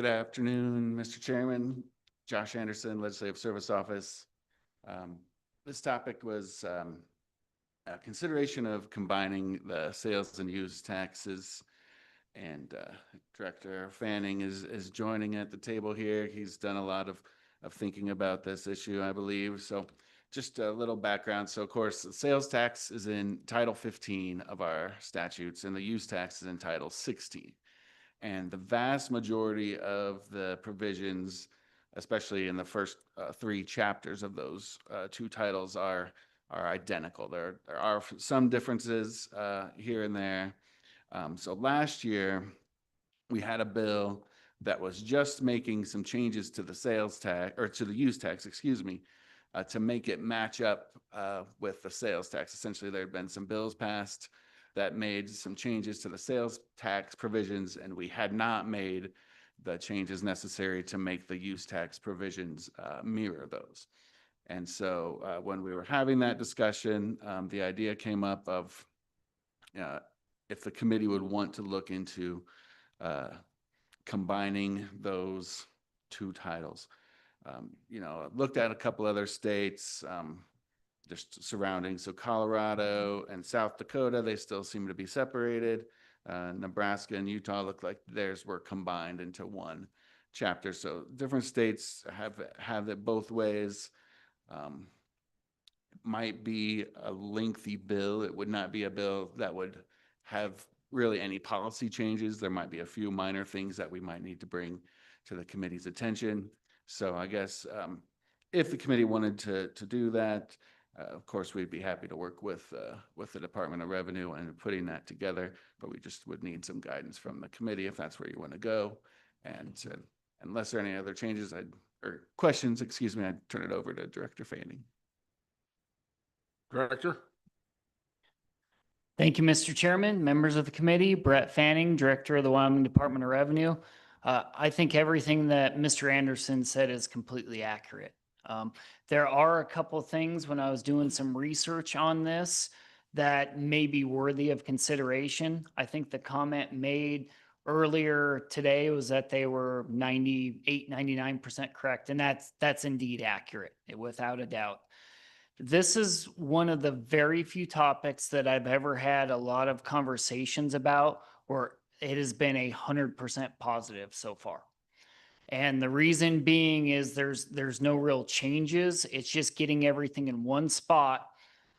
Good afternoon, Mr. Chairman. Josh Anderson, Legislative Service Office. This topic was a consideration of combining the sales and use taxes. And Director Fanning is joining at the table here. He's done a lot of thinking about this issue, I believe. So just a little background. So of course, the sales tax is in Title 15 of our statutes, and the use tax is in Title 16. And the vast majority of the provisions, especially in the first three chapters of those two titles, are identical. There are some differences here and there. So last year, we had a bill that was just making some changes to the sales tax, or to the use tax, excuse me, to make it match up with the sales tax. Essentially, there had been some bills passed that made some changes to the sales tax provisions, and we had not made the changes necessary to make the use tax provisions mirror those. And so when we were having that discussion, the idea came up of if the committee would want to look into combining those two titles. Looked at a couple other states, just surrounding. So Colorado and South Dakota, they still seem to be separated. Nebraska and Utah look like theirs were combined into one chapter. So different states have it both ways. Might be a lengthy bill. It would not be a bill that would have really any policy changes. There might be a few minor things that we might need to bring to the committee's attention. So I guess if the committee wanted to do that, of course, we'd be happy to work with the Department of Revenue and putting that together, but we just would need some guidance from the committee if that's where you want to go. And unless there are any other changes or questions, excuse me, I'd turn it over to Director Fanning. Director. Thank you, Mr. Chairman, members of the committee. Brett Fanning, Director of the Wyoming Department of Revenue. I think everything that Mr. Anderson said is completely accurate. There are a couple things when I was doing some research on this that may be worthy of consideration. I think the comment made earlier today was that they were 98, 99% correct, and that's indeed accurate, without a doubt. This is one of the very few topics that I've ever had a lot of conversations about where it has been 100% positive so far. And the reason being is there's no real changes. It's just getting everything in one spot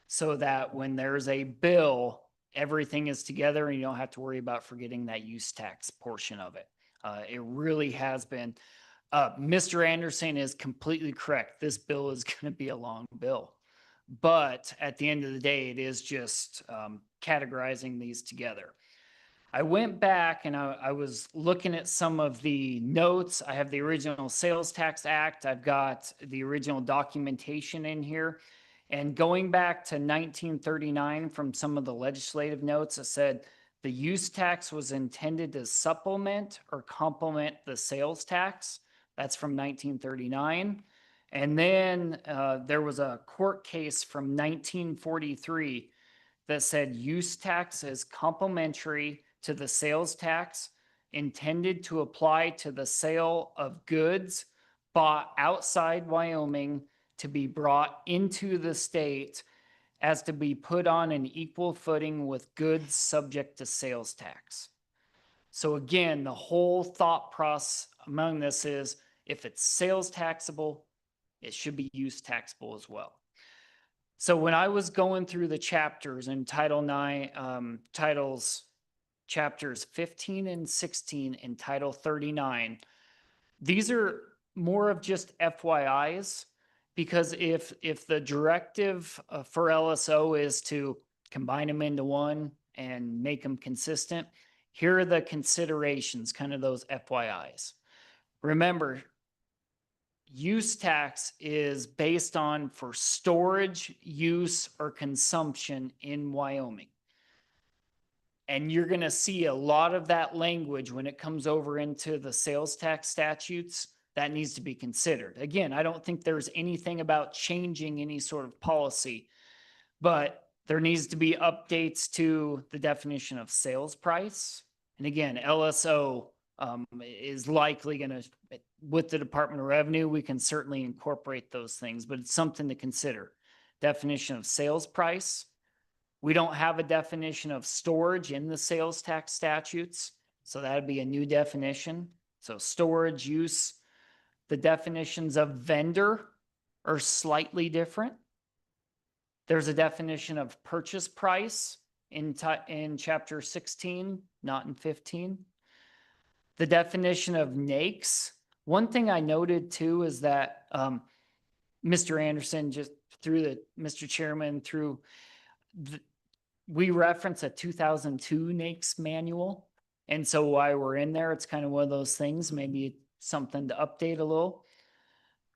so that when there's a bill, everything is together and you don't have to worry about forgetting that use tax portion of it. It really has been. Mr. Anderson is completely correct. This bill is going to be a long bill. But at the end of the day, it is just categorizing these together. I went back and I was looking at some of the notes. I have the original Sales Tax Act. I've got the original documentation in here. And going back to 1939 from some of the legislative notes, it said the use tax was intended to supplement or complement the sales tax. That's from 1939. And then there was a court case from 1943 that said use tax is complementary to the sales tax intended to apply to the sale of goods bought outside Wyoming to be brought into the state as to be put on an equal footing with goods subject to sales tax. So again, the whole thought process among this is if it's sales taxable, it should be use taxable as well. So when I was going through the chapters in Title 9, chapters 15 and 16 in Title 39, these are more of just FYIs, because if the directive for LSO is to combine them into one and make them consistent, here are the considerations, kind of those FYIs. Remember, use tax is based on for storage, use, or consumption in Wyoming. And you're going to see a lot of that language when it comes over into the sales tax statutes that needs to be considered. Again, I don't think there's anything about changing any sort of policy, but there needs to be updates to the definition of sales price. And again, LSO is likely going to, with the Department of Revenue, we can certainly incorporate those things, but it's something to consider. Definition of sales price. We don't have a definition of storage in the sales tax statutes, so that'd be a new definition. So storage use, the definitions of vendor are slightly different. There's a definition of purchase price in chapter 16, not in 15. The definition of NAICS. One thing I noted too is that Mr. Anderson, just Mr. Chairman, we reference a 2002 NAICS manual. And so while we're in there, it's kind of one of those things, maybe something to update a little.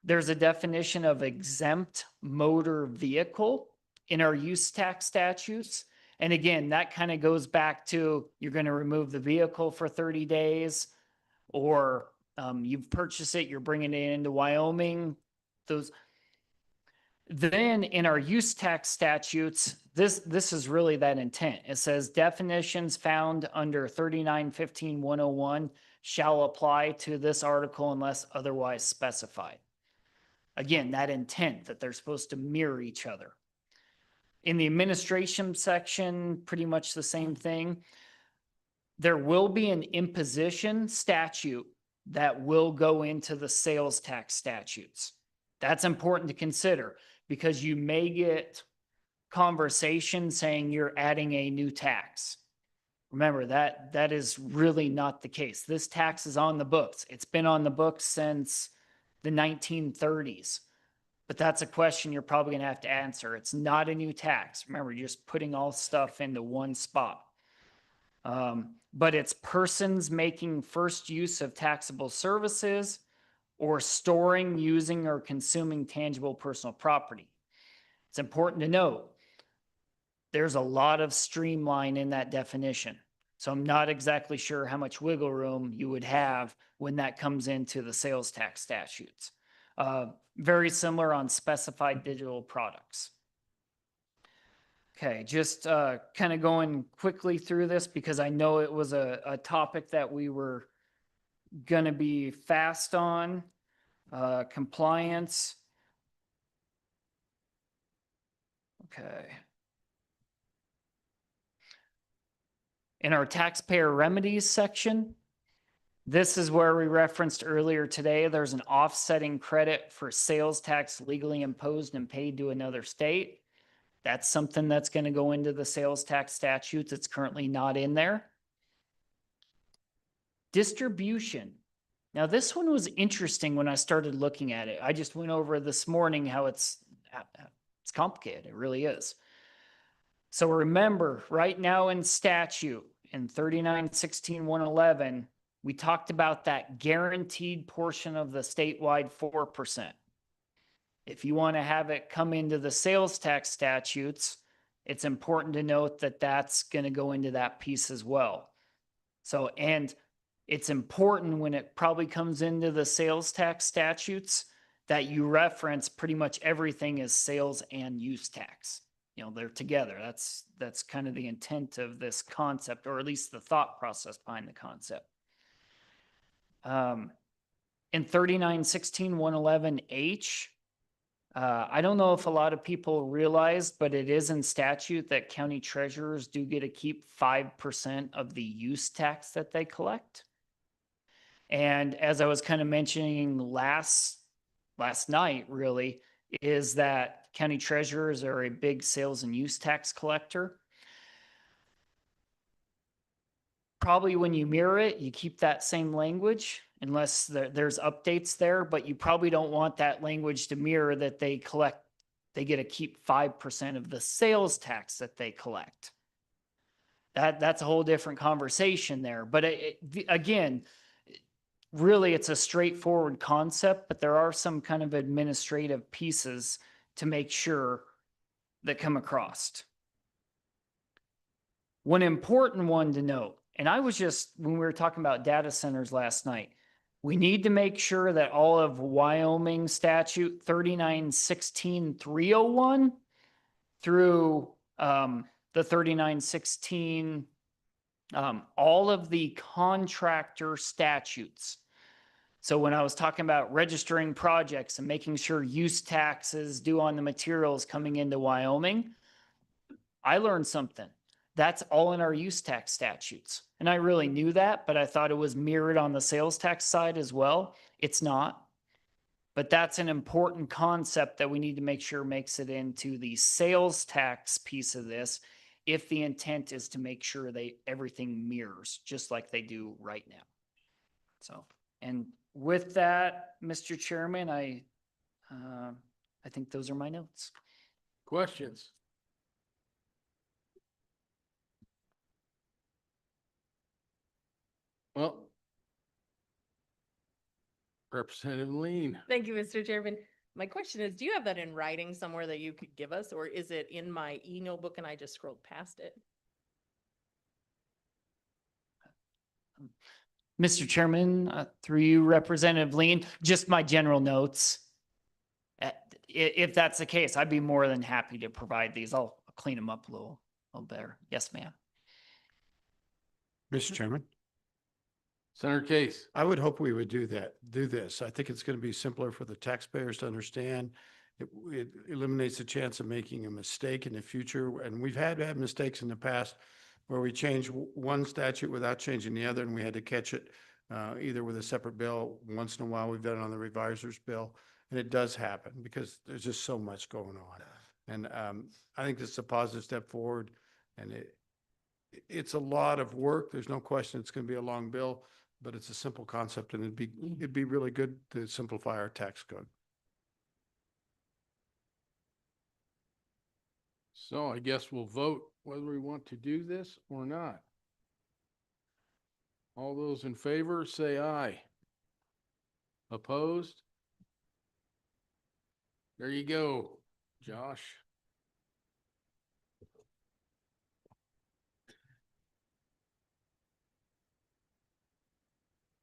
There's a definition of exempt motor vehicle in our use tax statutes. And again, that kind of goes back to you're going to remove the vehicle for 30 days or you've purchased it, you're bringing it into Wyoming. Then in our use tax statutes, this is really that intent. It says definitions found under 3915-101 shall apply to this article unless otherwise specified. Again, that intent that they're supposed to mirror each other. In the administration section, pretty much the same thing. There will be an imposition statute that will go into the sales tax statutes. That's important to consider because you may get conversation saying you're adding a new tax. Remember that is really not the case. This tax is on the books. It's been on the books since the 1930s. But that's a question you're probably going to have to answer. It's not a new tax. Remember, you're just putting all stuff into one spot. But it's persons making first use of taxable services or storing, using, or consuming tangible personal property. It's important to note there's a lot of streamline in that definition. So I'm not exactly sure how much wiggle room you would have when that comes into the sales tax statutes. Very similar on specified digital products. Okay, just kind of going quickly through this because I know it was a topic that we were going to be fast on. Compliance. Okay. In our taxpayer remedies section, this is where we referenced earlier today. There's an offsetting credit for sales tax legally imposed and paid to another state. That's something that's going to go into the sales tax statutes. It's currently not in there. Distribution. Now, this one was interesting when I started looking at it. I just went over this morning how it's complicated. It really is. So remember, right now in statute, in 3916-111, we talked about that guaranteed portion of the statewide 4%. If you want to have it come into the sales tax statutes, it's important to note that that's going to go into that piece as well. So, and it's important when it probably comes into the sales tax statutes that you reference pretty much everything as sales and use tax. You know, they're together. That's kind of the intent of this concept, or at least the thought process behind the concept. In 3916-111H, I don't know if a lot of people realized, but it is in statute that county treasurers do get to keep 5% of the use tax that they collect. And as I was kind of mentioning last night, really, is that county treasurers are a big sales and use tax collector. Probably when you mirror it, you keep that same language unless there's updates there, but you probably don't want that language to mirror that they get to keep 5% of the sales tax that they collect. That's a whole different conversation there. But again, really it's a straightforward concept, but there are some kind of administrative pieces to make sure that come across. One important one to note, and I was just, when we were talking about data centers last night, we need to make sure that all of Wyoming statute 3916-301 through the 3916 all of the contractor statutes. So when I was talking about registering projects and making sure use taxes due on the materials coming into Wyoming, I learned something. That's all in our use tax statutes. And I really knew that, but I thought it was mirrored on the sales tax side as well. It's not. But that's an important concept that we need to make sure makes it into the sales tax piece of this, if the intent is to make sure everything mirrors, just like they do right now. So, and with that, Mr. Chairman, I think those are my notes. Questions? Well, Representative Lean. Thank you, Mr. Chairman. My question is, do you have that in writing somewhere that you could give us, or is it in my e-notebook and I just scrolled past it? Mr. Chairman, through you, Representative Lean, just my general notes. If that's the case, I'd be more than happy to provide these. I'll clean them up a little better. Yes, ma'am. Mr. Chairman, Senator Case. I would hope we would do this. I think it's going to be simpler for the taxpayers to understand. It eliminates the chance of making a mistake in the future. And we've had mistakes in the past where we changed one statute without changing the other, and we had to catch it either with a separate bill. Once in a while, we've done it on the reviser's bill. And it does happen because there's just so much going on. And I think this is a positive step forward. And it's a lot of work. There's no question it's going to be a long bill, but it's a simple concept, and it'd be really good to simplify our tax code. So I guess we'll vote whether we want to do this or not. All those in favor, say aye. Opposed? There you go, Josh.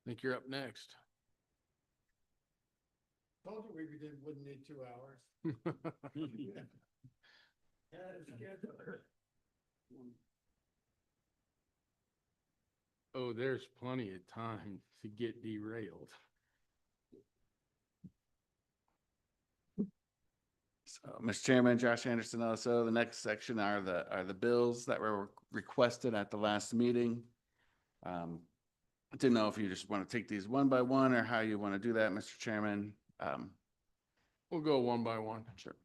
I think you're up next. Told you wouldn't need 2 hours. Oh, there's plenty of time to get derailed. So, Mr. Chairman, Josh Anderson, also, the next section are the bills that were requested at the last meeting. I didn't know if you just want to take these one by one or how you want to do that, Mr. Chairman. We'll go one by one. Sure.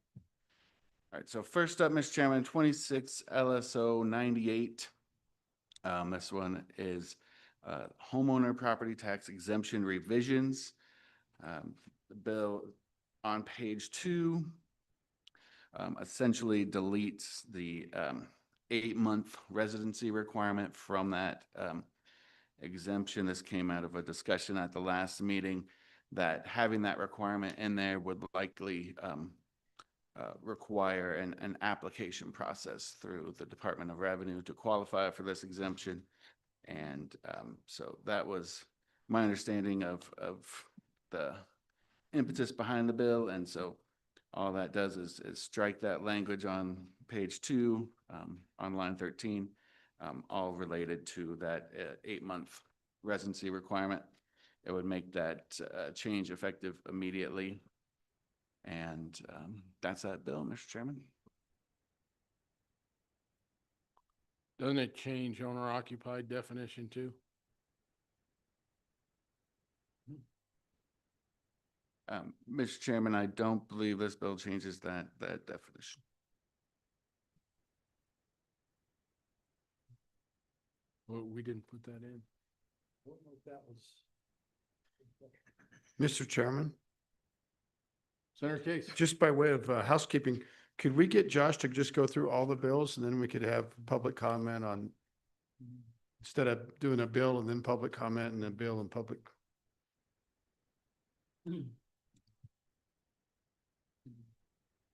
All right, so first up, Mr. Chairman, 26 LSO 98. This one is homeowner property tax exemption revisions. The bill on page 2 essentially deletes the 8-month residency requirement from that exemption. This came out of a discussion at the last meeting that having that requirement in there would likely require an application process through the Department of Revenue to qualify for this exemption. And so that was my understanding of the impetus behind the bill. And so all that does is strike that language on page 2 on line 13, all related to that 8-month residency requirement. It would make that change effective immediately. And that's that bill, Mr. Chairman. Doesn't it change owner occupied definition too? Mr. Chairman, I don't believe this bill changes that definition. Well, we didn't put that in. Mr. Chairman, Senator Case. just by way of housekeeping, could we get Josh to just go through all the bills and then we could have public comment on, instead of doing a bill and then public comment and then bill and public?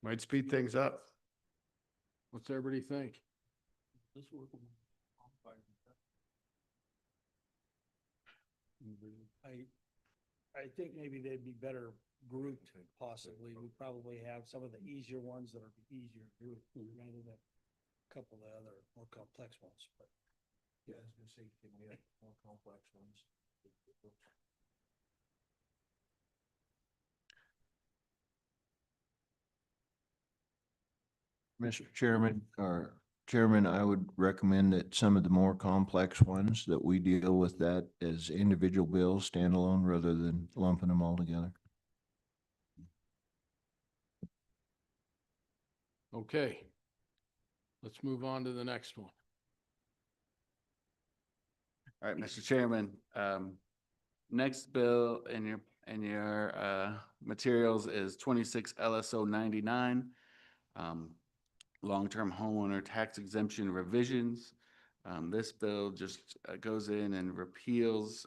Might speed things up. What's everybody think? I think maybe they'd be better grouped possibly. We probably have some of the easier ones that are easier grouped rather than a couple of the other more complex ones, but. Yeah, I was gonna say, can we have more complex ones? Mr. Chairman, or Chairman, I would recommend that some of the more complex ones that we deal with that as individual bills, standalone, rather than lumping them all together. Okay. Let's move on to the next one. All right, Mr. Chairman, next bill in your, materials is 26 LSO 99. Long-term homeowner tax exemption revisions. This bill just goes in and repeals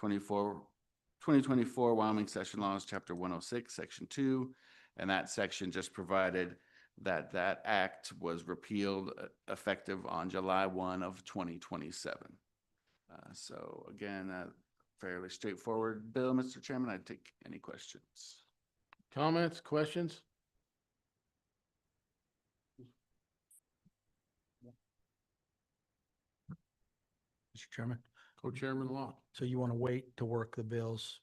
2024 Wyoming Session Laws, Chapter 106, Section 2. And that section just provided that that act was repealed effective on July 1 of 2027. So again, fairly straightforward bill, Mr. Chairman. I'd take any questions. Comments, questions? Mr. Chairman, Co-Chairman Locke. so you want to wait to work the bills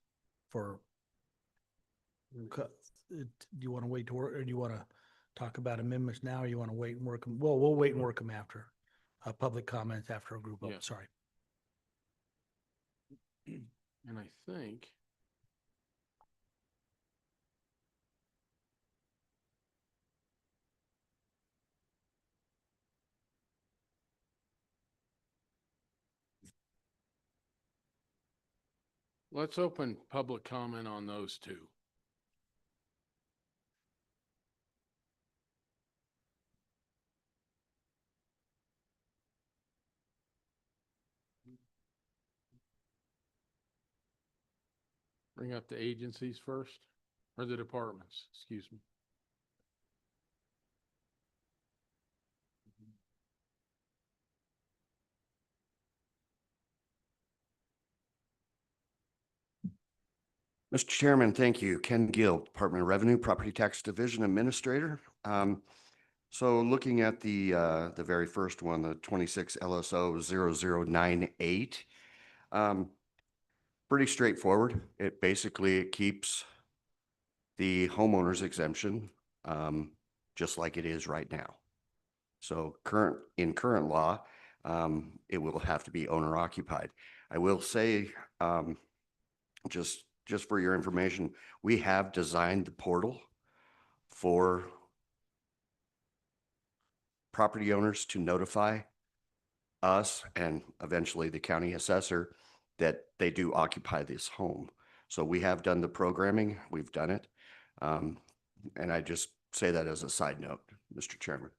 for? Do you want to wait to work, or do you want to talk about amendments now, or you want to wait and work them? Well, we'll wait and work them after, public comments after a group Yeah. vote, sorry. And I think let's open public comment on those two. Bring up the agencies first, or the departments, excuse me. Mr. Chairman, thank you. Ken Gill, Department of Revenue, Property Tax Division Administrator. So looking at the very first one, the 26 LSO 0098, pretty straightforward. It keeps the homeowner's exemption, just like it is right now. So in current law, it will have to be owner occupied. I will say, just for your information, we have designed the portal for property owners to notify us and eventually the county assessor that they do occupy this home. So we have done the programming, we've done it. And I just say that as a side note, Mr. Chairman.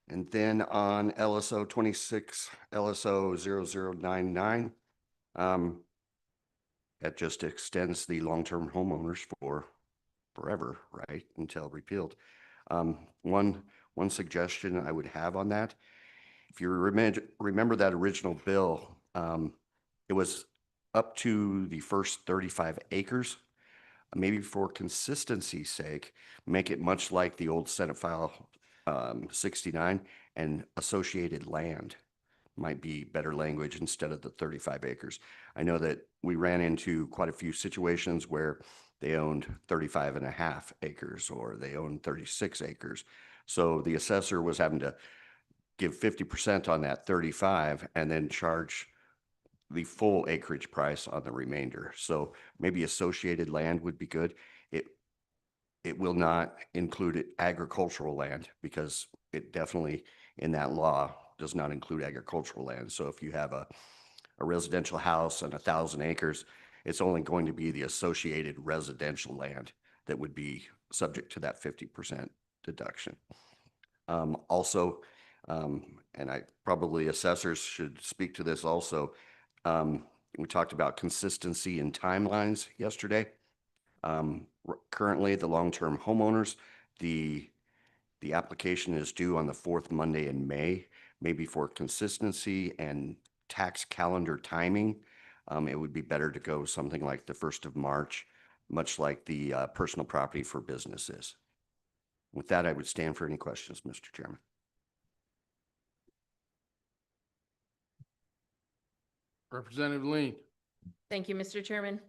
And then on LSO 26, LSO 0099, that just extends the long-term homeowners for forever, right, until repealed. One suggestion I would have on that, if you remember that original bill, it was up to the first 35 acres. Maybe for consistency's sake, make it much like the old Senate File 69, and associated land might be better language instead of the 35 acres. I know that we ran into quite a few situations where they owned 35 and a half acres or they owned 36 acres. So the assessor was having to give 50% on that 35 and then charge the full acreage price on the remainder. So maybe associated land would be good. It will not include agricultural land because it definitely in that law does not include agricultural land. So if you have a residential house and 1,000 acres, it's only going to be the associated residential land that would be subject to that 50% deduction. Also, and probably assessors should speak to this also. We talked about consistency in timelines yesterday. Currently, the long-term homeowners, the application is due on the fourth Monday in May. Maybe for consistency and tax calendar timing, it would be better to go something like the 1st of March, much like the personal property for businesses. With that, I would stand for any questions, Mr. Chairman. Representative Lean. Thank you, Mr. Chairman.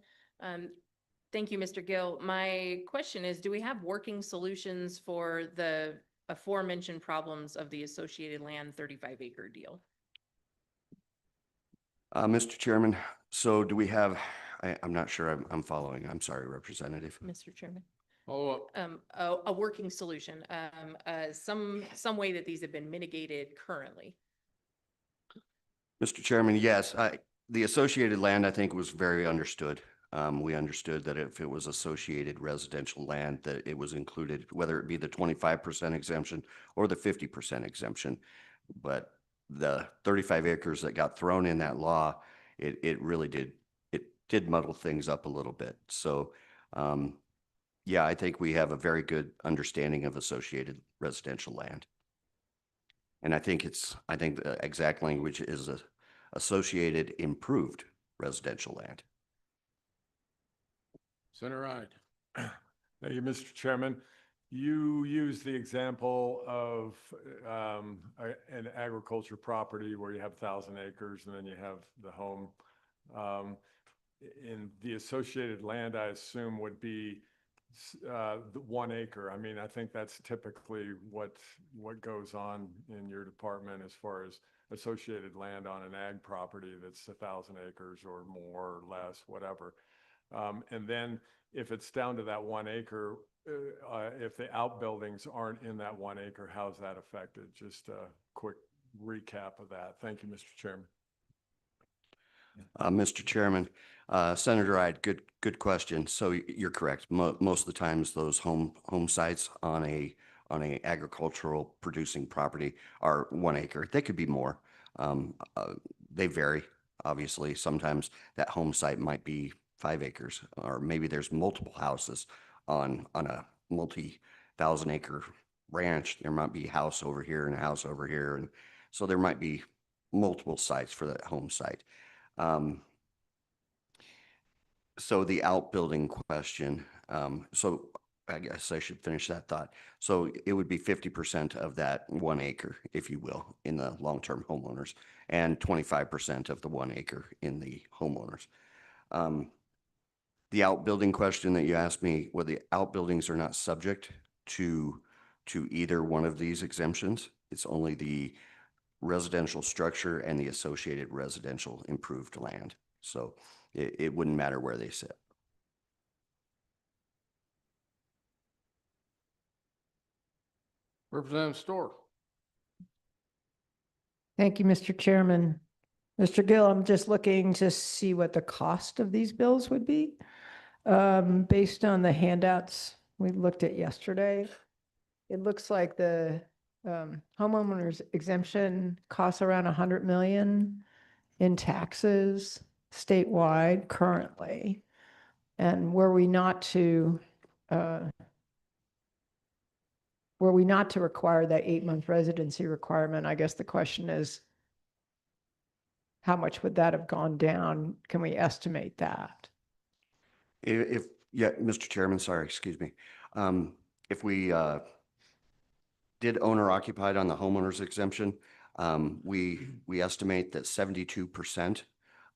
Thank you, Mr. Gill. My question is, do we have working solutions for the aforementioned problems of the associated land 35-acre deal? Mr. Chairman, so do we have, I'm not sure I'm following. I'm sorry, Representative. Mr. Chairman? Follow up. A working solution, some way that these have been mitigated currently. Mr. Chairman, yes, the associated land, I think, was very understood. We understood that if it was associated residential land, that it was included, whether it be the 25% exemption or the 50% exemption. But the 35 acres that got thrown in that law, it really did muddle things up a little bit. So, yeah, I think we have a very good understanding of associated residential land. And I think the exact language is associated improved residential land. Senator Ide. Thank you, Mr. Chairman. You used the example of an agriculture property where you have 1,000 acres and then you have the home. In the associated land, I assume would be the 1 acre. I mean, I think that's typically what goes on in your department as far as associated land on an ag property that's 1,000 acres or more or less, whatever. And then if it's down to that 1 acre, if the outbuildings aren't in that 1 acre, how's that affected? Just a quick recap of that. Thank you, Mr. Chairman. Mr. Chairman, Senator Ide, good question. So you're correct. Most of the times those home sites on a agricultural producing property are 1 acre. They could be more. They vary, obviously. Sometimes that home site might be 5 acres, or maybe there's multiple houses on a multi-thousand acre ranch. There might be a house over here and a house over here. And so there might be multiple sites for that home site. So the outbuilding question, so I guess I should finish that thought. So it would be 50% of that 1 acre, if you will, in the long-term homeowners, and 25% of the 1 acre in the homeowners. The outbuilding question that you asked me, well, the outbuildings are not subject to either one of these exemptions. It's only the residential structure and the associated residential improved land. So it wouldn't matter where they sit. Representative Storr. Thank you, Mr. Chairman. Mr. Gill, I'm just looking to see what the cost of these bills would be. Based on the handouts we looked at yesterday, it looks like the homeowners exemption costs around 100 million in taxes statewide currently. And were we not to require that 8-month residency requirement, I guess the question is, how much would that have gone down? Can we estimate that? Yeah, Mr. Chairman, sorry, excuse me. If we did owner occupied on the homeowners exemption, we estimate that 72%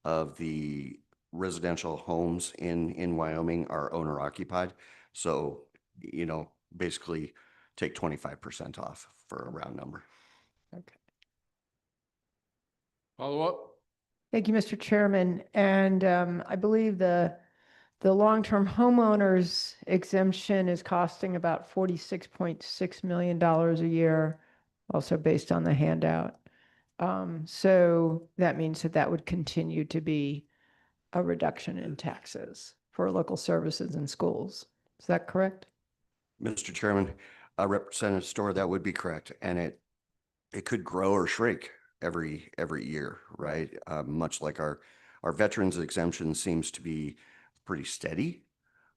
of the residential homes in Wyoming are owner occupied. So, basically take 25% off for a round number. Okay. Follow up. Thank you, Mr. Chairman. And I believe the long-term homeowners exemption is costing about $46.6 million a year, also based on the handout. So that means that would continue to be a reduction in taxes for local services and schools. Is that correct? Mr. Chairman, Representative Storr, that would be correct. And it could grow or shrink every year, right? Much like our veterans exemption seems to be pretty steady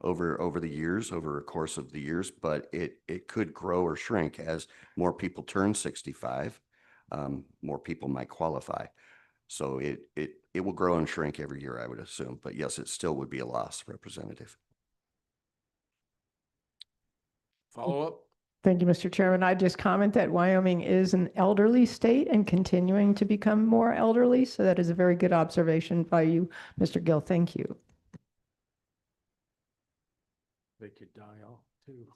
over the years, over a course of the years, but it could grow or shrink as more people turn 65. More people might qualify. So it will grow and shrink every year, I would assume. But yes, it still would be a loss, Representative. Follow up. Thank you, Mr. Chairman. I just comment that Wyoming is an elderly state and continuing to become more elderly. So that is a very good observation by you, Mr. Gill. Thank you. They could die off too.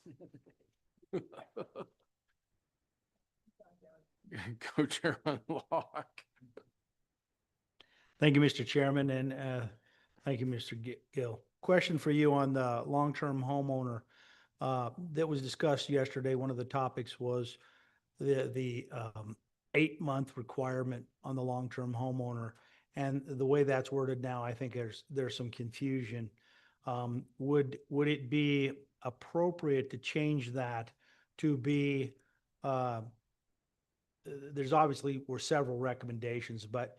Co-Chairman Locke. Thank you, Mr. Chairman, and thank you, Mr. Gill. Question for you on the long-term homeowner that was discussed yesterday. One of the topics was the 8-month requirement on the long-term homeowner. And the way that's worded now, I think there's some confusion. Would it be appropriate to change that to be, there's obviously were several recommendations, but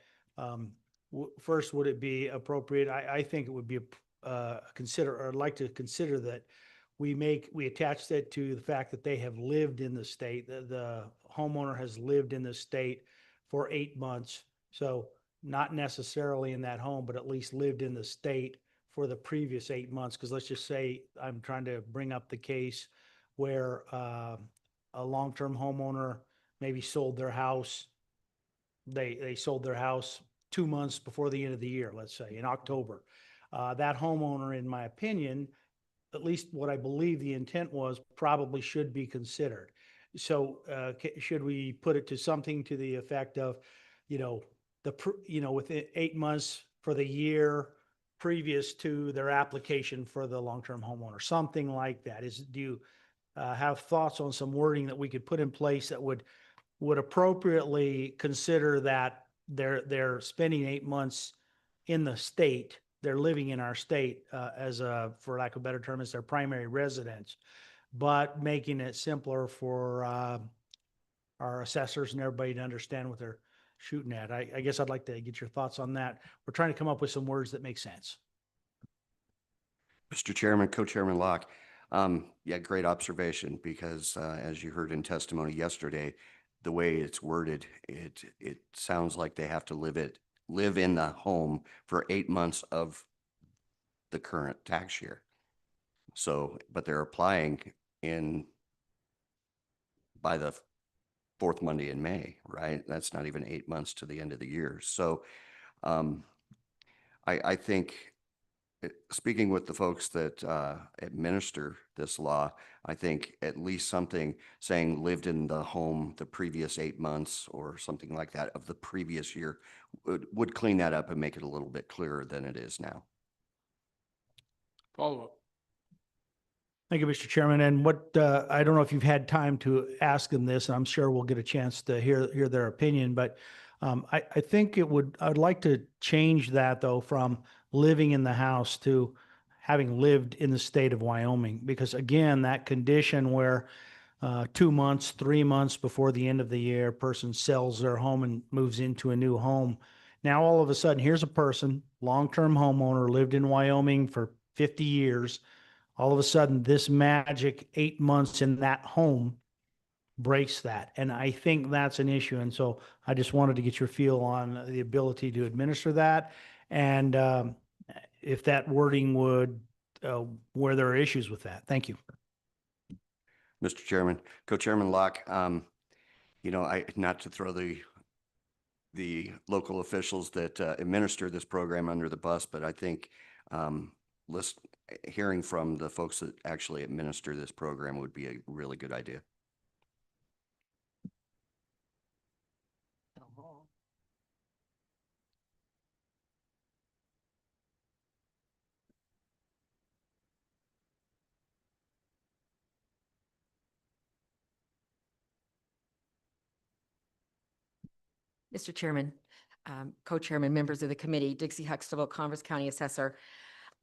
first, would it be appropriate? I think it would be I'd like to consider that we attach that to the fact that they have lived in the state. The homeowner has lived in the state for 8 months. So not necessarily in that home, but at least lived in the state for the previous 8 months. Because let's just say I'm trying to bring up the case where a long-term homeowner maybe sold their house. They sold their house 2 months before the end of the year, let's say in October. That homeowner, in my opinion, at least what I believe the intent was, probably should be considered. So should we put it to something to the effect of, within 8 months for the year previous to their application for the long-term homeowner, something like that? Do you have thoughts on some wording that we could put in place that would appropriately consider that they're spending 8 months in the state, they're living in our state for lack of a better term, as their primary residence, but making it simpler for our assessors and everybody to understand what they're shooting at? I guess I'd like to get your thoughts on that. We're trying to come up with some words that make sense. Mr. Chairman, Co-Chairman Locke, yeah, great observation, because as you heard in testimony yesterday, the way it's worded, it sounds like they have to live in the home for 8 months of the current tax year. So, but they're applying by the fourth Monday in May, right? That's not even 8 months to the end of the year. So I think, speaking with the folks that administer this law, I think at least something saying lived in the home the previous 8 months or something like that of the previous year would clean that up and make it a little bit clearer than it is now. Follow up. Thank you, Mr. Chairman. And I don't know if you've had time to ask them this, and I'm sure we'll get a chance to hear their opinion, but I think I'd like to change that though from living in the house to having lived in the state of Wyoming, because again, that condition where 2 months, 3 months before the end of the year, a person sells their home and moves into a new home. Now, all of a sudden, here's a person, long-term homeowner, lived in Wyoming for 50 years. All of a sudden, this magic 8 months in that home breaks that. And I think that's an issue. And so I just wanted to get your feel on the ability to administer that. And if that wording would, where there are issues with that. Thank you. Mr. Chairman, Co-Chairman Locke, not to throw the local officials that administer this program under the bus, but I think hearing from the folks that actually administer this program would be a really good idea. Mr. Chairman, Co-Chairman, members of the committee, Dixie Huxtable, Converse County Assessor.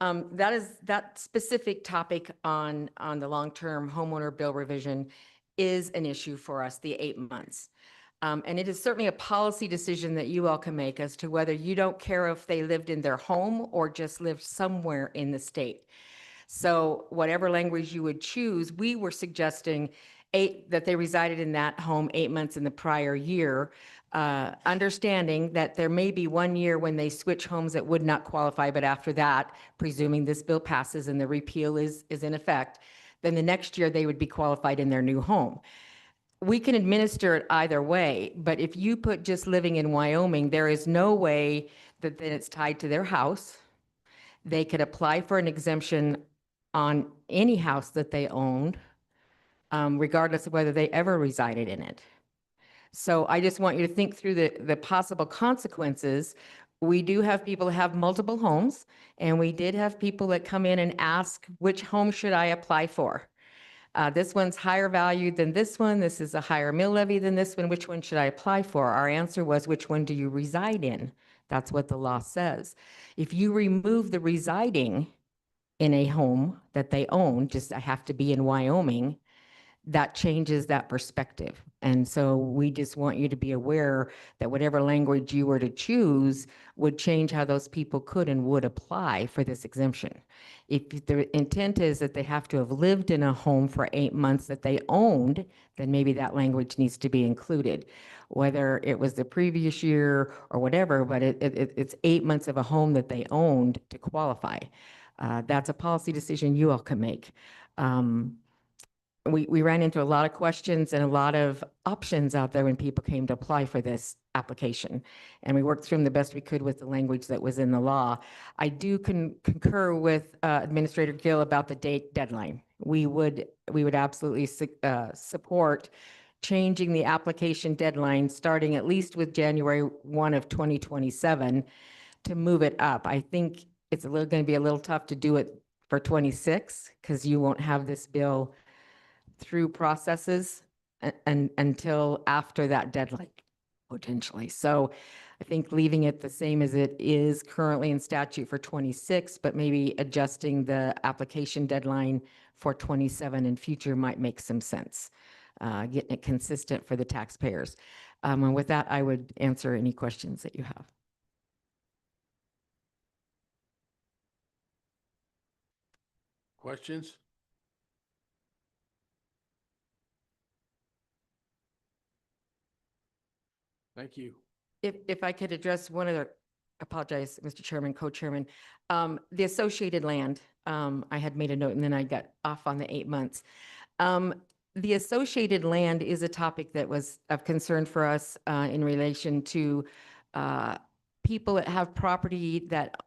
That specific topic on the long-term homeowner bill revision is an issue for us, the 8 months. And it is certainly a policy decision that you all can make as to whether you don't care if they lived in their home or just lived somewhere in the state. So whatever language you would choose, we were suggesting that they resided in that home 8 months in the prior year, understanding that there may be 1 year when they switch homes that would not qualify, but after that, presuming this bill passes and the repeal is in effect, then the next year they would be qualified in their new home. We can administer it either way, but if you put just living in Wyoming, there is no way that then it's tied to their house. They could apply for an exemption on any house that they owned, regardless of whether they ever resided in it. So I just want you to think through the possible consequences. We do have people that have multiple homes, and we did have people that come in and ask, which home should I apply for? This one's higher value than this one. This is a higher mill levy than this one. Which one should I apply for? Our answer was, which one do you reside in? That's what the law says. If you remove the residing in a home that they own, just I have to be in Wyoming, that changes that perspective. And so we just want you to be aware that whatever language you were to choose would change how those people could and would apply for this exemption. If the intent is that they have to have lived in a home for 8 months that they owned, then maybe that language needs to be included, whether it was the previous year or whatever, but it's 8 months of a home that they owned to qualify. That's a policy decision you all can make. We ran into a lot of questions and a lot of options out there when people came to apply for this application. And we worked through them the best we could with the language that was in the law. I do concur with Administrator Gill about the deadline. We would absolutely support changing the application deadline, starting at least with January 1 of 2027 to move it up. I think it's going to be a little tough to do it for 26 because you won't have this bill through processes and until after that deadline, potentially. So I think leaving it the same as it is currently in statute for 26, but maybe adjusting the application deadline for 27 in future might make some sense, getting it consistent for the taxpayers. And with that, I would answer any questions that you have. Questions? Thank you. If I could address one other, apologize, Mr. Chairman, Co-Chairman, the associated land, I had made a note and then I got off on the 8 months. The associated land is a topic that was of concern for us in relation to people that have property that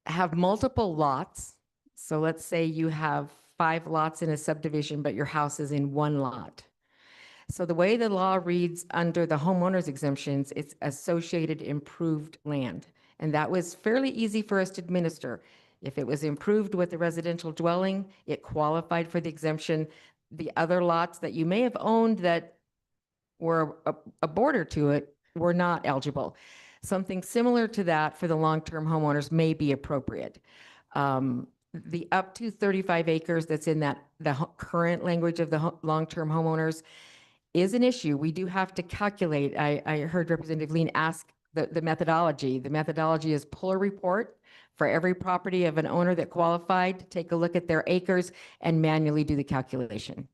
have multiple lots. So let's say you have 5 lots in a subdivision, but your house is in 1 lot. So the way the law reads under the homeowners exemptions, it's associated improved land. And that was fairly easy for us to administer. If it was improved with a residential dwelling, it qualified for the exemption. The other lots that you may have owned that were a border to it were not eligible. Something similar to that for the long-term homeowners may be appropriate. The up to 35 acres that's in the current language of the long-term homeowners is an issue. We do have to calculate. I heard Representative Lean ask the methodology. The methodology is pull a report for every property of an owner that qualified, take a look at their acres and manually do the calculation.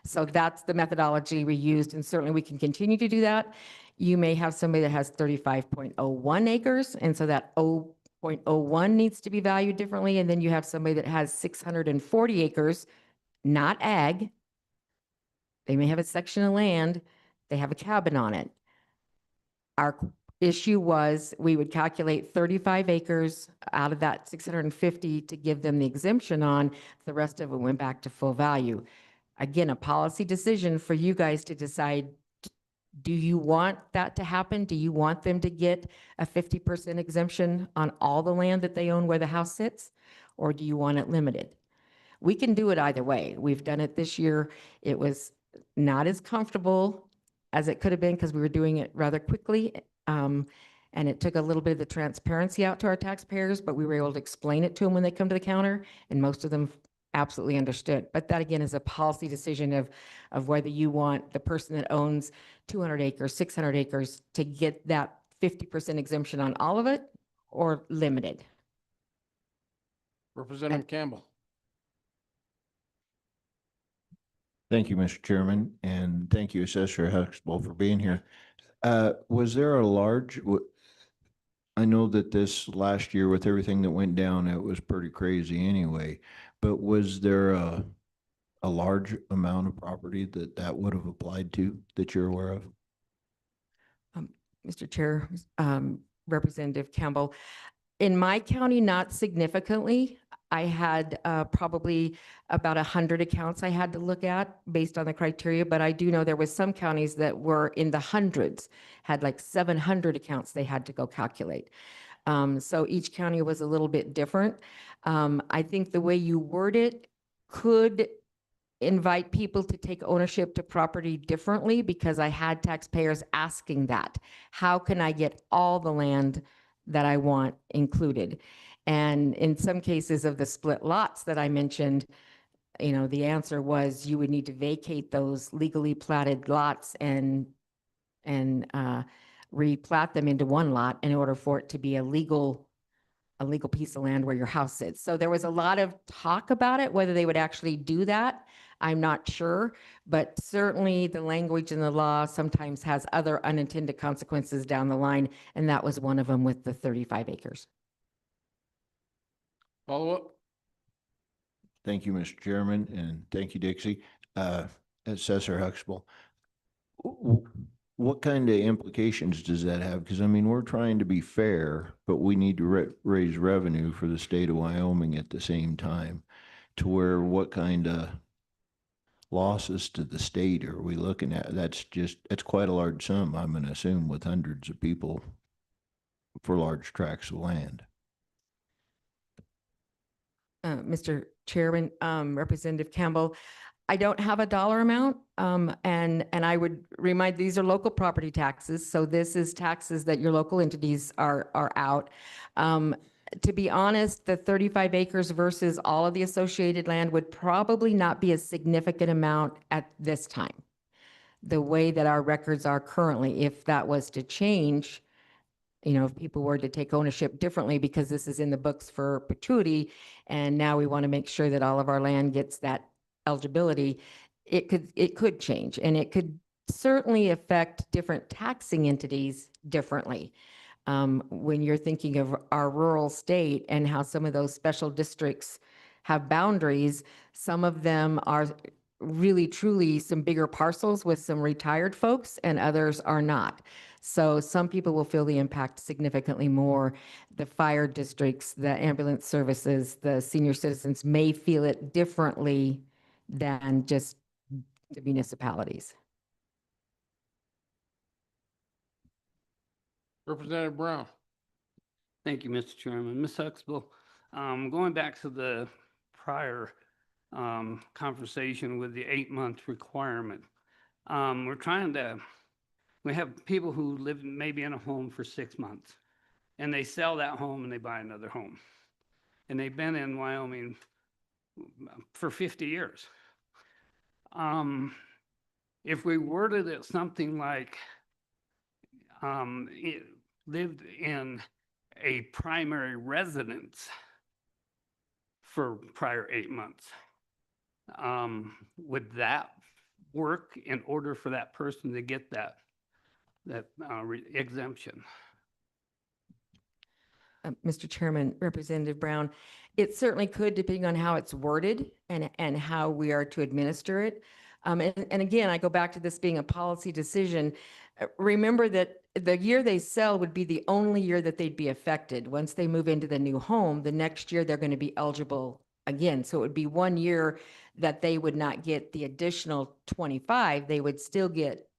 So that's the methodology we used, and certainly we can continue to do that. You may have somebody that has 35.01 acres, and so that 0.01 needs to be valued differently, and then you have somebody that has 640 acres, not ag. They may have a section of land, they have a cabin on it. Our issue was we would calculate 35 acres out of that 650 to give them the exemption on. The rest of it went back to full value. Again, a policy decision for you guys to decide, do you want that to happen? Do you want them to get a 50% exemption on all the land that they own where the house sits? Or do you want it limited? We can do it either way. We've done it this year. It was not as comfortable as it could have been because we were doing it rather quickly. And it took a little bit of the transparency out to our taxpayers, but we were able to explain it to them when they come to the counter, and most of them absolutely understood. But that again is a policy decision of whether you want the person that owns 200 acres, 600 acres to get that 50% exemption on all of it or limited. Representative Campbell. Thank you, Mr. Chairman, and thank you, Assessor Huxtable, for being here. Was there a large, I know that this last year with everything that went down, it was pretty crazy anyway. But was there a large amount of property that that would have applied to that you're aware of? Mr. Chair, Representative Campbell, in my county, not significantly. I had probably about 100 accounts I had to look at based on the criteria, but I do know there was some counties that were in the hundreds, had like 700 accounts they had to go calculate. So each county was a little bit different. I think the way you word it could invite people to take ownership to property differently, because I had taxpayers asking that. How can I get all the land that I want included? And in some cases of the split lots that I mentioned, the answer was you would need to vacate those legally platted lots and replat them into one lot in order for it to be a legal piece of land where your house sits. So there was a lot of talk about it. Whether they would actually do that, I'm not sure, but certainly the language in the law sometimes has other unintended consequences down the line, and that was one of them with the 35 acres. Follow up? Thank you, Mr. Chairman, and thank you, Dixie. Assessor Huxtable, what kind of implications does that have? Because I mean, we're trying to be fair, but we need to raise revenue for the state of Wyoming at the same time. To where, what kind of losses to the state are we looking at? That's quite a large sum, I'm going to assume, with hundreds of people for large tracts of land. Mr. Chairman, Representative Campbell, I don't have a dollar amount, and I would remind, these are local property taxes, so this is taxes that your local entities are out. To be honest, the 35 acres versus all of the associated land would probably not be a significant amount at this time. The way that our records are currently, if that was to change, if people were to take ownership differently, because this is in the books for perpetuity, and now we want to make sure that all of our land gets that eligibility, it could change, and it could certainly affect different taxing entities differently. When you're thinking of our rural state and how some of those special districts have boundaries, some of them are really truly some bigger parcels with some retired folks, and others are not. So some people will feel the impact significantly more. The fire districts, the ambulance services, the senior citizens may feel it differently than just the municipalities. Representative Brown? Thank you, Mr. Chairman. Ms. Huxtable, going back to the prior conversation with the 8-month requirement, we have people who live maybe in a home for 6 months, and they sell that home and they buy another home. And they've been in Wyoming for 50 years. If we worded it something like, it lived in a primary residence for prior 8 months, would that work in order for that person to get that exemption? Mr. Chairman, Representative Brown, it certainly could, depending on how it's worded and how we are to administer it. And again, I go back to this being a policy decision. Remember that the year they sell would be the only year that they'd be affected. Once they move into the new home, the next year they're going to be eligible again. So it would be 1 year that they would not get the additional 25. They would still get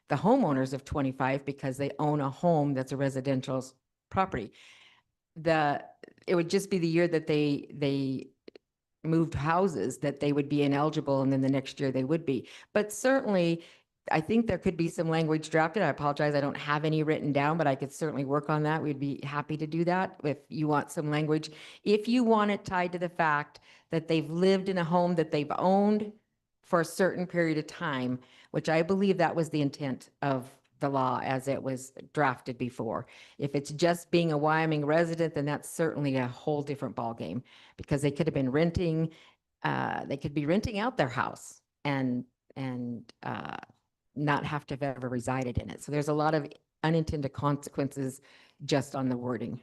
the homeowners of 25 because they own a home that's a residential property. It would just be the year that they moved houses that they would be ineligible, and then the next year they would be. But certainly, I think there could be some language drafted. I apologize, I don't have any written down, but I could certainly work on that. We'd be happy to do that if you want some language. If you want it tied to the fact that they've lived in a home that they've owned for a certain period of time, which I believe that was the intent of the law as it was drafted before. If it's just being a Wyoming resident, then that's certainly a whole different ballgame, because they could have been renting, they could be renting out their house and not have to have ever resided in it. So there's a lot of unintended consequences just on the wording.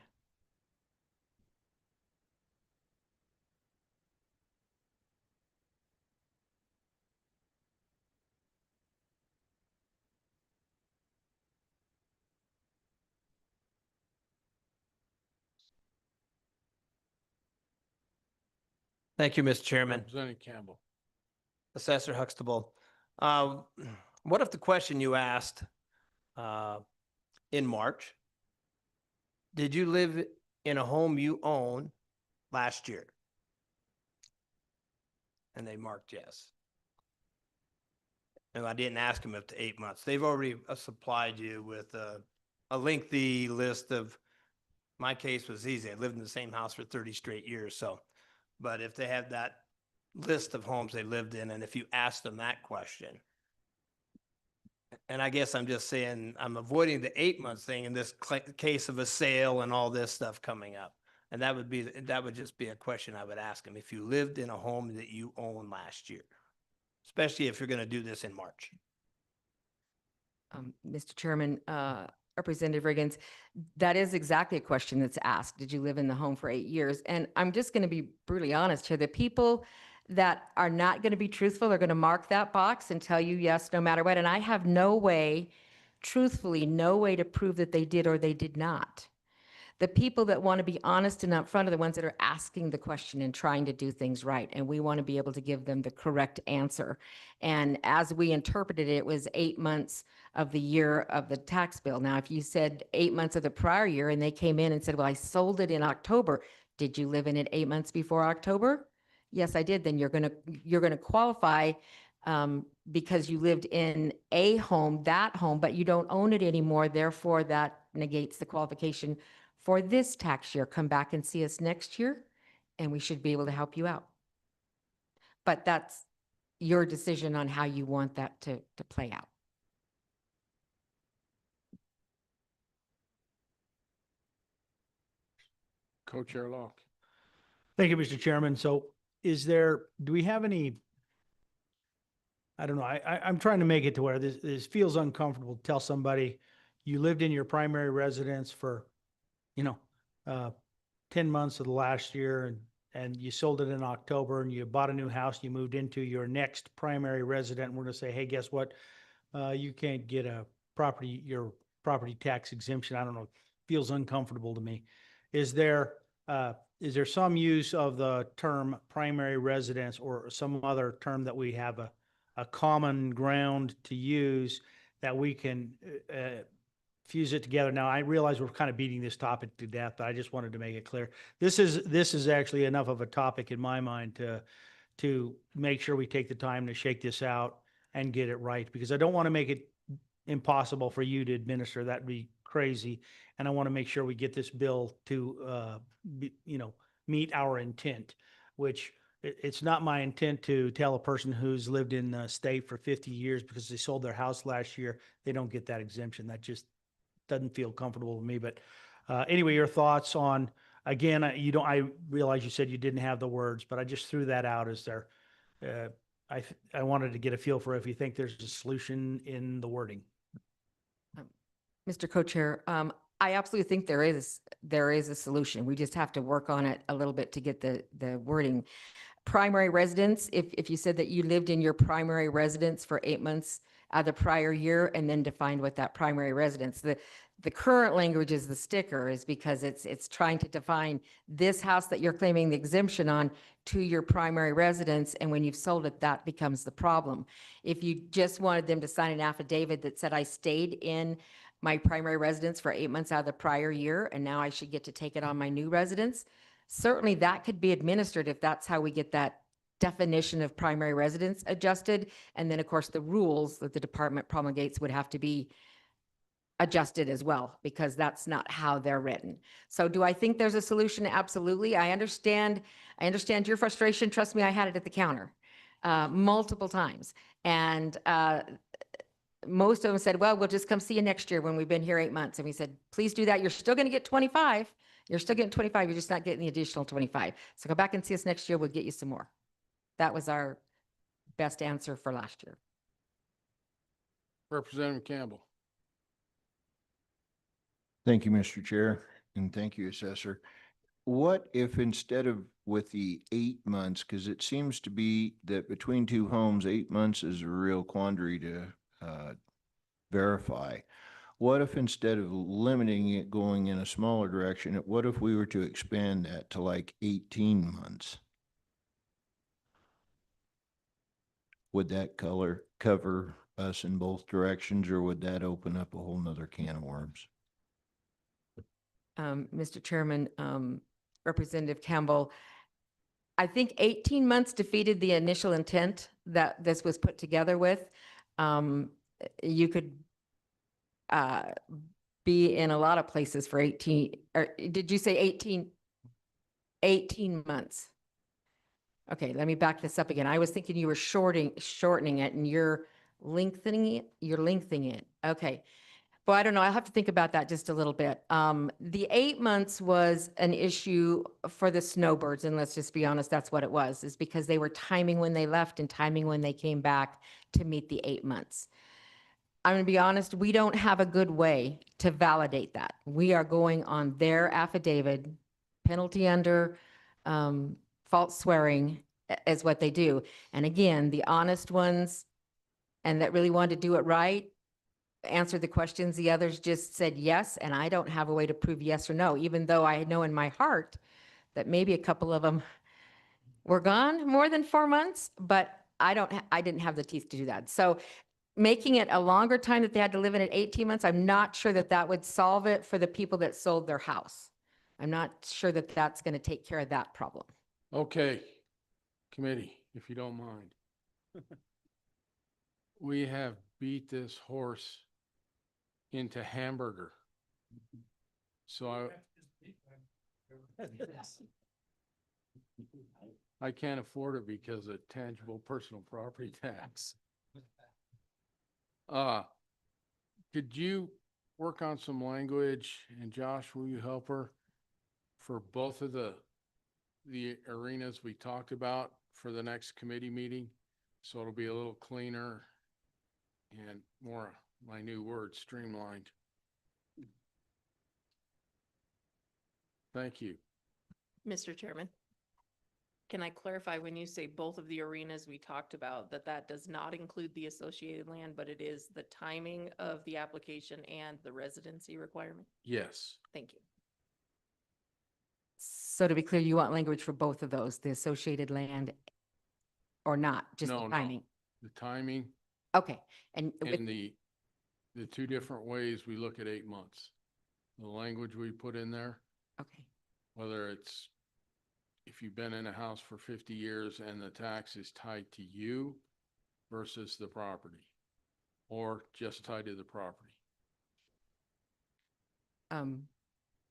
Thank you, Mr. Chairman. Representative Campbell. Assessor Huxtable. What if the question you asked in March, did you live in a home you own last year? And they marked yes. And I didn't ask them up to 8 months. They've already supplied you with a lengthy list of, my case was easy. I lived in the same house for 30 straight years. So, but if they had that list of homes they lived in, and if you asked them that question, and I guess I'm just saying, I'm avoiding the 8 months thing in this case of a sale and all this stuff coming up. And that would just be a question I would ask them. If you lived in a home that you owned last year, especially if you're going to do this in March. Mr. Chairman, Representative Riggins, that is exactly a question that's asked. Did you live in the home for 8 years? And I'm just going to be brutally honest here. The people that are not going to be truthful are going to mark that box and tell you yes, no matter what. And I have no way, truthfully, no way to prove that they did or they did not. The people that want to be honest and upfront are the ones that are asking the question and trying to do things right. And we want to be able to give them the correct answer. And as we interpreted it, it was 8 months of the year of the tax bill. Now, if you said 8 months of the prior year and they came in and said, well, I sold it in October. Did you live in it 8 months before October? Yes, I did. Then you're going to qualify because you lived in a home, that home, but you don't own it anymore. Therefore, that negates the qualification for this tax year. Come back and see us next year, and we should be able to help you out. But that's your decision on how you want that to play out. Co-Chair Locke. Thank you, Mr. Chairman. So do we have any, I don't know, I'm trying to make it to where this feels uncomfortable to tell somebody you lived in your primary residence for, 10 months of the last year and you sold it in October and you bought a new house, you moved into your next primary resident. And we're going to say, hey, guess what? You can't get your property tax exemption. I don't know. It feels uncomfortable to me. Is there some use of the term primary residence or some other term that we have a common ground to use that we can fuse it together? Now, I realize we're kind of beating this topic to death, but I just wanted to make it clear. This is actually enough of a topic in my mind to make sure we take the time to shake this out and get it right, because I don't want to make it impossible for you to administer. That'd be crazy. And I want to make sure we get this bill to, meet our intent, which it's not my intent to tell a person who's lived in the state for 50 years because they sold their house last year, they don't get that exemption. That just doesn't feel comfortable to me. But anyway, your thoughts on, again, I realize you said you didn't have the words, but I just threw that out as there. I wanted to get a feel for if you think there's a solution in the wording. Mr. Co-Chair, I absolutely think there is a solution. We just have to work on it a little bit to get the wording. Primary residence, if you said that you lived in your primary residence for 8 months out of the prior year and then defined what that primary residence, the current language is the sticker, is because it's trying to define this house that you're claiming the exemption on to your primary residence. And when you've sold it, that becomes the problem. If you just wanted them to sign an affidavit that said I stayed in my primary residence for 8 months out of the prior year, and now I should get to take it on my new residence, certainly that could be administered if that's how we get that definition of primary residence adjusted. And then, of course, the rules that the department promulgates would have to be adjusted as well, because that's not how they're written. So do I think there's a solution? Absolutely. I understand your frustration. Trust me, I had it at the counter multiple times. And most of them said, well, we'll just come see you next year when we've been here 8 months. And we said, please do that. You're still going to get 25. You're still getting 25. You're just not getting the additional 25. So come back and see us next year. We'll get you some more. That was our best answer for last year. Representative Campbell. Thank you, Mr. Chair, and thank you, Assessor. What if instead of with the 8 months, because it seems to be that between two homes, 8 months is a real quandary to verify. What if instead of limiting it going in a smaller direction, what if we were to expand that to like 18 months? Would that cover us in both directions, or would that open up a whole nother can of worms? Mr. Chairman, Representative Campbell, I think 18 months defeated the initial intent that this was put together with. You could be in a lot of places for 18, or did you say 18 months? Okay, let me back this up again. I was thinking you were shortening it and you're lengthening it. Okay. Well, I don't know. I'll have to think about that just a little bit. The 8 months was an issue for the snowbirds, and let's just be honest, that's what it was, is because they were timing when they left and timing when they came back to meet the 8 months. I'm going to be honest, we don't have a good way to validate that. We are going on their affidavit, penalty under false swearing is what they do. And again, the honest ones and that really wanted to do it right answered the questions. The others just said yes, and I don't have a way to prove yes or no, even though I know in my heart that maybe a couple of them were gone more than 4 months, but I didn't have the teeth to do that. So making it a longer time that they had to live in it, 18 months, I'm not sure that that would solve it for the people that sold their house. I'm not sure that that's going to take care of that problem. Okay, committee, if you don't mind. We have beat this horse into hamburger. So I can't afford it because of tangible personal property tax. Could you work on some language, and Josh, will you help her for both of the arenas we talked about for the next committee meeting? So it'll be a little cleaner and more, my new word, streamlined. Thank you. Mr. Chairman, can I clarify when you say both of the arenas we talked about, that does not include the associated land, but it is the timing of the application and the residency requirement? Yes. Thank you. So to be clear, you want language for both of those, the associated land or not, just the No, timing? the timing Okay. And with- and the two different ways we look at 8 months. The language we put in there, okay. whether it's if you've been in a house for 50 years and the tax is tied to you versus the property, or just tied to the property.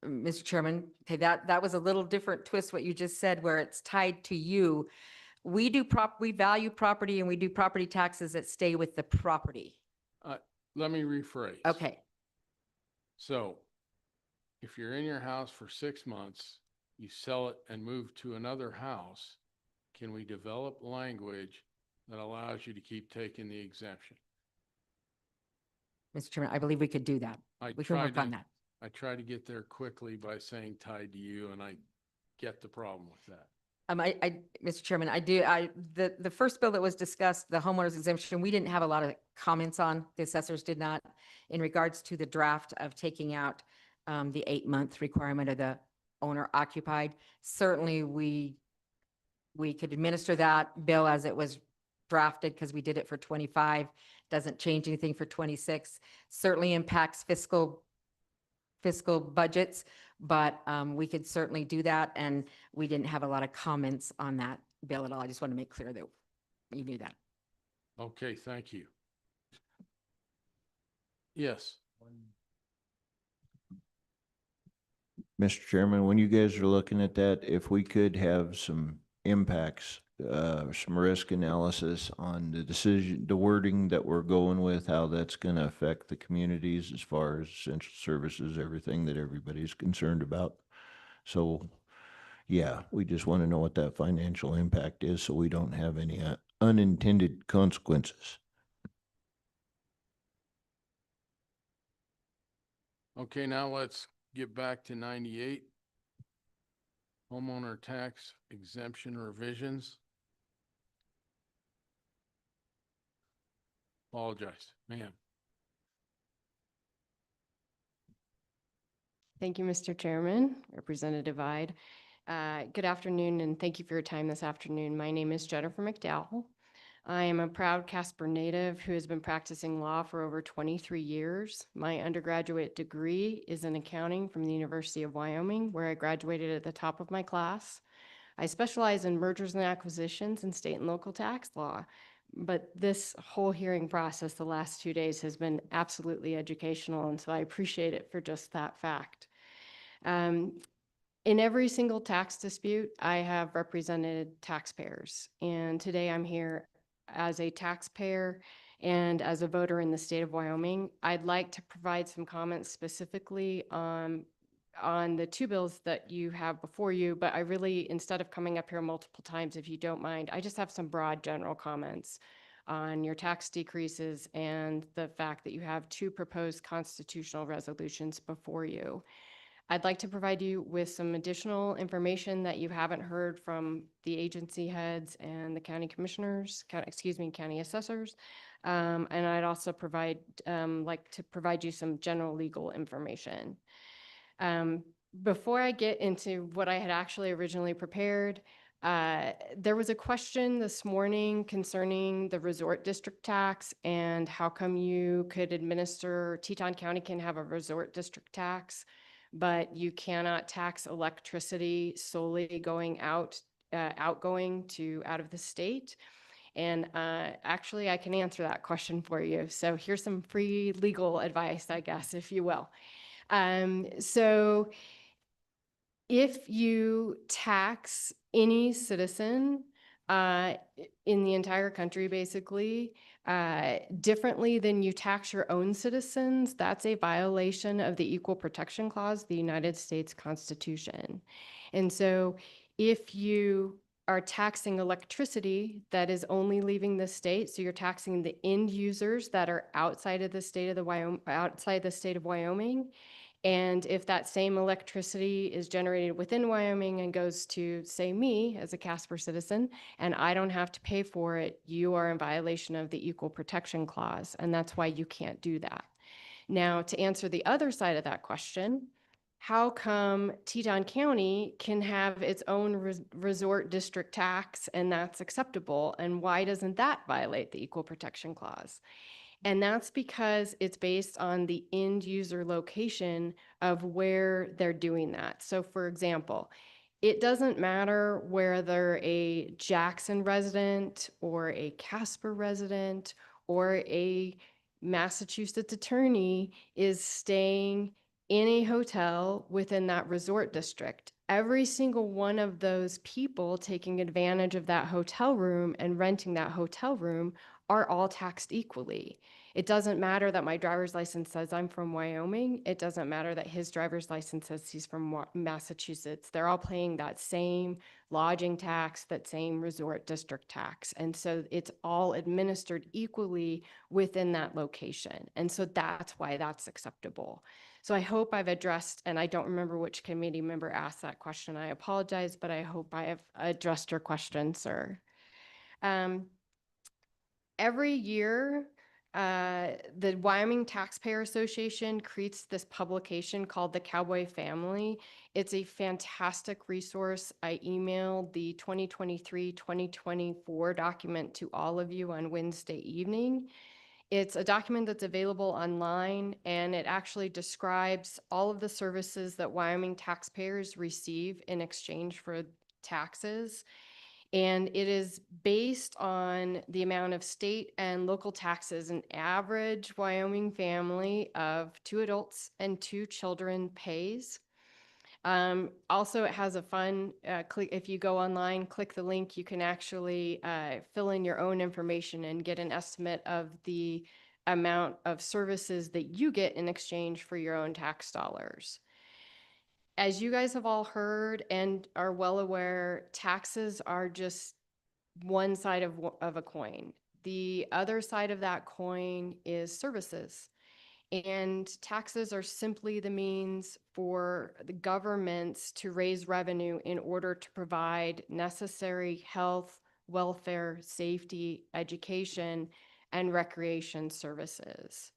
Mr. Chairman, okay, that was a little different twist what you just said, where it's tied to you. We value property and we do property taxes that stay with the property. Let me rephrase. Okay. So if you're in your house for 6 months, you sell it and move to another house, can we develop language that allows you to keep taking the exemption? Mr. Chairman, I believe we could do that. We can work on that. I try to get there quickly by saying tied to you, and I get the problem with that. Mr. Chairman, the first bill that was discussed, the homeowner's exemption, we didn't have a lot of comments on, the assessors did not, in regards to the draft of taking out the 8-month requirement of the owner occupied. Certainly, we could administer that bill as it was drafted because we did it for 25, doesn't change anything for 26, certainly impacts fiscal budgets, but we could certainly do that. And we didn't have a lot of comments on that bill at all. I just want to make clear that you knew that. Okay, thank you. Yes. Mr. Chairman, when you guys are looking at that, if we could have some impacts, some risk analysis on the decision, the wording that we're going with, how that's going to affect the communities as far as essential services, everything that everybody's concerned about. So, yeah, we just want to know what that financial impact is so we don't have any unintended consequences. Okay, now let's get back to 98. Homeowner tax exemption revisions. Apologize, ma'am. Thank you, Mr. Chairman, Representative Ide. Good afternoon, and thank you for your time this afternoon. My name is Jennifer McDowell. I am a proud Casper native who has been practicing law for over 23 years. My undergraduate degree is in accounting from the University of Wyoming, where I graduated at the top of my class. I specialize in mergers and acquisitions and state and local tax law. But this whole hearing process the last 2 days has been absolutely educational, and so I appreciate it for just that fact. In every single tax dispute, I have represented taxpayers, and today I'm here as a taxpayer and as a voter in the state of Wyoming. I'd like to provide some comments specifically on the two bills that you have before you, but I really, instead of coming up here multiple times, if you don't mind, I just have some broad general comments on your tax decreases and the fact that you have two proposed constitutional resolutions before you. I'd like to provide you with some additional information that you haven't heard from the agency heads and the county commissioners, county assessors. And I'd also like to provide you some general legal information. Before I get into what I had actually originally prepared, there was a question this morning concerning the resort district tax and how come you could administer, Teton County can have a resort district tax, but you cannot tax electricity solely going outgoing to out of the state. And actually, I can answer that question for you. So here's some free legal advice, I guess, if you will. So if you tax any citizen in the entire country, basically, differently than you tax your own citizens, that's a violation of the Equal Protection Clause, of the United States Constitution. And so if you are taxing electricity that is only leaving the state, so you're taxing the end users that are outside of the state of Wyoming, and if that same electricity is generated within Wyoming and goes to, say, me as a Casper citizen, and I don't have to pay for it, you are in violation of the Equal Protection Clause, and that's why you can't do that. Now, to answer the other side of that question, how come Teton County can have its own resort district tax and that's acceptable? And why doesn't that violate the Equal Protection Clause? And that's because it's based on the end user location of where they're doing that. So for example, it doesn't matter whether a Jackson resident or a Casper resident or a Massachusetts attorney is staying in a hotel within that resort district. Every single one of those people taking advantage of that hotel room and renting that hotel room are all taxed equally. It doesn't matter that my driver's license says I'm from Wyoming. It doesn't matter that his driver's license says he's from Massachusetts. They're all paying that same lodging tax, that same resort district tax. And so it's all administered equally within that location. And so that's why that's acceptable. So I hope I've addressed, and I don't remember which committee member asked that question. I apologize, but I hope I have addressed your question, sir. Every year, the Wyoming Taxpayer Association creates this publication called The Cowboy Family. It's a fantastic resource. I emailed the 2023-2024 document to all of you on Wednesday evening. It's a document that's available online, and it actually describes all of the services that Wyoming taxpayers receive in exchange for taxes. And it is based on the amount of state and local taxes an average Wyoming family of 2 adults and 2 children pays. Also, it has a fun, if you go online, click the link, you can actually fill in your own information and get an estimate of the amount of services that you get in exchange for your own tax dollars. As you guys have all heard and are well aware, taxes are just one side of a coin. The other side of that coin is services. And taxes are simply the means for the governments to raise revenue in order to provide necessary health, welfare, safety, education, and recreation services.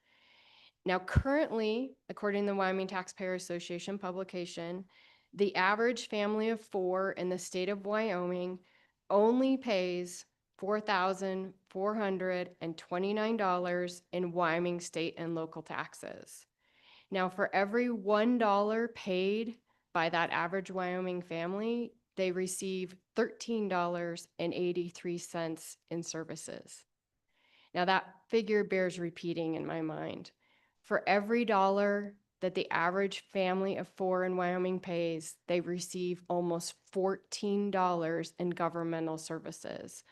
Now, currently, according to the Wyoming Taxpayer Association publication, the average family of four in the state of Wyoming only pays $4,429 in Wyoming state and local taxes. Now, for every $1 paid by that average Wyoming family, they receive $13.83 in services. Now, that figure bears repeating in my mind. For every dollar that the average family of four in Wyoming pays, they receive almost $14 in governmental services.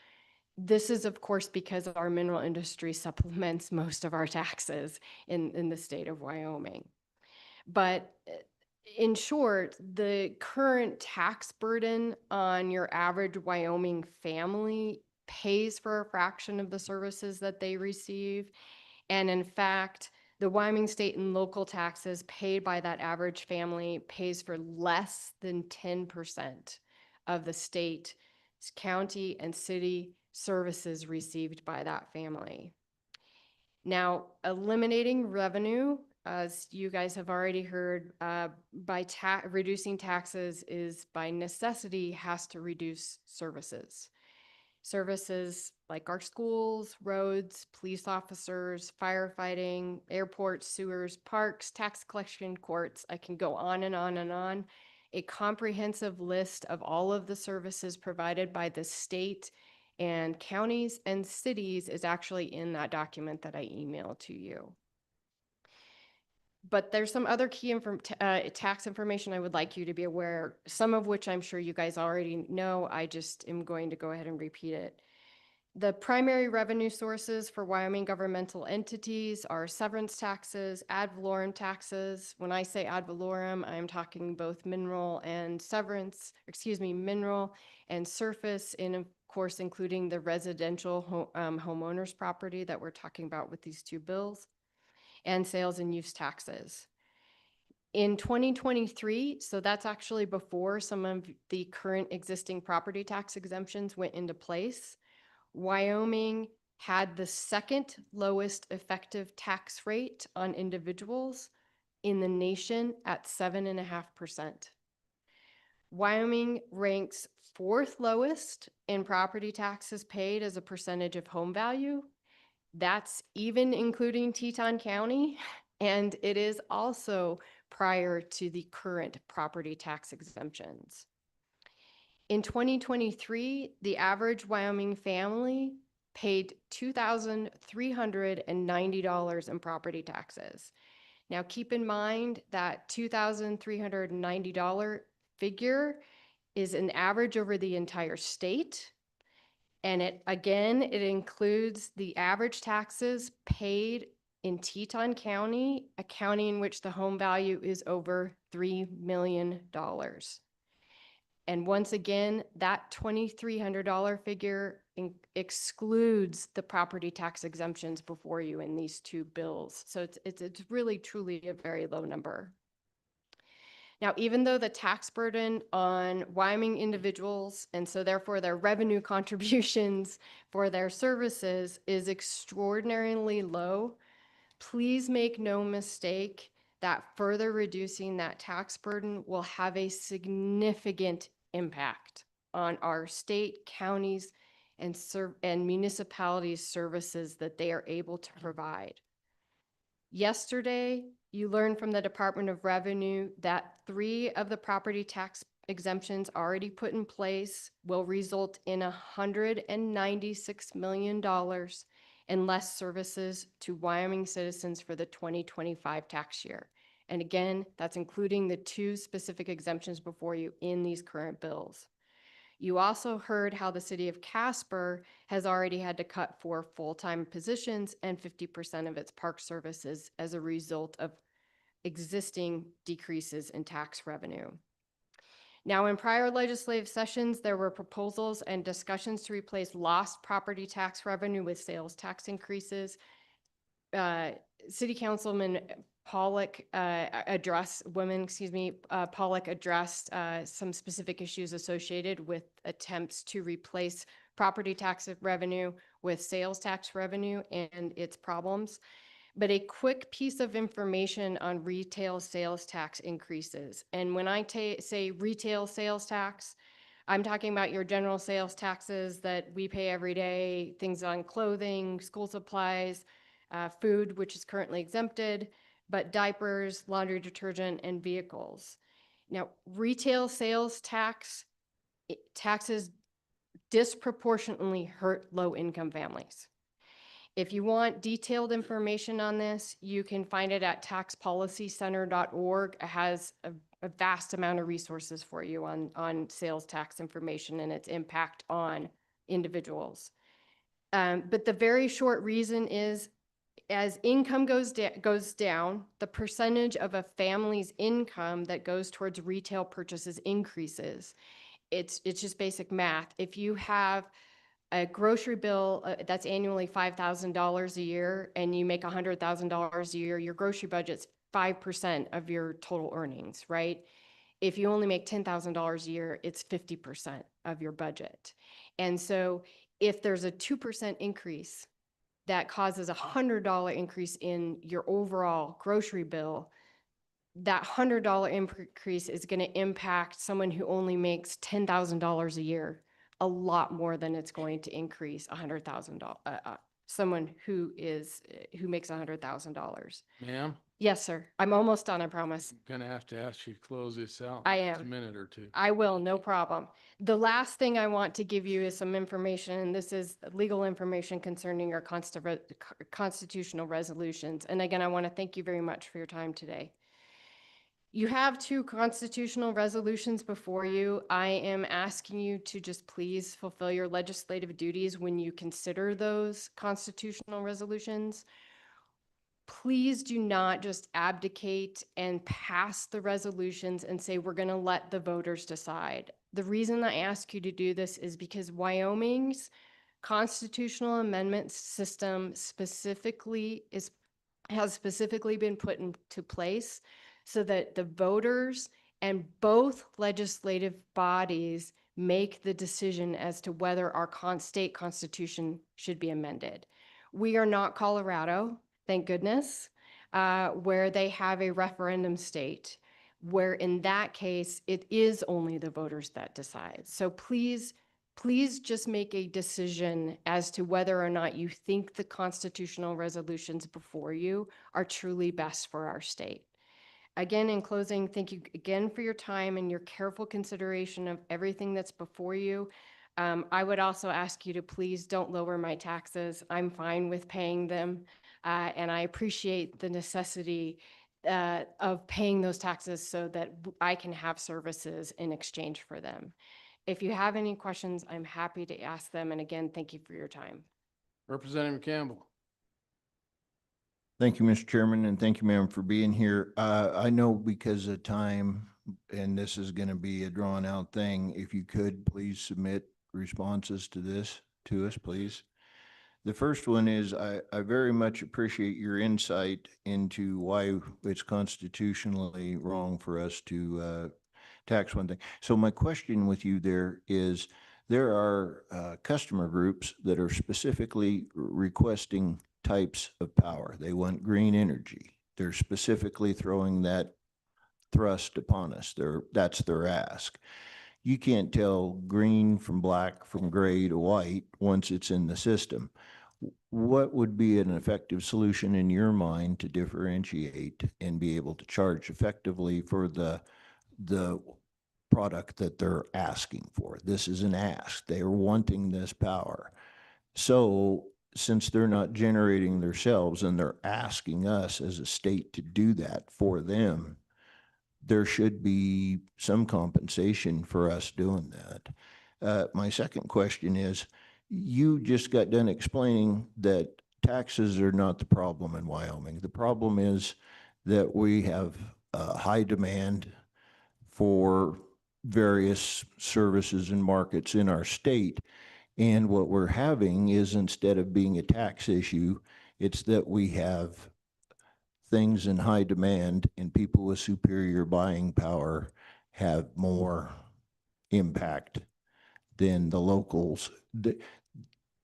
This is, of course, because our mineral industry supplements most of our taxes in the state of Wyoming. But in short, the current tax burden on your average Wyoming family pays for a fraction of the services that they receive. And in fact, the Wyoming state and local taxes paid by that average family pays for less than 10% of the state, county, and city services received by that family. Now, eliminating revenue, as you guys have already heard, by reducing taxes is by necessity has to reduce services. Services like our schools, roads, police officers, firefighting, airports, sewers, parks, tax collection, courts. I can go on and on and on. A comprehensive list of all of the services provided by the state and counties and cities is actually in that document that I emailed to you. But there's some other key tax information I would like you to be aware, some of which I'm sure you guys already know. I just am going to go ahead and repeat it. The primary revenue sources for Wyoming governmental entities are severance taxes, ad valorem taxes. When I say ad valorem, I'm talking both mineral and mineral and surface, and of course, including the residential homeowners property that we're talking about with these two bills, and sales and use taxes. In 2023, so that's actually before some of the current existing property tax exemptions went into place, Wyoming had the second lowest effective tax rate on individuals in the nation at 7.5%. Wyoming ranks fourth lowest in property taxes paid as a percentage of home value. That's even including Teton County, and it is also prior to the current property tax exemptions. In 2023, the average Wyoming family paid $2,390 in property taxes. Now, keep in mind that $2,390 figure is an average over the entire state. And it includes the average taxes paid in Teton County, a county in which the home value is over $3 million. And once again, that $2,300 figure excludes the property tax exemptions before you in these two bills. So it's really, truly a very low number. Now, even though the tax burden on Wyoming individuals, and so therefore their revenue contributions for their services, is extraordinarily low, please make no mistake that further reducing that tax burden will have a significant impact on our state, counties, and municipalities' services that they are able to provide. Yesterday, you learned from the Department of Revenue that 3 of the property tax exemptions already put in place will result in $196 million in less services to Wyoming citizens for the 2025 tax year. And again, that's including the 2 specific exemptions before you in these current bills. You also heard how the city of Casper has already had to cut 4 full-time positions and 50% of its park services as a result of existing decreases in tax revenue. Now, in prior legislative sessions, there were proposals and discussions to replace lost property tax revenue with sales tax increases. City Councilman Pollock Pollock addressed some specific issues associated with attempts to replace property tax revenue with sales tax revenue and its problems. But a quick piece of information on retail sales tax increases. And when I say retail sales tax, I'm talking about your general sales taxes that we pay every day, things on clothing, school supplies, food, which is currently exempted, but diapers, laundry detergent, and vehicles. Now, retail sales taxes disproportionately hurt low-income families. If you want detailed information on this, you can find it at taxpolicycenter.org. It has a vast amount of resources for you on sales tax information and its impact on individuals. But the very short reason is, as income goes down, the percentage of a family's income that goes towards retail purchases increases. It's just basic math. If you have a grocery bill that's annually $5,000 a year and you make $100,000 a year, your grocery budget's 5% of your total earnings, right? If you only make $10,000 a year, it's 50% of your budget. And so if there's a 2% increase that causes a $100 increase in your overall grocery bill, that $100 increase is going to impact someone who only makes $10,000 a year a lot more than it's going to increase $100,000. Someone who makes $100,000. Ma'am, Yes, sir. I'm almost done, I promise. I'm gonna have to ask you to close this out. I in just am. A minute or two. I will, no problem. The last thing I want to give you is some information, and this is legal information concerning your constitutional resolutions. And again, I want to thank you very much for your time today. You have 2 constitutional resolutions before you. I am asking you to just please fulfill your legislative duties when you consider those constitutional resolutions. Please do not just abdicate and pass the resolutions and say, we're going to let the voters decide. The reason I ask you to do this is because Wyoming's constitutional amendment system has specifically been put into place so that the voters and both legislative bodies make the decision as to whether our state constitution should be amended. We are not Colorado, thank goodness, where they have a referendum state, where in that case, it is only the voters that decide. So please just make a decision as to whether or not you think the constitutional resolutions before you are truly best for our state. Again, in closing, thank you again for your time and your careful consideration of everything that's before you. I would also ask you to please don't lower my taxes. I'm fine with paying them. And I appreciate the necessity of paying those taxes so that I can have services in exchange for them. If you have any questions, I'm happy to ask them. And again, thank you for your time. Representative Campbell. Thank you, Mr. Chairman, and thank you, ma'am, for being here. I know because of time, and this is going to be a drawn out thing, if you could please submit responses to this to us, please. The first one is I very much appreciate your insight into why it's constitutionally wrong for us to tax one thing. So my question with you there is, there are customer groups that are specifically requesting types of power. They want green energy. They're specifically throwing that thrust upon us. That's their ask. You can't tell green from black, from gray to white once it's in the system. What would be an effective solution in your mind to differentiate and be able to charge effectively for the product that they're asking for? This is an ask. They are wanting this power. So since they're not generating themselves and they're asking us as a state to do that for them, there should be some compensation for us doing that. My second question is, you just got done explaining that taxes are not the problem in Wyoming. The problem is that we have a high demand for various services and markets in our state. And what we're having is, instead of being a tax issue, it's that we have things in high demand and people with superior buying power have more impact than the locals.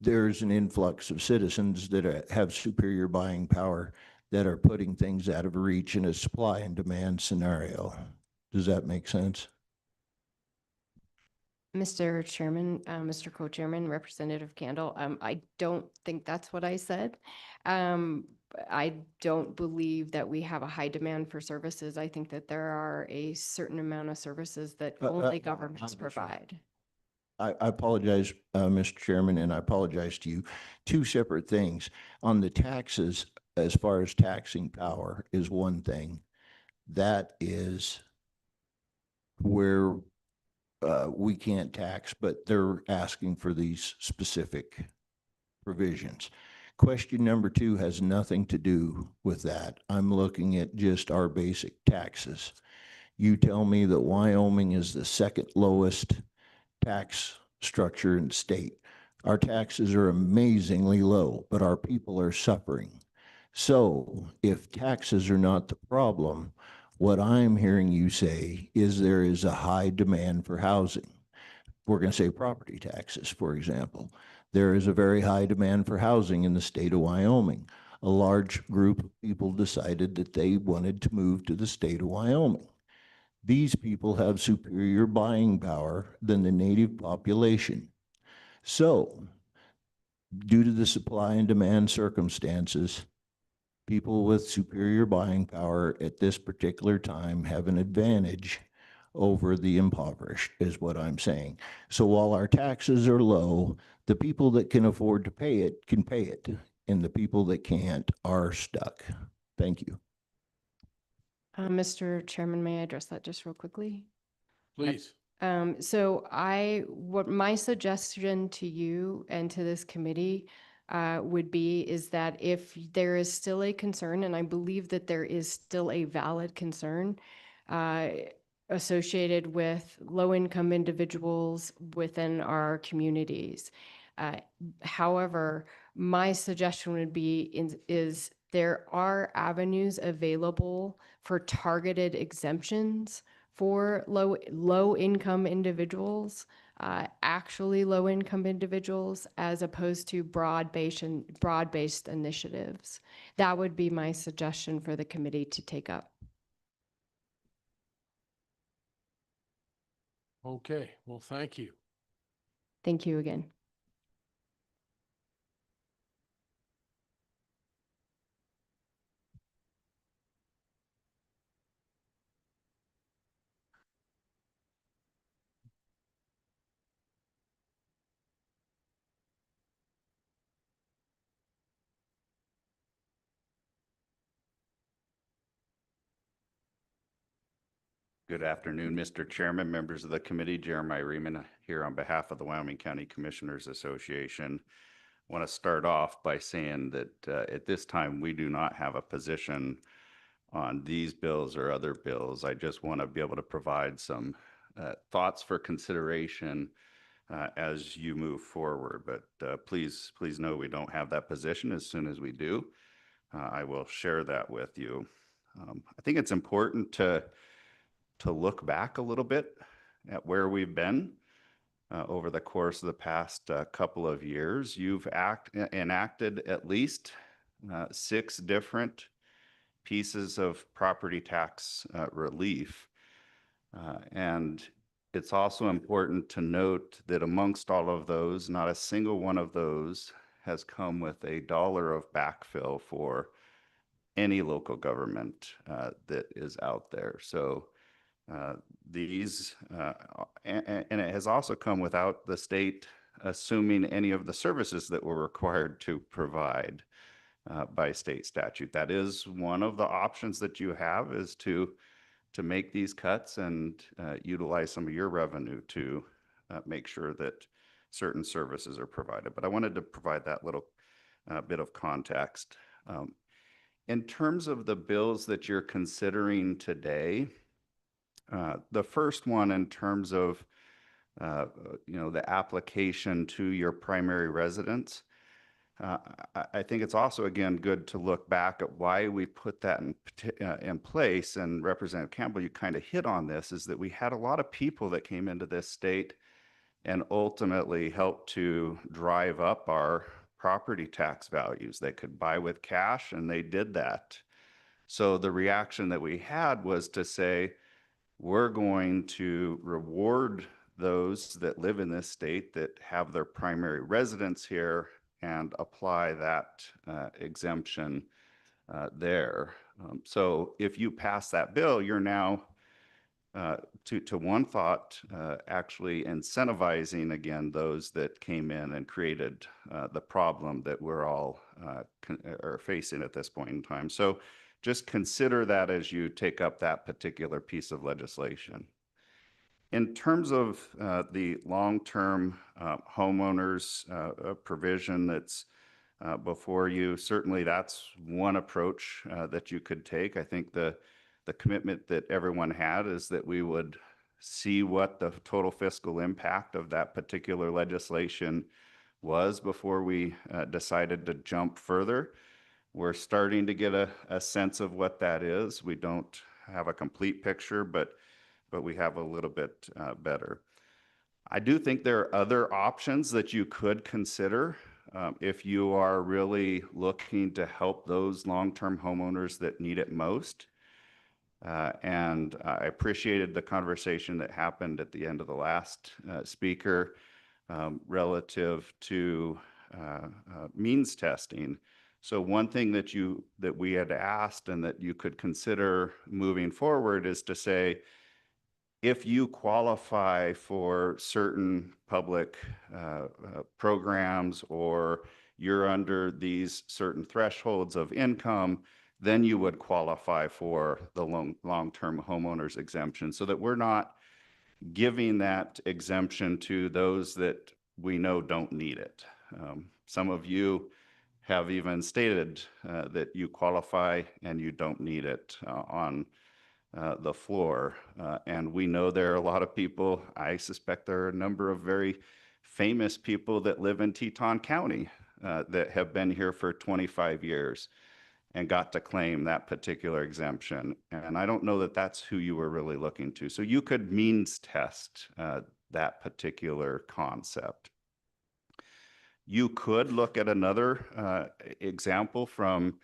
There's an influx of citizens that have superior buying power that are putting things out of reach in a supply and demand scenario. Does that make sense? Mr. Chairman, Mr. Co-Chairman, Representative Candle, I don't think that's what I said. I don't believe that we have a high demand for services. I think that there are a certain amount of services that only governments provide. I apologize, Mr. Chairman, and I apologize to you. Two separate things. On the taxes, as far as taxing power is one thing. That is where we can't tax, but they're asking for these specific provisions. Question number two has nothing to do with that. I'm looking at just our basic taxes. You tell me that Wyoming is the second lowest tax structure in the state. Our taxes are amazingly low, but our people are suffering. So if taxes are not the problem, what I'm hearing you say is there is a high demand for housing. We're going to say property taxes, for example. There is a very high demand for housing in the state of Wyoming. A large group of people decided that they wanted to move to the state of Wyoming. These people have superior buying power than the native population. So, due to the supply and demand circumstances, people with superior buying power at this particular time have an advantage over the impoverished, is what I'm saying. So while our taxes are low, the people that can afford to pay it can pay it, and the people that can't are stuck. Thank you. Mr. Chairman, may I address that just real quickly? Please. What my suggestion to you and to this committee would be is that if there is still a concern, and I believe that there is still a valid concern associated with low-income individuals within our communities. However, my suggestion would be is there are avenues available for targeted exemptions for low-income individuals, actually low-income individuals, as opposed to broad-based initiatives. That would be my suggestion for the committee to take up. Okay, well, thank you. Thank you again. Good afternoon, Mr. Chairman, members of the committee. Jeremiah Riemann here on behalf of the Wyoming County Commissioners Association. I want to start off by saying that at this time, we do not have a position on these bills or other bills. I just want to be able to provide some thoughts for consideration as you move forward. But please know we don't have that position. As soon as we do, I will share that with you. I think it's important to look back a little bit at where we've been over the course of the past couple of years. You've enacted at least 6 different pieces of property tax relief. And it's also important to note that amongst all of those, not a single one of those has come with a dollar of backfill for any local government that is out there. So and it has also come without the state assuming any of the services that we're required to provide by state statute. That is one of the options that you have, is to make these cuts and utilize some of your revenue to make sure that certain services are provided. But I wanted to provide that little bit of context. In terms of the bills that you're considering today, the first one, in terms of the application to your primary residence, I think it's also, again, good to look back at why we put that in place. And Representative Campbell, you kind of hit on this, is that we had a lot of people that came into this state and ultimately helped to drive up our property tax values. They could buy with cash, and they did that. So the reaction that we had was to say, we're going to reward those that live in this state that have their primary residence here and apply that exemption there. So if you pass that bill, you're now, to one thought, actually incentivizing again those that came in and created the problem that we're all are facing at this point in time. So just consider that as you take up that particular piece of legislation. In terms of the long-term homeowners provision that's before you, certainly that's one approach that you could take. I think the commitment that everyone had is that we would see what the total fiscal impact of that particular legislation was before we decided to jump further. We're starting to get a sense of what that is. We don't have a complete picture, but we have a little bit better. I do think there are other options that you could consider if you are really looking to help those long-term homeowners that need it most. And I appreciated the conversation that happened at the end of the last speaker relative to means testing. So one thing that we had asked and that you could consider moving forward is to say, if you qualify for certain public programs or you're under these certain thresholds of income, then you would qualify for the long-term homeowners exemption, so that we're not giving that exemption to those that we know don't need it. Some of you have even stated that you qualify and you don't need it on the floor. And we know there are a lot of people, I suspect there are a number of very famous people that live in Teton County that have been here for 25 years and got to claim that particular exemption. And I don't know that that's who you were really looking to. So you could means test that particular concept. You could look at another example from,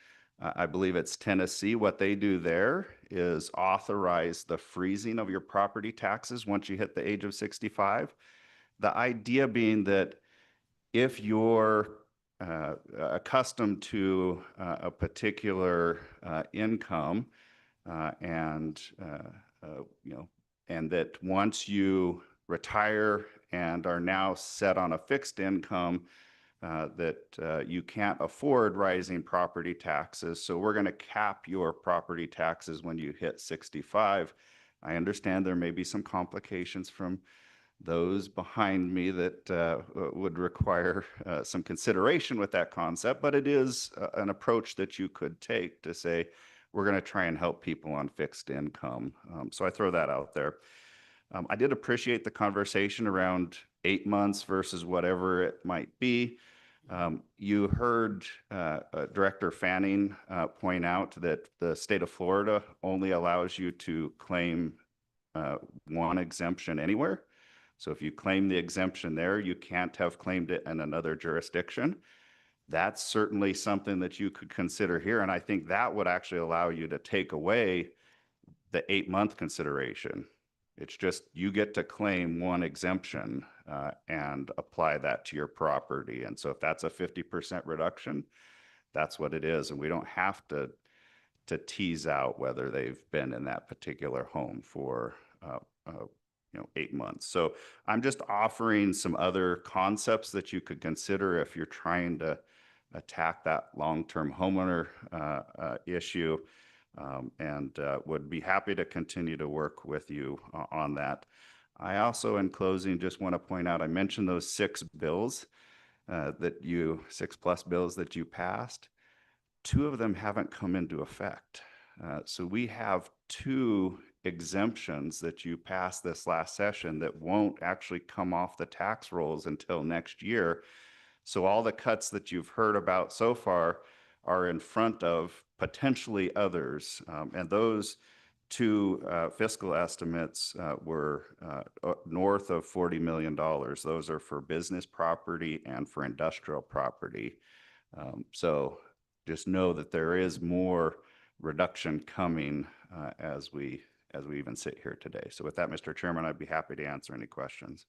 I believe it's Tennessee. What they do there is authorize the freezing of your property taxes once you hit the age of 65. The idea being that if you're accustomed to a particular income and that once you retire and are now set on a fixed income, that you can't afford rising property taxes. So we're going to cap your property taxes when you hit 65. I understand there may be some complications from those behind me that would require some consideration with that concept, but it is an approach that you could take to say, we're going to try and help people on fixed income. So I throw that out there. I did appreciate the conversation around 8 months versus whatever it might be. You heard Director Fanning point out that the state of Florida only allows you to claim one exemption anywhere. So if you claim the exemption there, you can't have claimed it in another jurisdiction. That's certainly something that you could consider here. And I think that would actually allow you to take away the 8-month consideration. It's just you get to claim one exemption and apply that to your property. And so if that's a 50% reduction, that's what it is. And we don't have to tease out whether they've been in that particular home for 8 months. So I'm just offering some other concepts that you could consider if you're trying to attack that long-term homeowner issue, and would be happy to continue to work with you on that. I also, in closing, just want to point out, I mentioned those 6 bills 6+ bills that you passed. 2 of them haven't come into effect. So we have 2 exemptions that you passed this last session that won't actually come off the tax rolls until next year. So all the cuts that you've heard about so far are in front of potentially others. And those two fiscal estimates were north of $40 million. Those are for business property and for industrial property. So just know that there is more reduction coming as we even sit here today. So with that, Mr. Chairman, I'd be happy to answer any questions.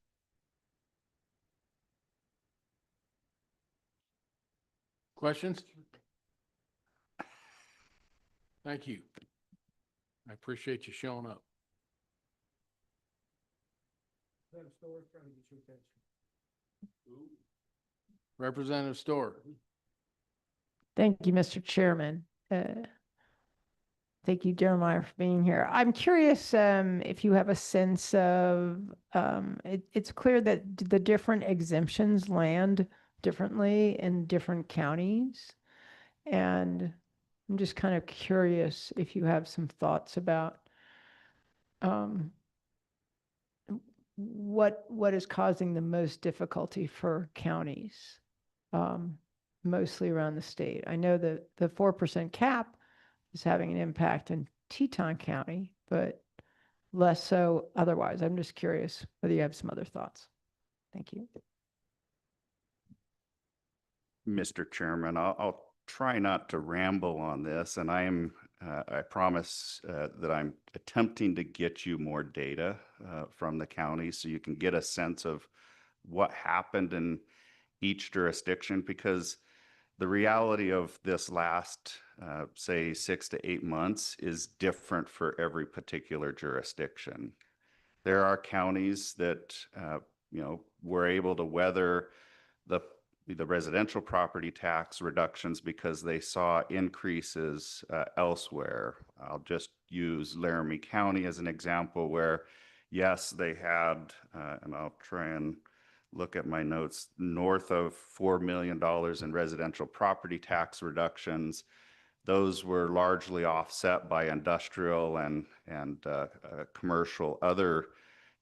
Questions? Thank you. I appreciate you showing up. Representative Storer. Thank you, Mr. Chairman. Thank you, Jeremiah, for being here. I'm curious if you have a sense of, it's clear that the different exemptions land differently in different counties. And I'm just kind of curious if you have some thoughts about what is causing the most difficulty for counties, mostly around the state. I know that the 4% cap is having an impact in Teton County, but less so otherwise. I'm just curious whether you have some other thoughts. Thank you. Mr. Chairman, I'll try not to ramble on this, and I promise that I'm attempting to get you more data from the county so you can get a sense of what happened in each jurisdiction, because the reality of this last, say, 6 to 8 months is different for every particular jurisdiction. There are counties that, were able to weather the residential property tax reductions because they saw increases elsewhere. I'll just use Laramie County as an example where, yes, they had, and I'll try and look at my notes, north of $4 million in residential property tax reductions. Those were largely offset by industrial and commercial other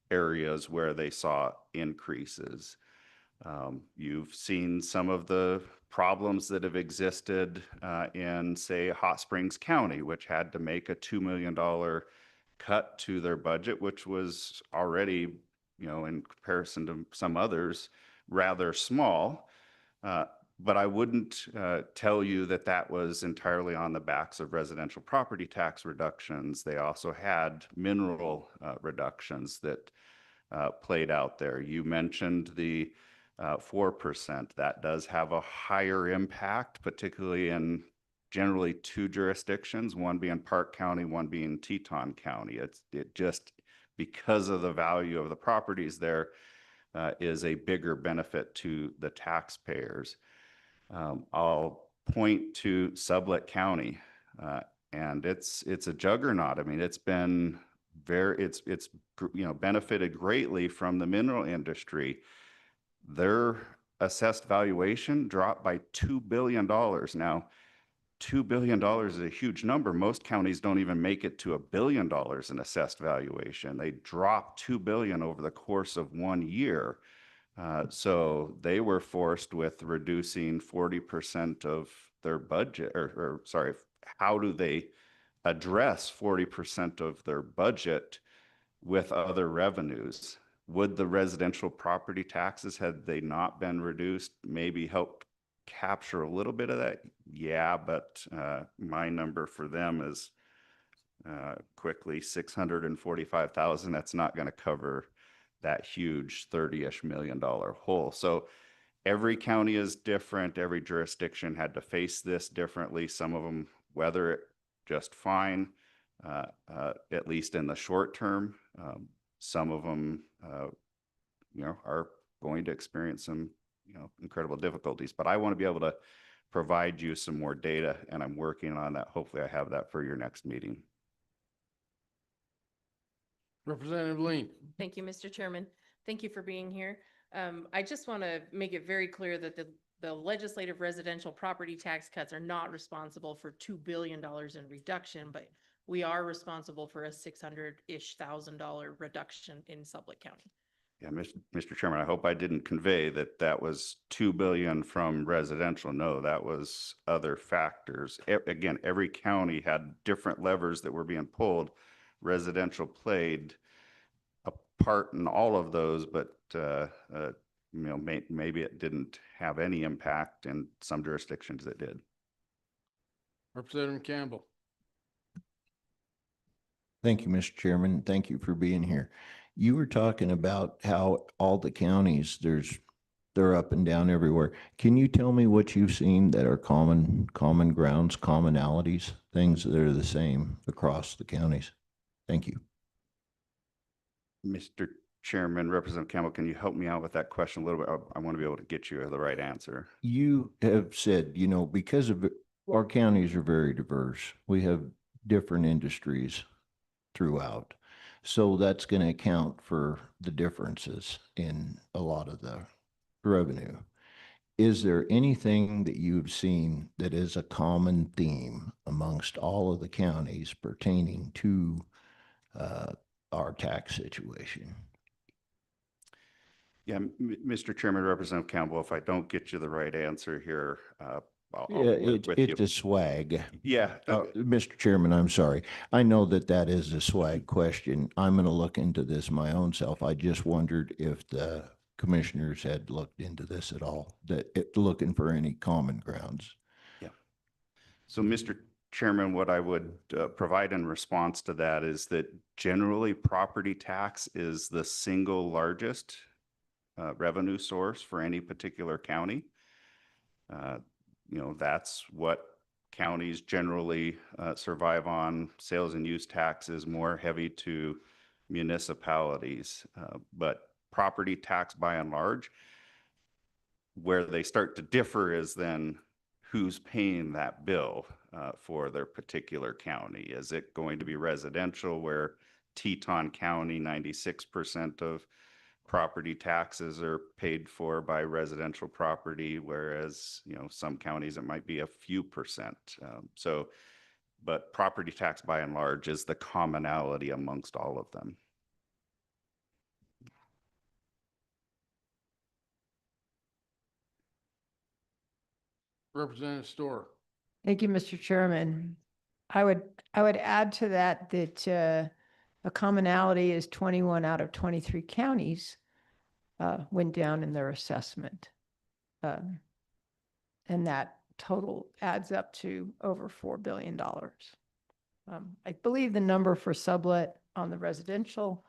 areas where they saw increases. You've seen some of the problems that have existed in, say, Hot Springs County, which had to make a $2 million cut to their budget, which was already, in comparison to some others, rather small. But I wouldn't tell you that that was entirely on the backs of residential property tax reductions. They also had mineral reductions that played out there. You mentioned the 4%. That does have a higher impact, particularly in generally two jurisdictions, one being Park County, one being Teton County. It just, because of the value of the properties there, is a bigger benefit to the taxpayers. I'll point to Sublette County, and it's a juggernaut. I mean, it's been it's benefited greatly from the mineral industry. Their assessed valuation dropped by $2 billion. Now, $2 billion is a huge number. Most counties don't even make it to $1 billion in assessed valuation. They dropped $2 billion over the course of 1 year. So they were forced with reducing 40% of their budget, or sorry, how do they address 40% of their budget with other revenues? Would the residential property taxes, had they not been reduced, maybe help capture a little bit of that? Yeah, but my number for them is quickly 645,000. That's not going to cover that huge $30-ish million hole. So every county is different. Every jurisdiction had to face this differently. Some of them weather it just fine, at least in the short term. Some of them, are going to experience some, incredible difficulties. But I want to be able to provide you some more data, and I'm working on that. Hopefully I have that for your next meeting. Representative Lean. Thank you, Mr. Chairman. Thank you for being here. I just want to make it very clear that the legislative residential property tax cuts are not responsible for $2 billion in reduction, but we are responsible for a $600-ish thousand reduction in Sublette County. Yeah, Mr. Chairman, I hope I didn't convey that that was 2 billion from residential. No, that was other factors. Again, every county had different levers that were being pulled. Residential played a part in all of those, but, maybe it didn't have any impact. In some jurisdictions it did. Representative Campbell. Thank you, Mr. Chairman. Thank you for being here. You were talking about how all the counties, they're up and down everywhere. Can you tell me what you've seen that are common grounds, commonalities, things that are the same across the counties? Thank you. Mr. Chairman, Representative Campbell, can you help me out with that question a little bit? I want to be able to get you the right answer. You have said, because of our counties are very diverse, we have different industries throughout. So that's going to account for the differences in a lot of the revenue. Is there anything that you've seen that is a common theme amongst all of the counties pertaining to our tax situation? Yeah, Mr. Chairman, Representative Campbell, if I don't get you the right answer here, I'll Yeah, work with you. it's a swag. Yeah. Mr. Chairman, I'm sorry. I know that is a swag question. I'm going to look into this my own self. I just wondered if the commissioners had looked into this at all, looking for any common grounds. Yeah. So, Mr. Chairman, what I would provide in response to that is that generally property tax is the single largest revenue source for any particular county. That's what counties generally survive on. Sales and use tax is more heavy to municipalities, but property tax by and large, where they start to differ is then who's paying that bill for their particular county. Is it going to be residential, where Teton County, 96% of property taxes are paid for by residential property, whereas, some counties it might be a few percent. But property tax by and large is the commonality amongst all of them. Representative Storer. Thank you, Mr. Chairman. I would add to that a commonality is 21 out of 23 counties went down in their assessment. And that total adds up to over $4 billion. I believe the number for sublet on the residential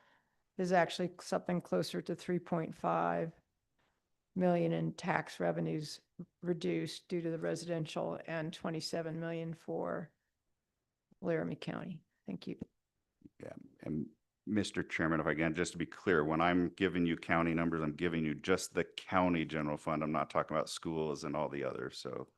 is actually something closer to 3.5 million in tax revenues reduced due to the residential and 27 million for Laramie County. Thank you. Yeah, and Mr. Chairman, if I can, just to be clear, when I'm giving you county numbers, I'm giving you just the county general fund. I'm not talking about schools and all the others. So.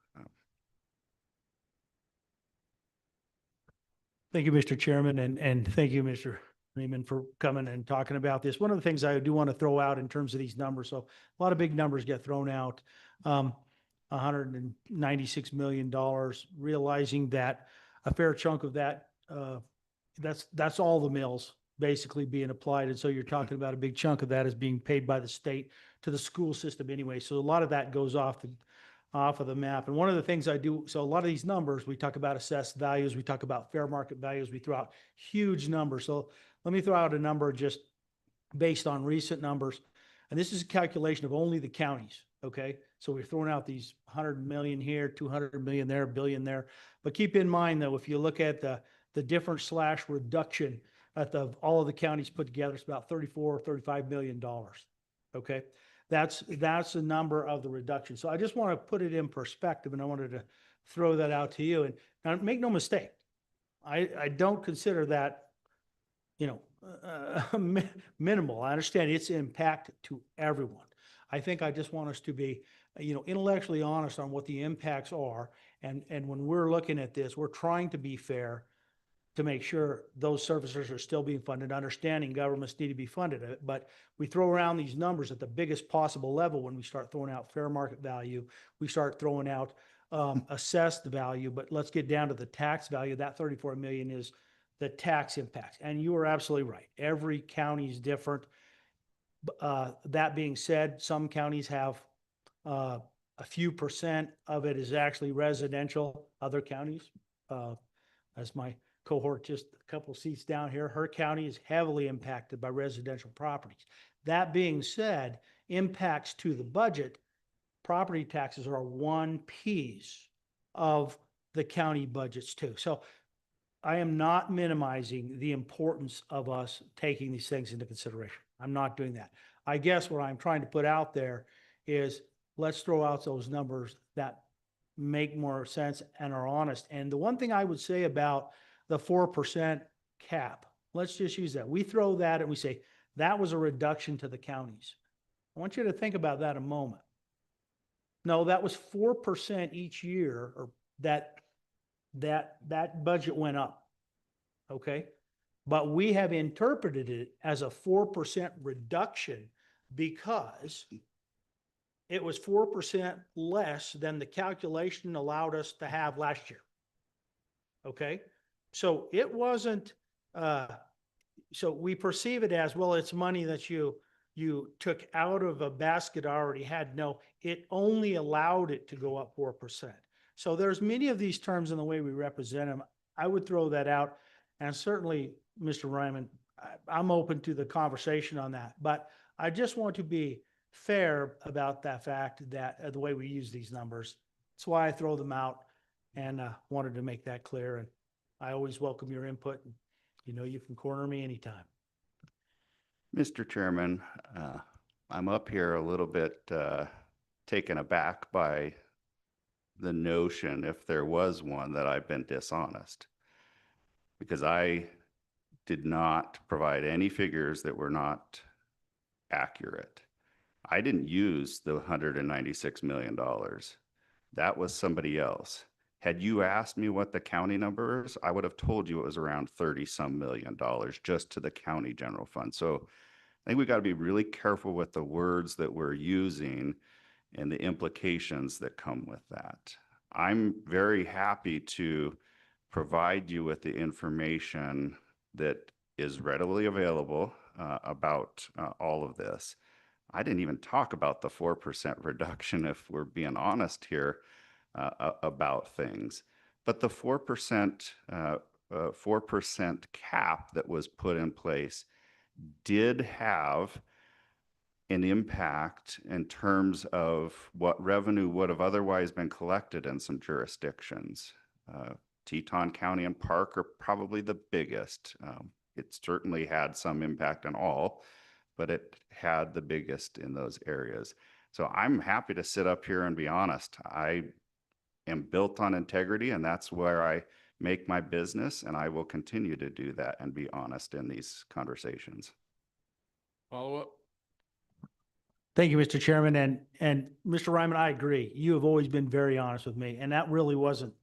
Thank you, Mr. Chairman, and thank you, Mr. Freeman, for coming and talking about this. One of the things I do want to throw out in terms of these numbers, so a lot of big numbers get thrown out. $196 million, realizing that a fair chunk of that, that's all the mills basically being applied. And so you're talking about a big chunk of that is being paid by the state to the school system anyway. So a lot of that goes off of the map. And one of the things I do, so a lot of these numbers, we talk about assessed values, we talk about fair market values, we throw out huge numbers. So let me throw out a number just based on recent numbers. And this is a calculation of only the counties, okay? So we're throwing out these 100 million here, 200 million there, billion there. But keep in mind though, if you look at the difference / reduction at all of the counties put together, it's about $35 million, okay? That's the number of the reduction. So I just want to put it in perspective, and I wanted to throw that out to you. And now make no mistake, I don't consider that, minimal. I understand its impact to everyone. I think I just want us to be, intellectually honest on what the impacts are. And when we're looking at this, we're trying to be fair to make sure those services are still being funded, understanding governments need to be funded. But we throw around these numbers at the biggest possible level when we start throwing out fair market value, we start throwing out assessed value, but let's get down to the tax value. That 34 million is the tax impact. And you are absolutely right. Every county is different. That being said, some counties have a few percent of it is actually residential. Other counties, as my cohort just a couple seats down here, her county is heavily impacted by residential properties. That being said, impacts to the budget, property taxes are one piece of the county budgets too. So I am not minimizing the importance of us taking these things into consideration. I'm not doing that. I guess what I'm trying to put out there is let's throw out those numbers that make more sense and are honest. And the one thing I would say about the 4% cap, let's just use that. We throw that and we say, that was a reduction to the counties. I want you to think about that a moment. No, that was 4% each year, or that budget went up. Okay? But we have interpreted it as a 4% reduction because it was 4% less than the calculation allowed us to have last year. Okay? So it wasn't, so we perceive it as, well, it's money that you took out of a basket I already had. No, it only allowed it to go up 4%. So there's many of these terms in the way we represent them. I would throw that out. And certainly, Mr. Ryman, I'm open to the conversation on that. But I just want to be fair about that fact that the way we use these numbers. That's why I throw them out, and wanted to make that clear. And I always welcome your input. You can corner me anytime. Mr. Chairman, I'm up here a little bit taken aback by the notion, if there was one, that I've been dishonest, because I did not provide any figures that were not accurate. I didn't use the $196 million. That was somebody else. Had you asked me what the county number is, I would have told you it was around 30-some million dollars just to the county general fund. So I think we got to be really careful with the words that we're using and the implications that come with that. I'm very happy to provide you with the information that is readily available about all of this. I didn't even talk about the 4% reduction, if we're being honest here about things. But the 4% cap that was put in place did have an impact in terms of what revenue would have otherwise been collected in some jurisdictions. Teton County and Park are probably the biggest. It certainly had some impact on all, but it had the biggest in those areas. So I'm happy to sit up here and be honest. I am built on integrity, and that's where I make my business, and I will continue to do that and be honest in these conversations. Follow up? Thank you, Mr. Chairman. And Mr. Ryman, I agree. You have always been very honest with me, and that really wasn't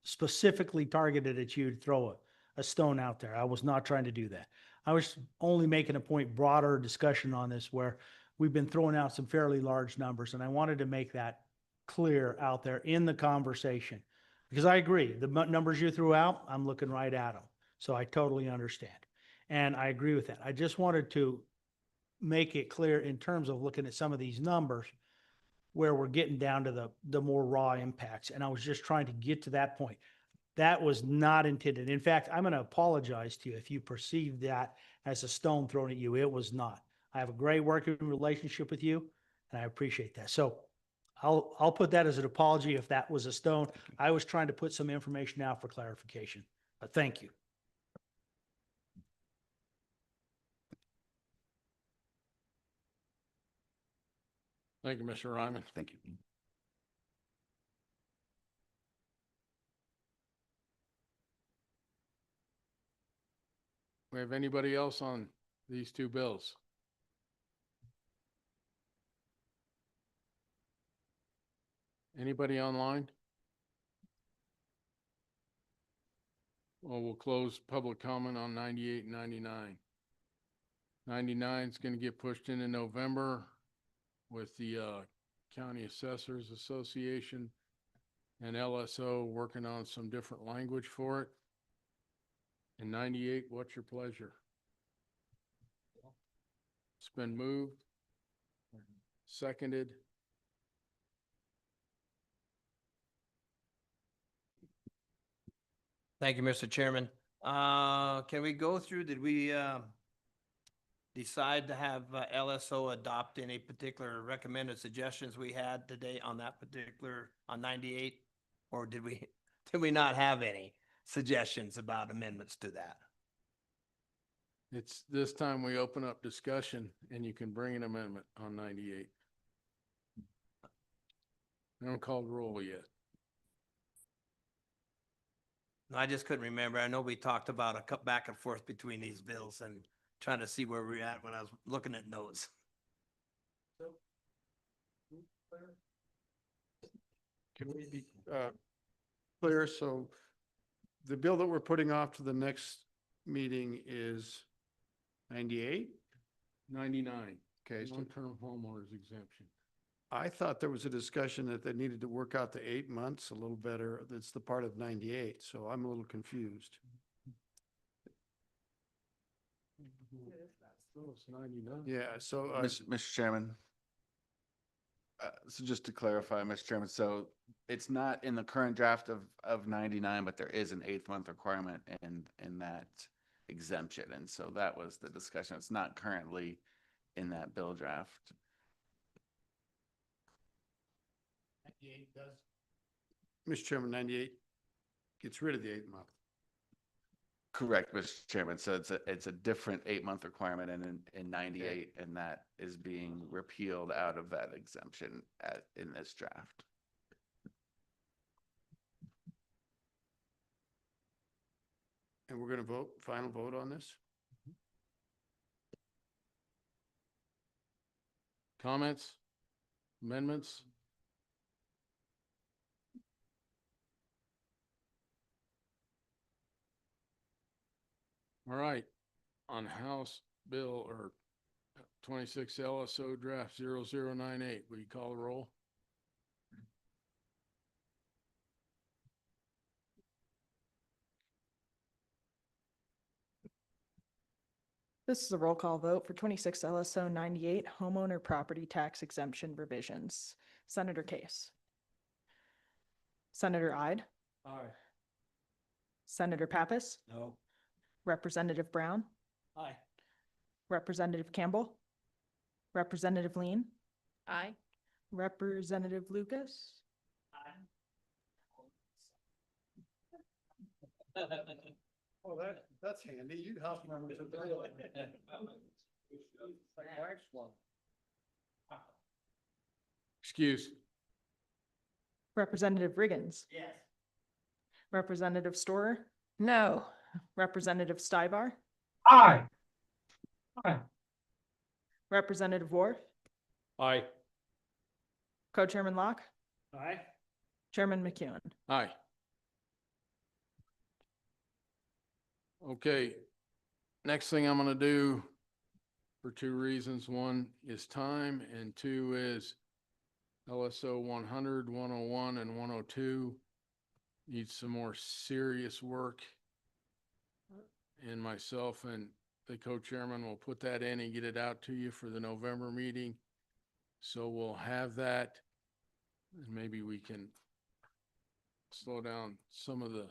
specifically targeted at you to throw a stone out there. I was not trying to do that. I was only making a point, broader discussion on this, where we've been throwing out some fairly large numbers, and I wanted to make that clear out there in the conversation. Because I agree, the numbers you threw out, I'm looking right at them. So I totally understand. And I agree with that. I just wanted to make it clear in terms of looking at some of these numbers where we're getting down to the more raw impacts. And I was just trying to get to that point. That was not intended. In fact, I'm going to apologize to you if you perceived that as a stone thrown at you. It was not. I have a great working relationship with you, and I appreciate that. So I'll put that as an apology if that was a stone. I was trying to put some information out for clarification, but thank you. Thank you, Mr. Ryman. Thank you. We have anybody else on these two bills? Anybody online? Well, we'll close public comment on 98 and 99. 99 is going to get pushed into November with the County Assessors Association and LSO working on some different language for it. And 98, what's your pleasure? It's been moved, seconded. Thank you, Mr. Chairman. Can we go through, did we decide to have LSO adopt any particular recommended suggestions we had today on that particular, on 98? Or did we not have any suggestions about amendments to that? It's this time we open up discussion and you can bring an amendment on 98. I don't call the roll yet. I just couldn't remember. I know we talked about a cut back and forth between these bills and trying to see where we're at when I was looking at notes. Can we be clear? So the bill that we're putting off to the next meeting is 98? 99, Okay, so long-term homeowners exemption. I thought there was a discussion that they needed to work out the 8 months a little better. That's the part of 98, so I'm a little confused. Oh, it's 99. Yeah, so Mr. Chairman. So just to clarify, Mr. Chairman, so it's not in the current draft of 99, but there is an 8th month requirement in that exemption. And so that was the discussion. It's not currently in that bill draft. 98 does. Mr. Chairman, 98 gets rid of the 8 month. Correct, Mr. Chairman. So it's a different 8 month requirement in 98, and that is being repealed out of that exemption in this draft. And we're going to final vote on this? Comments? Amendments? All right, on House Bill or 26 LSO draft 0098, will you call the roll? This is a roll call vote for 26 LSO 98 homeowner property tax exemption revisions. Senator Case. Senator Ide. Aye. Senator Pappas. No. Representative Brown. Aye. Representative Campbell. Representative Lean. Aye. Representative Lucas. Oh, that's handy. You help members of the. Excuse. Representative Riggins. Yes. Representative Storer. No. Representative Stibar. Aye. Aye. Representative Wharf. Aye. Co-Chairman Locke. Aye. Chairman McEwen. Aye. Okay, next thing I'm gonna do for 2 reasons. One is time and 2 is LSO 100, 101, and 102 needs some more serious work. And myself and the co-chairman will put that in and get it out to you for the November meeting. So we'll have that, and maybe we can slow down some of the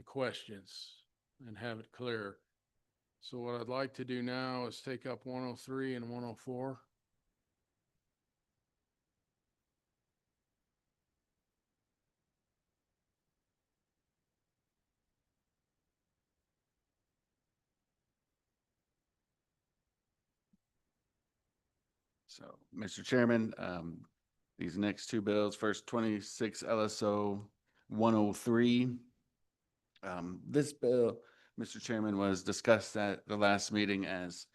questions and have it clear. So what I'd like to do now is take up 103 and 104. So, Mr. Chairman, these next 2 bills, first 26 LSO 103. This bill, Mr. Chairman, was discussed at the last meeting as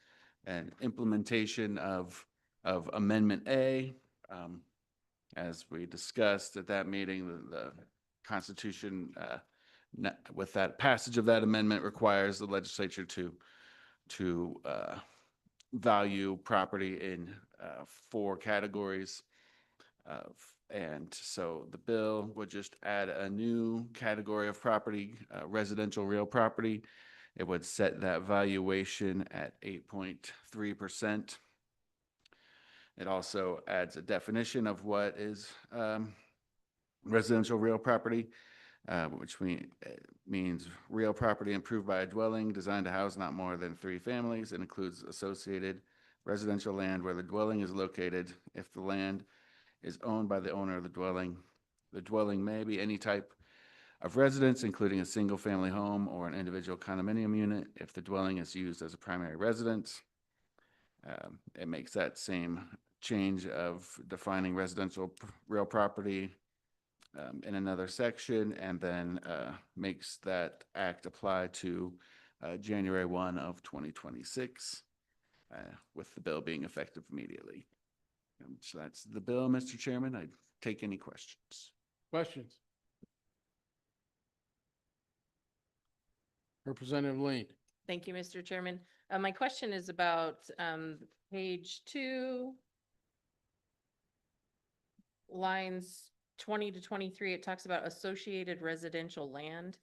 an implementation of Amendment A. As we discussed at that meeting, the Constitution, with that passage of that amendment, requires the legislature to value property in 4 categories. And so the bill would just add a new category of property, residential real property, It would set that valuation at 8.3%. It also adds a definition of what is residential real property, which means real property improved by a dwelling designed to house not more than 3 families. It includes associated residential land where the dwelling is located. If the land is owned by the owner of the dwelling may be any type of residence, including a single-family home or an individual condominium unit. If the dwelling is used as a primary residence, it makes that same change of defining residential real property in another section, and then makes that act apply to January 1 of 2026, with the bill being effective immediately. So that's the bill, Mr. Chairman. I'd take any questions. Questions? Representative Lean. Thank you, Mr. Chairman. My question is about page 2, lines 20 to 23. It talks about associated residential land.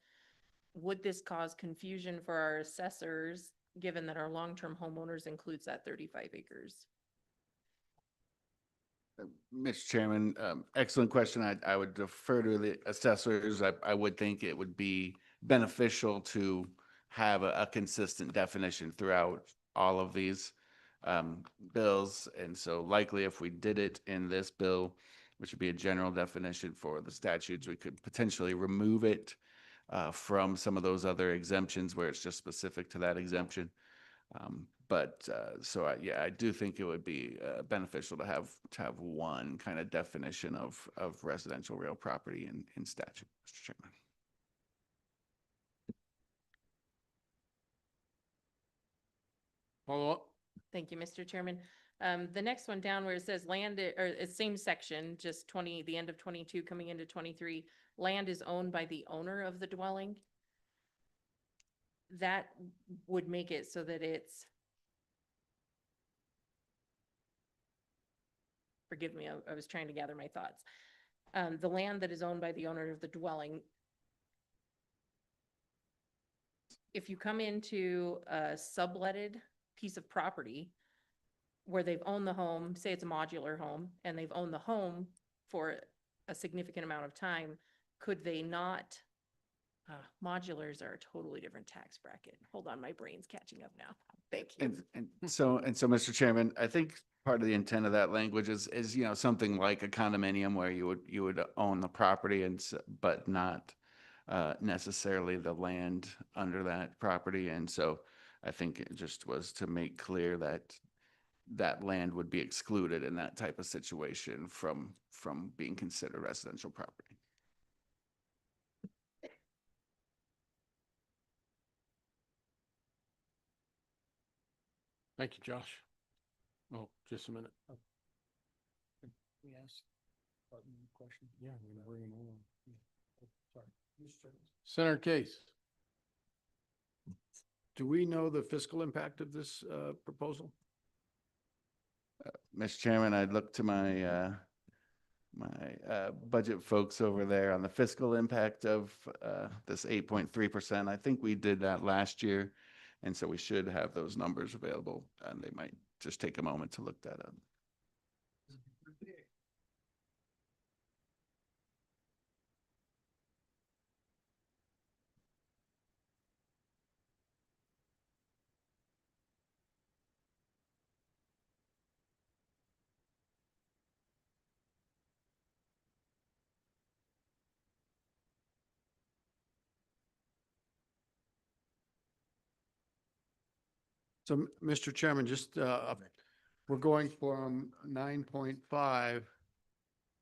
Would this cause confusion for our assessors, given that our long-term homeowners includes that 35 acres? Mr. Chairman, excellent question. I would defer to the assessors. I would think it would be beneficial to have a consistent definition throughout all of these bills. And so likely if we did it in this bill, which would be a general definition for the statutes, we could potentially remove it from some of those other exemptions where it's just specific to that exemption. Yeah, I do think it would be beneficial to have one kind of definition of residential real property in statute, Mr. Chairman. Follow up? Thank you, Mr. Chairman. The next one down where it says land, or it's same section, just 20, the end of 22 coming into 23, land is owned by the owner of the dwelling. That would make it so that it's, forgive me, I was trying to gather my thoughts. The land that is owned by the owner of the dwelling, if you come into a subletted piece of property where they've owned the home, say it's a modular home, and they've owned the home for a significant amount of time, could they not? Modulars are a totally different tax bracket. Hold on, my brain's catching up now. Thank you. And so, Mr. Chairman, I think part of the intent of that language is something like a condominium where you would own the property but not necessarily the land under that property. And so I think it just was to make clear that that land would be excluded in that type of situation from being considered residential property. Thank you, Josh. Oh, just a minute. Yes. Question. Yeah, I'm gonna bring him on. Sorry. Senator Case. Do we know the fiscal impact of this proposal? Mr. Chairman, I'd look to my budget folks over there on the fiscal impact of this 8.3%. I think we did that last year, and so we should have those numbers available, and they might just take a moment to look that up. So, Mr. Chairman, just, we're going from 9.5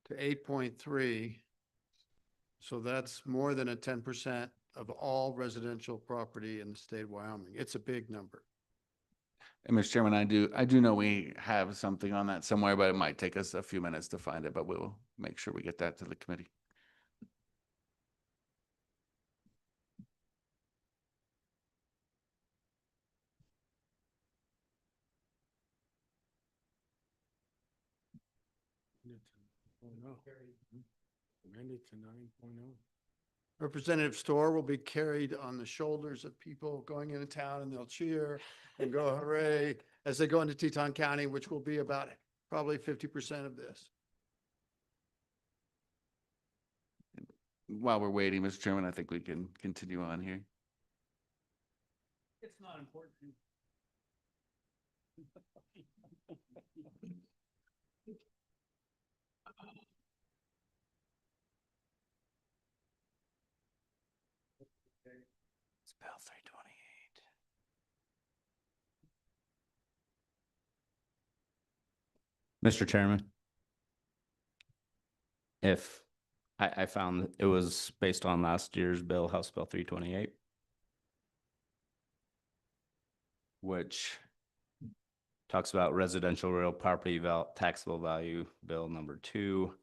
to 8.3. So that's more than a 10% of all residential property in the state of Wyoming. It's a big number. And Mr. Chairman, I do know we have something on that somewhere, but it might take us a few minutes to find it, but we'll make sure we get that to the committee. Oh, no. Amended to 9.0. Representative Store will be carried on the shoulders of people going into town, and they'll cheer and go hooray as they go into Teton County, which will be about probably 50% of this. While we're waiting, Mr. Chairman, I think we can continue on here. It's not important. It's Bill 328. Mr. Chairman, if I found it was based on last year's bill, House Bill 328, which talks about residential real property taxable value. Bill number 2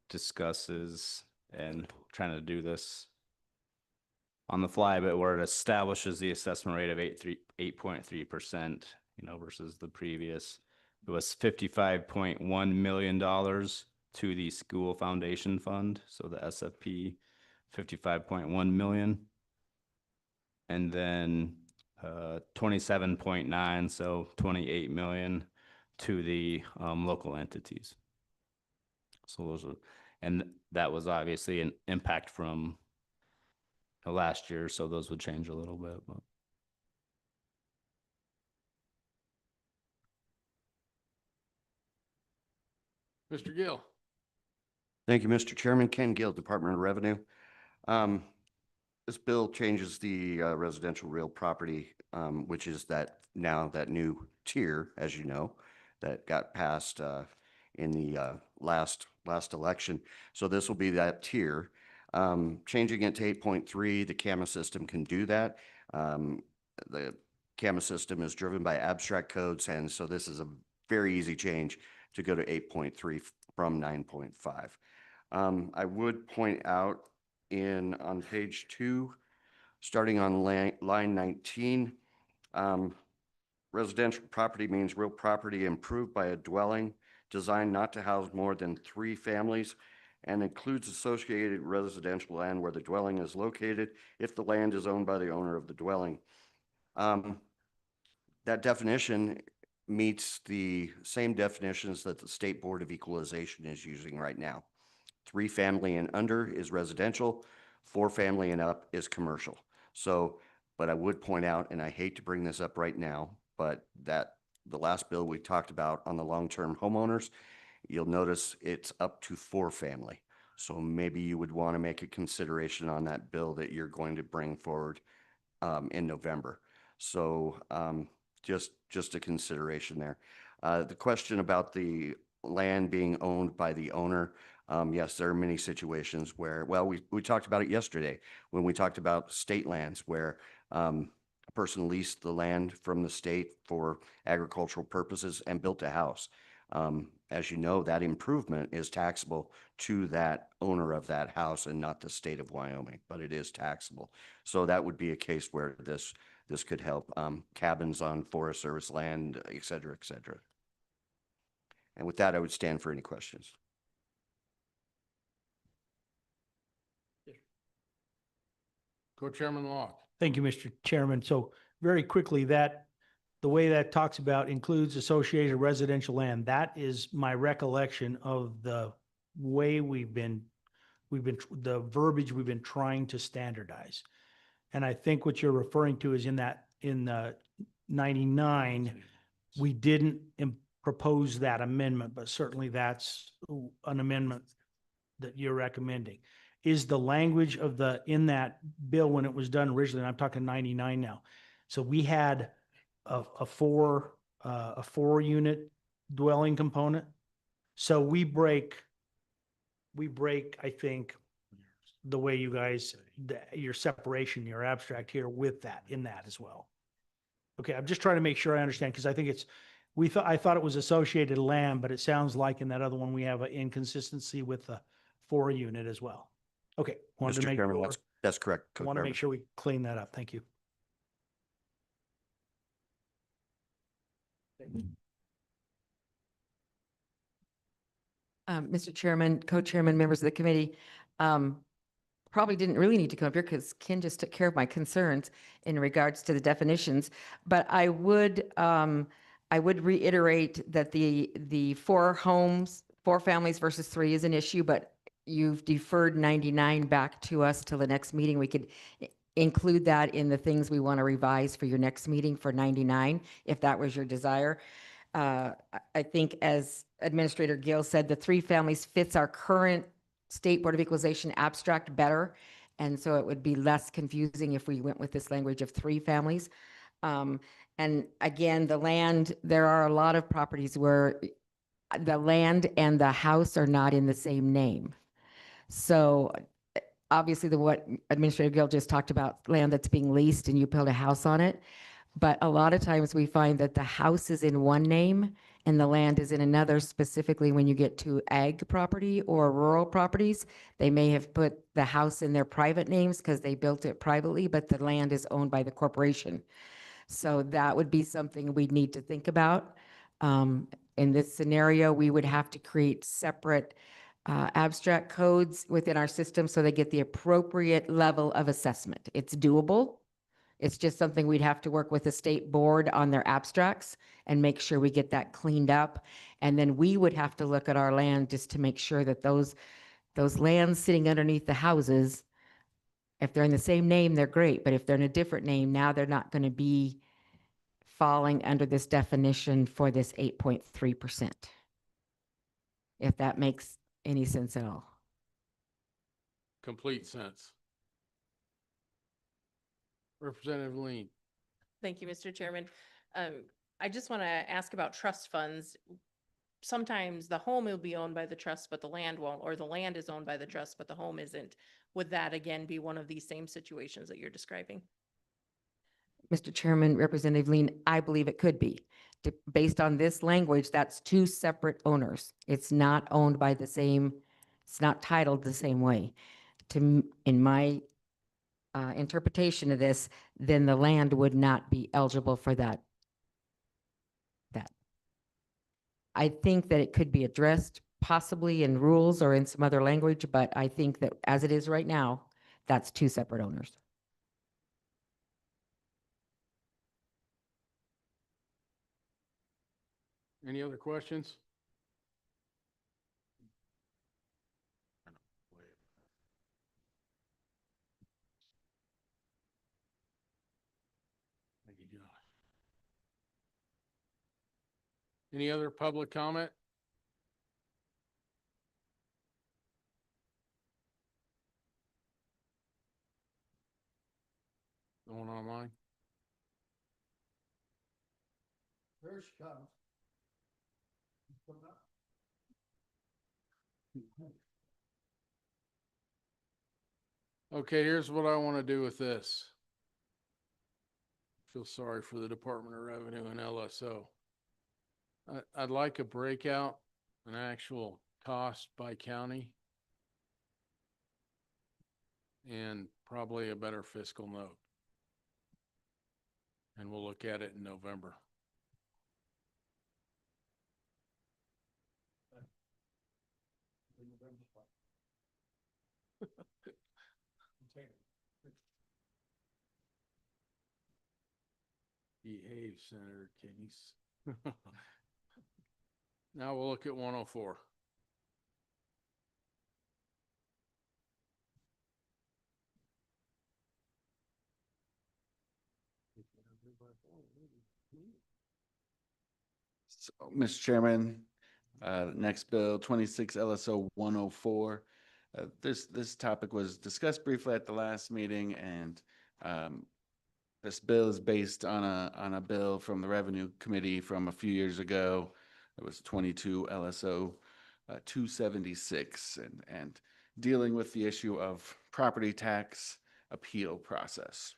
discusses, and trying to do this on the fly, but where it establishes the assessment rate of 8.3%, versus the previous, it was $55.1 million to the school foundation fund. So the SFP, 55.1 million. And then 27.9, so 28 million to the local entities. So those are, and that was obviously an impact from last year, so those would change a little bit. But. Mr. Gill. Thank you, Mr. Chairman. Ken Gill, Department of Revenue. This bill changes the residential real property, which is that new tier, as you know, that got passed in the last election. So this will be that tier. Changing it to 8.3, the CAMA system can do that. The CAMA system is driven by abstract codes, and so this is a very easy change to go to 8.3 from 9.5. I would point out on page 2, starting on line 19, residential property means real property improved by a dwelling designed not to house more than 3 families and includes associated residential land where the dwelling is located if the land is owned by the owner of the dwelling. That definition meets the same definitions that the State Board of Equalization is using right now. 3 family and under is residential, 4 family and up is commercial. So, but I would point out, and I hate to bring this up right now, but that the last bill we talked about on the long-term homeowners, you'll notice it's up to 4 family. So maybe you would want to make a consideration on that bill that you're going to bring forward in November. So just a consideration there. The question about the land being owned by the owner, yes, there are many situations where, well, we talked about it yesterday when we talked about state lands where a person leased the land from the state for agricultural purposes and built a house. As you know, that improvement is taxable to that owner of that house and not the state of Wyoming, but it is taxable. So that would be a case where this could help cabins on Forest Service land, et cetera, et cetera. And with that, I would stand for any questions. Co-Chairman Locke. Thank you, Mr. Chairman. So very quickly, the way that talks about includes associated residential land, that is my recollection of the way the verbiage we've been trying to standardize. And I think what you're referring to is in 99, we didn't propose that amendment, but certainly that's an amendment that you're recommending. Is the language of in that bill when it was done originally, and I'm talking 99 now. So we had a 4 unit dwelling component. So we break, I think, the way you guys, your separation, your abstract here with that, in that as well. Okay, I'm just trying to make sure I understand, because I think I thought it was associated land, but it sounds like in that other one, we have an inconsistency with the 4 unit as well. Okay. Wanted to Mr. make Chairman, sure. that's correct. I want to make sure we clean that up. Thank you. Mr. Chairman, co-chairman, members of the committee, probably didn't really need to come up here because Ken just took care of my concerns in regards to the definitions. But I would reiterate that the 4 homes, 4 families versus 3 is an issue, but you've deferred 99 back to us till the next meeting. We could include that in the things we want to revise for your next meeting for 99, if that was your desire. I think as Administrator Gill said, the 3 families fits our current State Board of Equalization abstract better. And so it would be less confusing if we went with this language of 3 families. And again, the land, there are a lot of properties where the land and the house are not in the same name. So obviously what Administrator Gill just talked about, land that's being leased and you build a house on it. But a lot of times we find that the house is in one name and the land is in another, specifically when you get to ag property or rural properties. They may have put the house in their private names because they built it privately, but the land is owned by the corporation. So that would be something we'd need to think about. In this scenario, we would have to create separate abstract codes within our system so they get the appropriate level of assessment. It's doable. It's just something we'd have to work with the state board on their abstracts and make sure we get that cleaned up. And then we would have to look at our land just to make sure that those lands sitting underneath the houses, if they're in the same name, they're great. But if they're in a different name, now they're not going to be falling under this definition for this 8.3%. If that makes any sense at all. Complete sense. Representative Lean. Thank you, Mr. Chairman. I just want to ask about trust funds. Sometimes the home will be owned by the trust, but the land won't, or the land is owned by the trust, but the home isn't. Would that again be one of these same situations that you're describing? Mr. Chairman, Representative Lean, I believe it could be. Based on this language, that's 2 separate owners. It's not owned by the same, it's not titled the same way. In my interpretation of this, then the land would not be eligible for that. I think that it could be addressed possibly in rules or in some other language, but I think that as it is right now, that's 2 separate owners. Any other questions? Thank you, Josh. Any other public comment? Going online? There she comes. Okay, here's what I want to do with this. Feel sorry for the Department of Revenue and LSO. I'd like a breakout, an actual cost by county, and probably a better fiscal note. And we'll look at it in November. Behave, Senator Case. Now we'll look at 104. So, Mr. Chairman, next bill, 26 LSO 104. This topic was discussed briefly at the last meeting, and this bill is based on a bill from the Revenue Committee from a few years ago. It was 22 LSO 276, and dealing with the issue of property tax appeal process.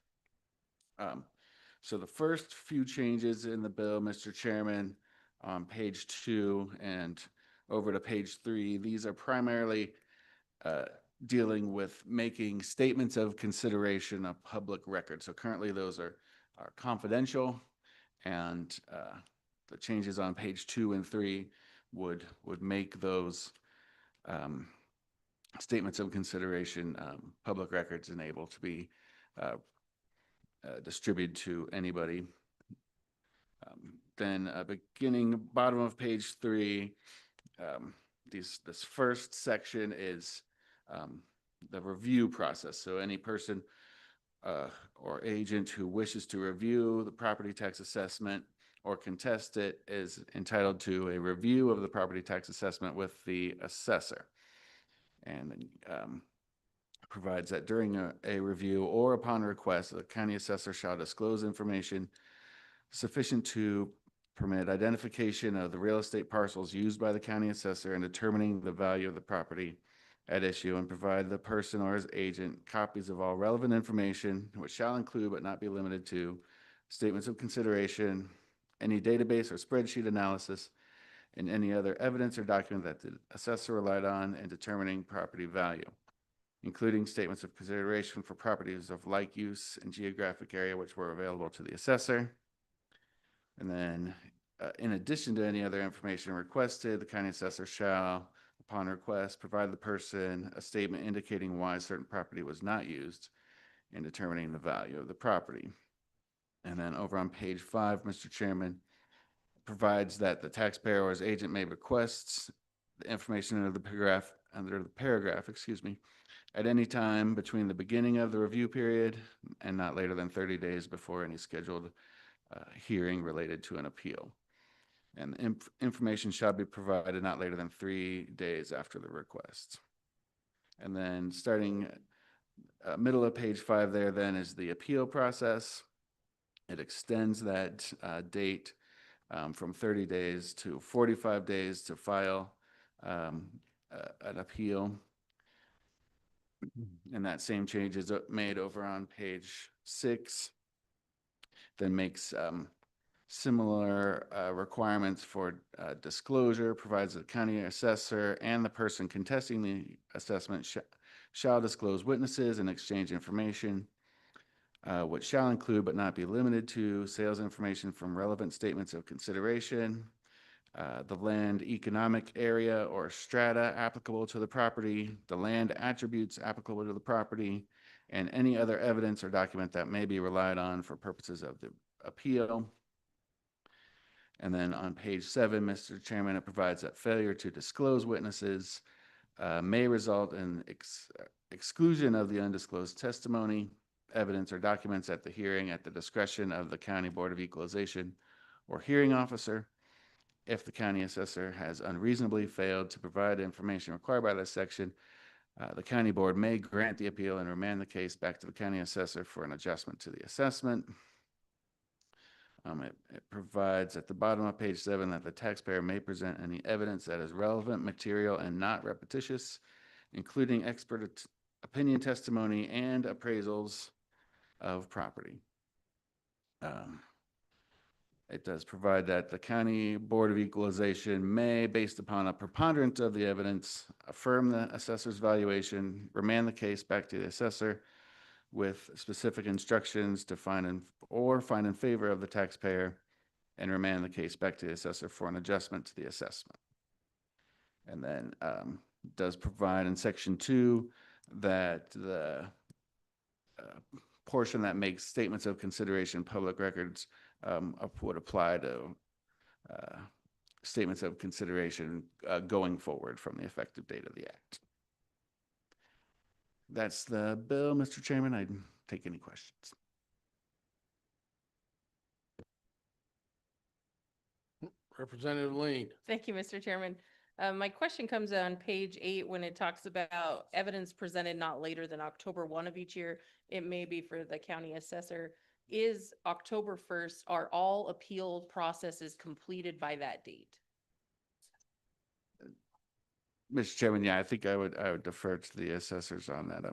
So the first few changes in the bill, Mr. Chairman, on page 2 and over to page 3, these are primarily dealing with making statements of consideration a public record. So currently those are confidential, and the changes on page 2 and 3 would make those statements of consideration, public records and able to be distributed to anybody. Then beginning bottom of page 3, this first section is the review process. So any person or agent who wishes to review the property tax assessment or contest it is entitled to a review of the property tax assessment with the assessor. And provides that during a review or upon request, the county assessor shall disclose information sufficient to permit identification of the real estate parcels used by the county assessor in determining the value of the property at issue, and provide the person or his agent copies of all relevant information, which shall include but not be limited to statements of consideration, any database or spreadsheet analysis, and any other evidence or document that the assessor relied on in determining property value, including statements of consideration for properties of like use and geographic area which were available to the assessor. And then, in addition to any other information requested, the county assessor shall, upon request, provide the person a statement indicating why certain property was not used in determining the value of the property. And then over on page 5, Mr. Chairman, provides that the taxpayer or his agent may request the information under the paragraph, at any time between the beginning of the review period and not later than 30 days before any scheduled hearing related to an appeal. And information shall be provided not later than 3 days after the request. And then starting middle of page 5 there then is the appeal process. It extends that date from 30 days to 45 days to file an appeal. And that same change is made over on page 6. Then makes similar requirements for disclosure, provides the county assessor and the person contesting the assessment shall disclose witnesses and exchange information, which shall include but not be limited to sales information from relevant statements of consideration, the land economic area or strata applicable to the property, the land attributes applicable to the property, and any other evidence or document that may be relied on for purposes of the appeal. And then on page 7, Mr. Chairman, it provides that failure to disclose witnesses may result in exclusion of the undisclosed testimony, evidence, or documents at the hearing at the discretion of the County Board of Equalization or hearing officer. If the county assessor has unreasonably failed to provide information required by this section, the county board may grant the appeal and remand the case back to the county assessor for an adjustment to the assessment. It provides at the bottom of page 7 that the taxpayer may present any evidence that is relevant, material, and not repetitious, including expert opinion testimony and appraisals of property. It does provide that the County Board of Equalization may, based upon a preponderance of the evidence, affirm the assessor's valuation, remand the case back to the assessor with specific instructions to find in favor of the taxpayer, and remand the case back to the assessor for an adjustment to the assessment. And then does provide in section 2 that the portion that makes statements of consideration public records would apply to statements of consideration going forward from the effective date of the act. That's the bill, Mr. Chairman. I'd take any questions. Representative Lean. Thank you, Mr. Chairman. My question comes on page 8 when it talks about evidence presented not later than October 1 of each year. It may be for the county assessor. Is October 1st, are all appeal processes completed by that date? Mr. Chairman, yeah, I think I would defer to the assessors on that.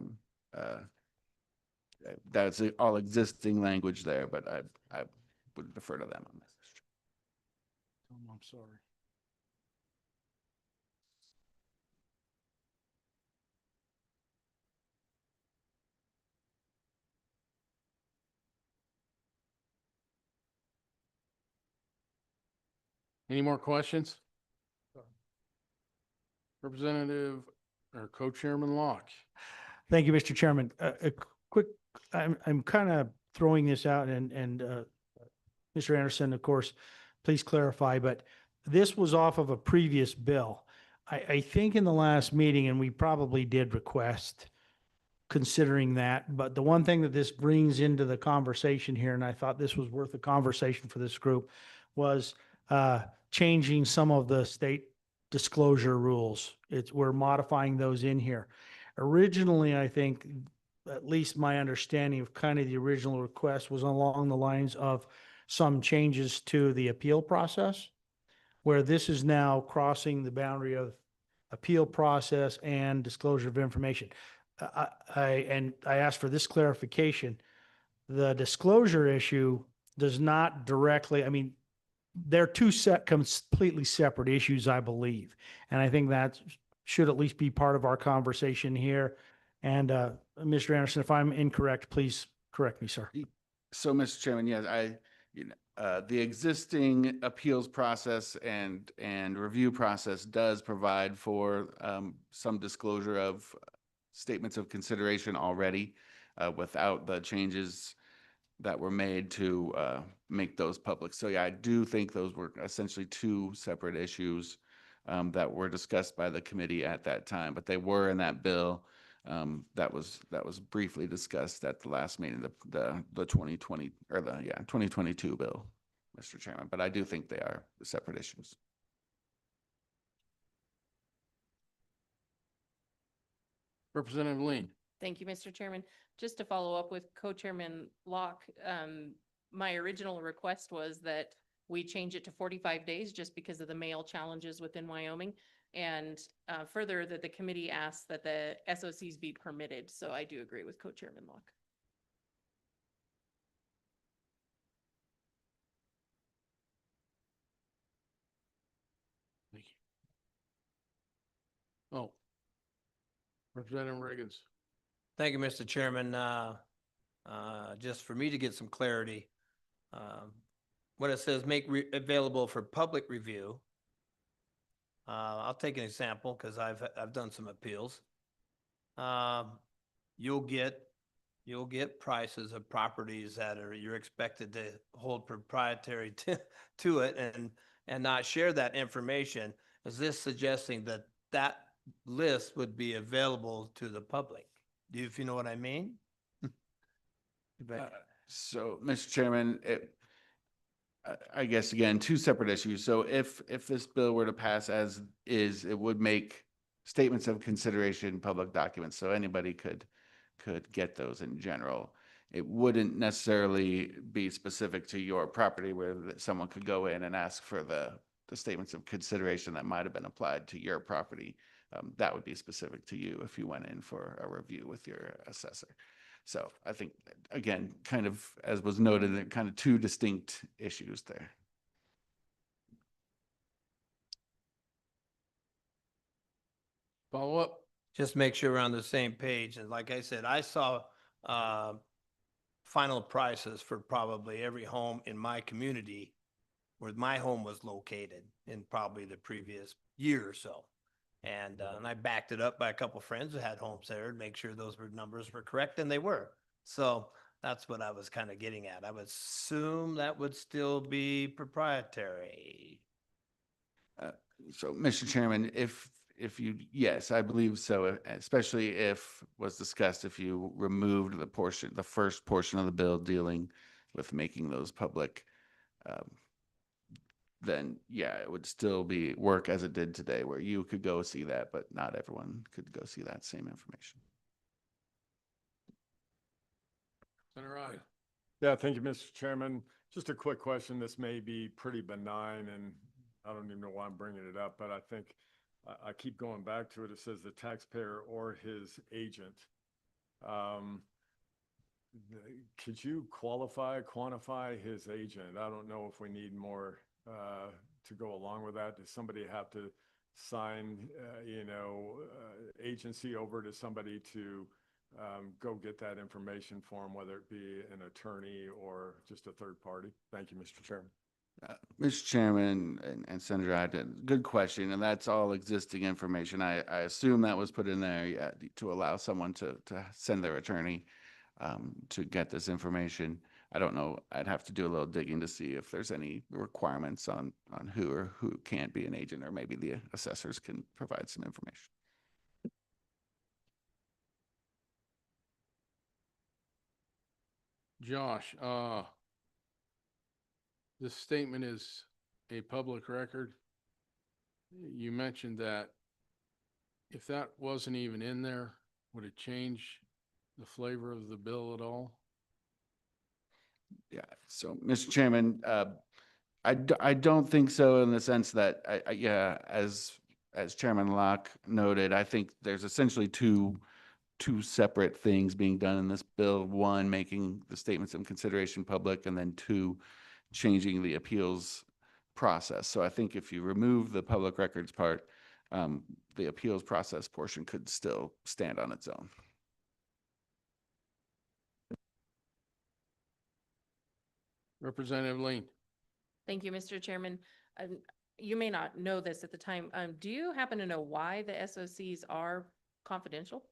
That's all existing language there, but I would defer to them on this. I'm sorry. Any more questions? Representative or Co-Chairman Locke. Thank you, Mr. Chairman. A quick, I'm kind of throwing this out and Mr. Anderson, of course, please clarify, but this was off of a previous bill. I think in the last meeting, and we probably did request considering that, but the one thing that this brings into the conversation here, and I thought this was worth a conversation for this group, was changing some of the state disclosure rules. We're modifying those in here. Originally, I think, at least my understanding of kind of the original request was along the lines of some changes to the appeal process, where this is now crossing the boundary of appeal process and disclosure of information. I asked for this clarification. The disclosure issue does not directly, I mean, they're two completely separate issues, I believe. And I think that should at least be part of our conversation here. And Mr. Anderson, if I'm incorrect, please correct me, sir. So, Mr. Chairman, yes, the existing appeals process and review process does provide for some disclosure of statements of consideration already without the changes that were made to make those public. So yeah, I do think those were essentially two separate issues that were discussed by the committee at that time, but they were in that bill that was briefly discussed at the last meeting, the 2020 or the 2022 bill, Mr. Chairman. But I do think they are separate issues. Representative Lean. Thank you, Mr. Chairman. Just to follow up with Co-Chairman Locke, my original request was that we change it to 45 days just because of the mail challenges within Wyoming. And further, that the committee asked that the SOCs be permitted. So I do agree with Co-Chairman Locke. Thank you. Oh, Representative Reagans. Thank you, Mr. Chairman. Just for me to get some clarity, when it says make available for public review, I'll take an example because I've done some appeals. You'll get prices of properties that you're expected to hold proprietary to it and not share that information. Is this suggesting that that list would be available to the public? If you know what I mean? So, Mr. Chairman, I guess, again, two separate issues. So if this bill were to pass as is, it would make statements of consideration public documents, so anybody could get those in general. It wouldn't necessarily be specific to your property where someone could go in and ask for the statements of consideration that might have been applied to your property. That would be specific to you if you went in for a review with your assessor. So I think, again, kind of as was noted, there are kind of two distinct issues there. Follow up. Just make sure we're on the same page. And like I said, I saw final prices for probably every home in my community where my home was located in probably the previous year or so. And I backed it up by a couple of friends who had homes there to make sure those numbers were correct, and they were. So that's what I was kind of getting at. I would assume that would still be proprietary. So, Mr. Chairman, if you, yes, I believe so, especially if was discussed, if you removed the first portion of the bill dealing with making those public, then yeah, it would still be work as it did today, where you could go see that, but not everyone could go see that same information. Senator Ryan. Yeah, thank you, Mr. Chairman. Just a quick question. This may be pretty benign, and I don't even know why I'm bringing it up, but I think I keep going back to it. It says the taxpayer or his agent. Could you quantify his agent? I don't know if we need more to go along with that. Does somebody have to sign, agency over to somebody to go get that information for him, whether it be an attorney or just a third party? Thank you, Mr. Chairman. Mr. Chairman and Senator Ogden, good question, and that's all existing information. I assume that was put in there, yeah, to allow someone to send their attorney to get this information. I don't know, I'd have to do a little digging to see if there's any requirements on who or who can't be an agent, or maybe the assessors can provide some information. Josh, this statement is a public record. You mentioned that if that wasn't even in there, would it change the flavor of the bill at all? Yeah, so, Mr. Chairman, I don't think so, in the sense that, yeah, as Chairman Locke noted, I think there's essentially two separate things being done in this bill. One, making the statements of consideration public, and then two, changing the appeals process. So I think if you remove the public records part, the appeals process portion could still stand on its own. Representative Lean. Thank you, Mr. Chairman. You may not know this at the time. Do you happen to know why the SOCs are confidential?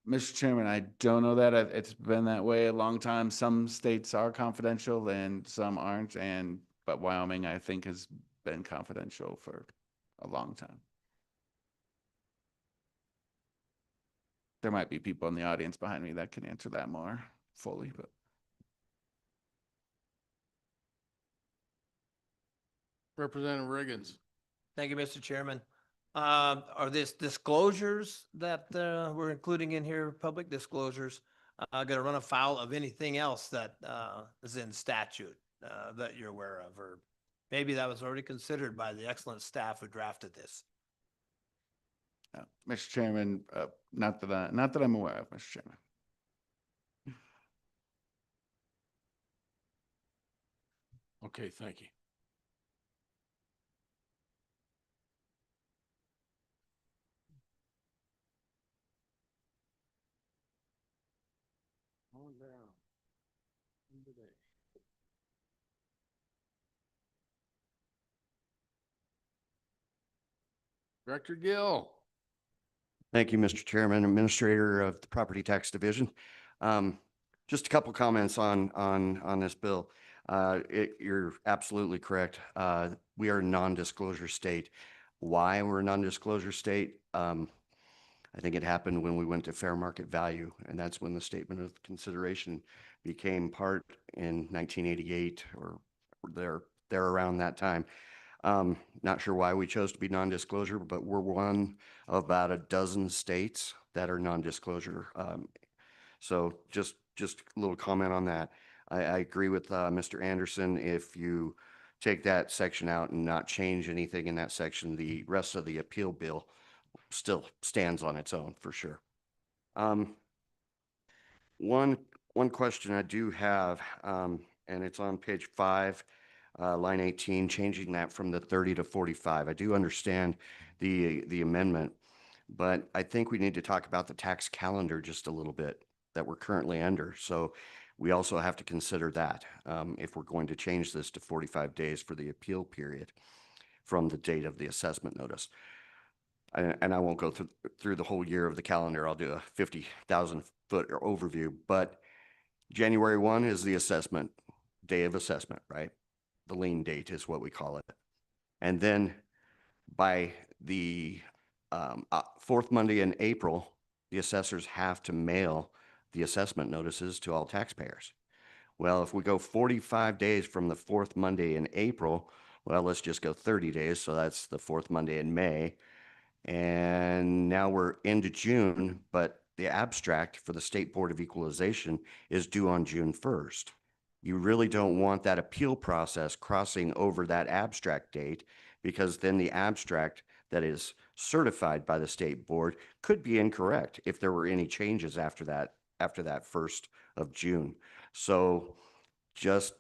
Mr. Chairman, I don't know that. It's been that way a long time. Some states are confidential and some aren't, but Wyoming, I think, has been confidential for a long time. There might be people in the audience behind me that can answer that more fully, but. Representative Riggins. Thank you, Mr. Chairman. Are this disclosures that we're including in here, public disclosures, going to run afoul of anything else that is in statute that you're aware of? Or maybe that was already considered by the excellent staff who drafted this? Mr. Chairman, not that I'm aware of, Mr. Chairman. Okay, thank you. On down. Director Gill. Thank you, Mr. Chairman, Administrator of the Property Tax Division. Just a couple comments on this bill. You're absolutely correct. We are a non-disclosure state. Why we're a non-disclosure state? I think it happened when we went to fair market value, and that's when the statement of consideration became part in 1988 or there around that time. Not sure why we chose to be non-disclosure, but we're one of about a dozen states that are non-disclosure. So just a little comment on that. I agree with Mr. Anderson. If you take that section out and not change anything in that section, the rest of the appeal bill still stands on its own for sure. One question I do have, and it's on page 5, line 18, changing that from the 30 to 45. I do understand the amendment, but I think we need to talk about the tax calendar just a little bit that we're currently under. So we also have to consider that if we're going to change this to 45 days for the appeal period from the date of the assessment notice. And I won't go through the whole year of the calendar. I'll do a 50,000 foot overview, but January 1 is the assessment, day of assessment, right? The lien date is what we call it. And then by the fourth Monday in April, the assessors have to mail the assessment notices to all taxpayers. Well, if we go 45 days from the fourth Monday in April, well, let's just go 30 days. So that's the fourth Monday in May. And now we're into June, but the abstract for the State Board of Equalization is due on June 1st. You really don't want that appeal process crossing over that abstract date, because then the abstract that is certified by the state board could be incorrect if there were any changes after that 1st of June. So just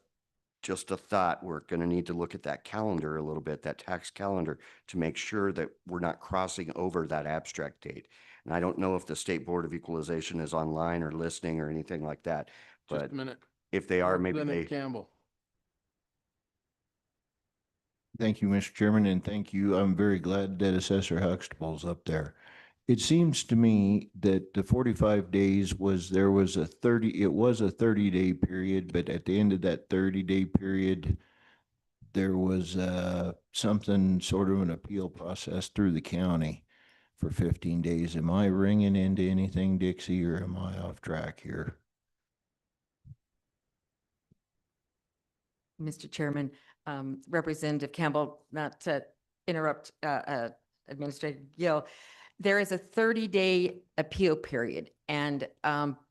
a thought, we're going to need to look at that calendar a little bit, that tax calendar, to make sure that we're not crossing over that abstract date. And I don't know if the State Board of Equalization is online or listening or anything like that, Just but a minute. if they are, maybe Representative they, Campbell. Thank you, Mr. Chairman, and thank you. I'm very glad that Assessor Huxtable's up there. It seems to me that the 45 days it was a 30-day period, but at the end of that 30-day period, there was something sort of an appeal process through the county for 15 days. Am I ringing into anything, Dixie, or am I off track here? Mr. Chairman, Representative Campbell, not to interrupt Administrator Gill, there is a 30-day appeal period. And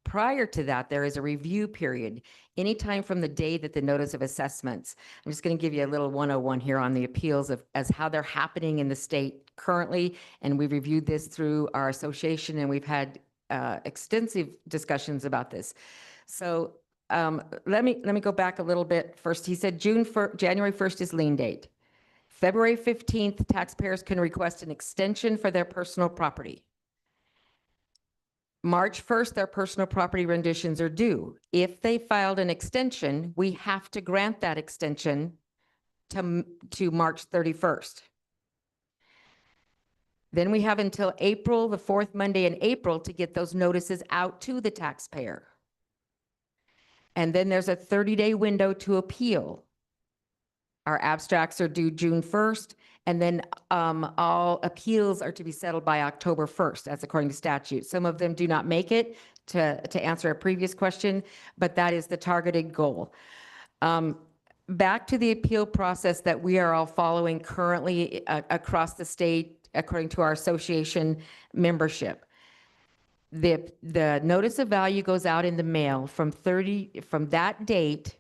prior to that, there is a review period, anytime from the day that the notice of assessments. I'm just going to give you a little 101 here on the appeals as how they're happening in the state currently. And we reviewed this through our association, and we've had extensive discussions about this. So let me go back a little bit first. He said January 1st is lien date. February 15th, taxpayers can request an extension for their personal property. March 1st, their personal property renditions are due. If they filed an extension, we have to grant that extension to March 31st. Then we have until April, the fourth Monday in April, to get those notices out to the taxpayer. And then there's a 30-day window to appeal. Our abstracts are due June 1st, and then all appeals are to be settled by October 1st. That's according to statute. Some of them do not make it, to answer a previous question, but that is the targeted goal. Back to the appeal process that we are all following currently across the state, according to our association membership. The notice of value goes out in the mail from that date,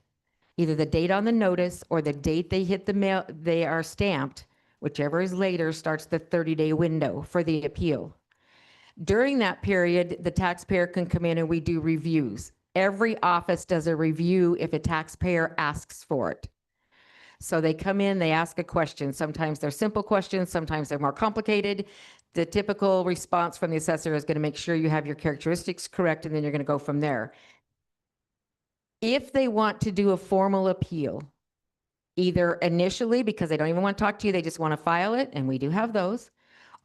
either the date on the notice or the date they hit the mail, they are stamped, whichever is later starts the 30-day window for the appeal. During that period, the taxpayer can come in and we do reviews. Every office does a review if a taxpayer asks for it. So they come in, they ask a question. Sometimes they're simple questions, sometimes they're more complicated. The typical response from the assessor is going to make sure you have your characteristics correct, and then you're going to go from there. If they want to do a formal appeal, either initially because they don't even want to talk to you, they just want to file it, and we do have those,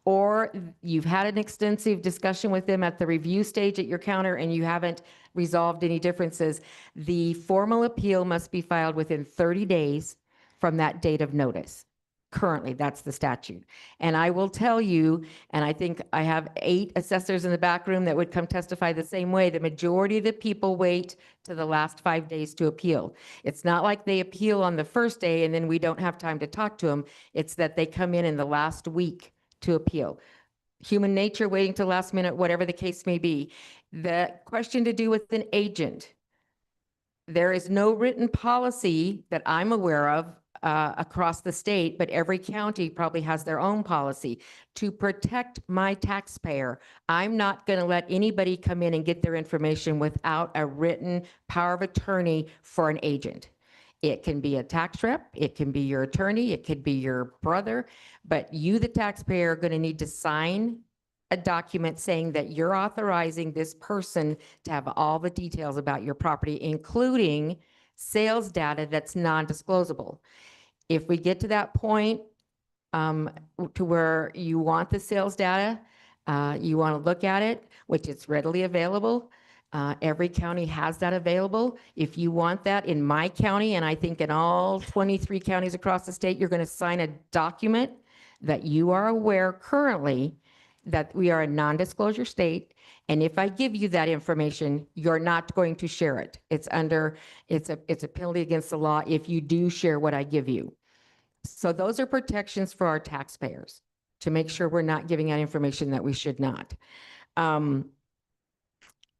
or you've had an extensive discussion with them at the review stage at your counter and you haven't resolved any differences, the formal appeal must be filed within 30 days from that date of notice. Currently, that's the statute. And I will tell you, and I think I have 8 assessors in the back room that would come testify the same way, the majority of the people wait to the last 5 days to appeal. It's not like they appeal on the first day and then we don't have time to talk to them. It's that they come in the last week to appeal. Human nature, waiting till last minute, whatever the case may be. The question to do with an agent. There is no written policy that I'm aware of across the state, but every county probably has their own policy to protect my taxpayer. I'm not going to let anybody come in and get their information without a written power of attorney for an agent. It can be a tax rep, it can be your attorney, it could be your brother, but you, the taxpayer, are going to need to sign a document saying that you're authorizing this person to have all the details about your property, including sales data that's non-disclosable. If we get to that point to where you want the sales data, you want to look at it, which is readily available. Every county has that available. If you want that in my county, and I think in all 23 counties across the state, you're going to sign a document that you are aware currently that we are a non-disclosure state. And if I give you that information, you're not going to share it. It's a penalty against the law if you do share what I give you. So those are protections for our taxpayers to make sure we're not giving out information that we should not.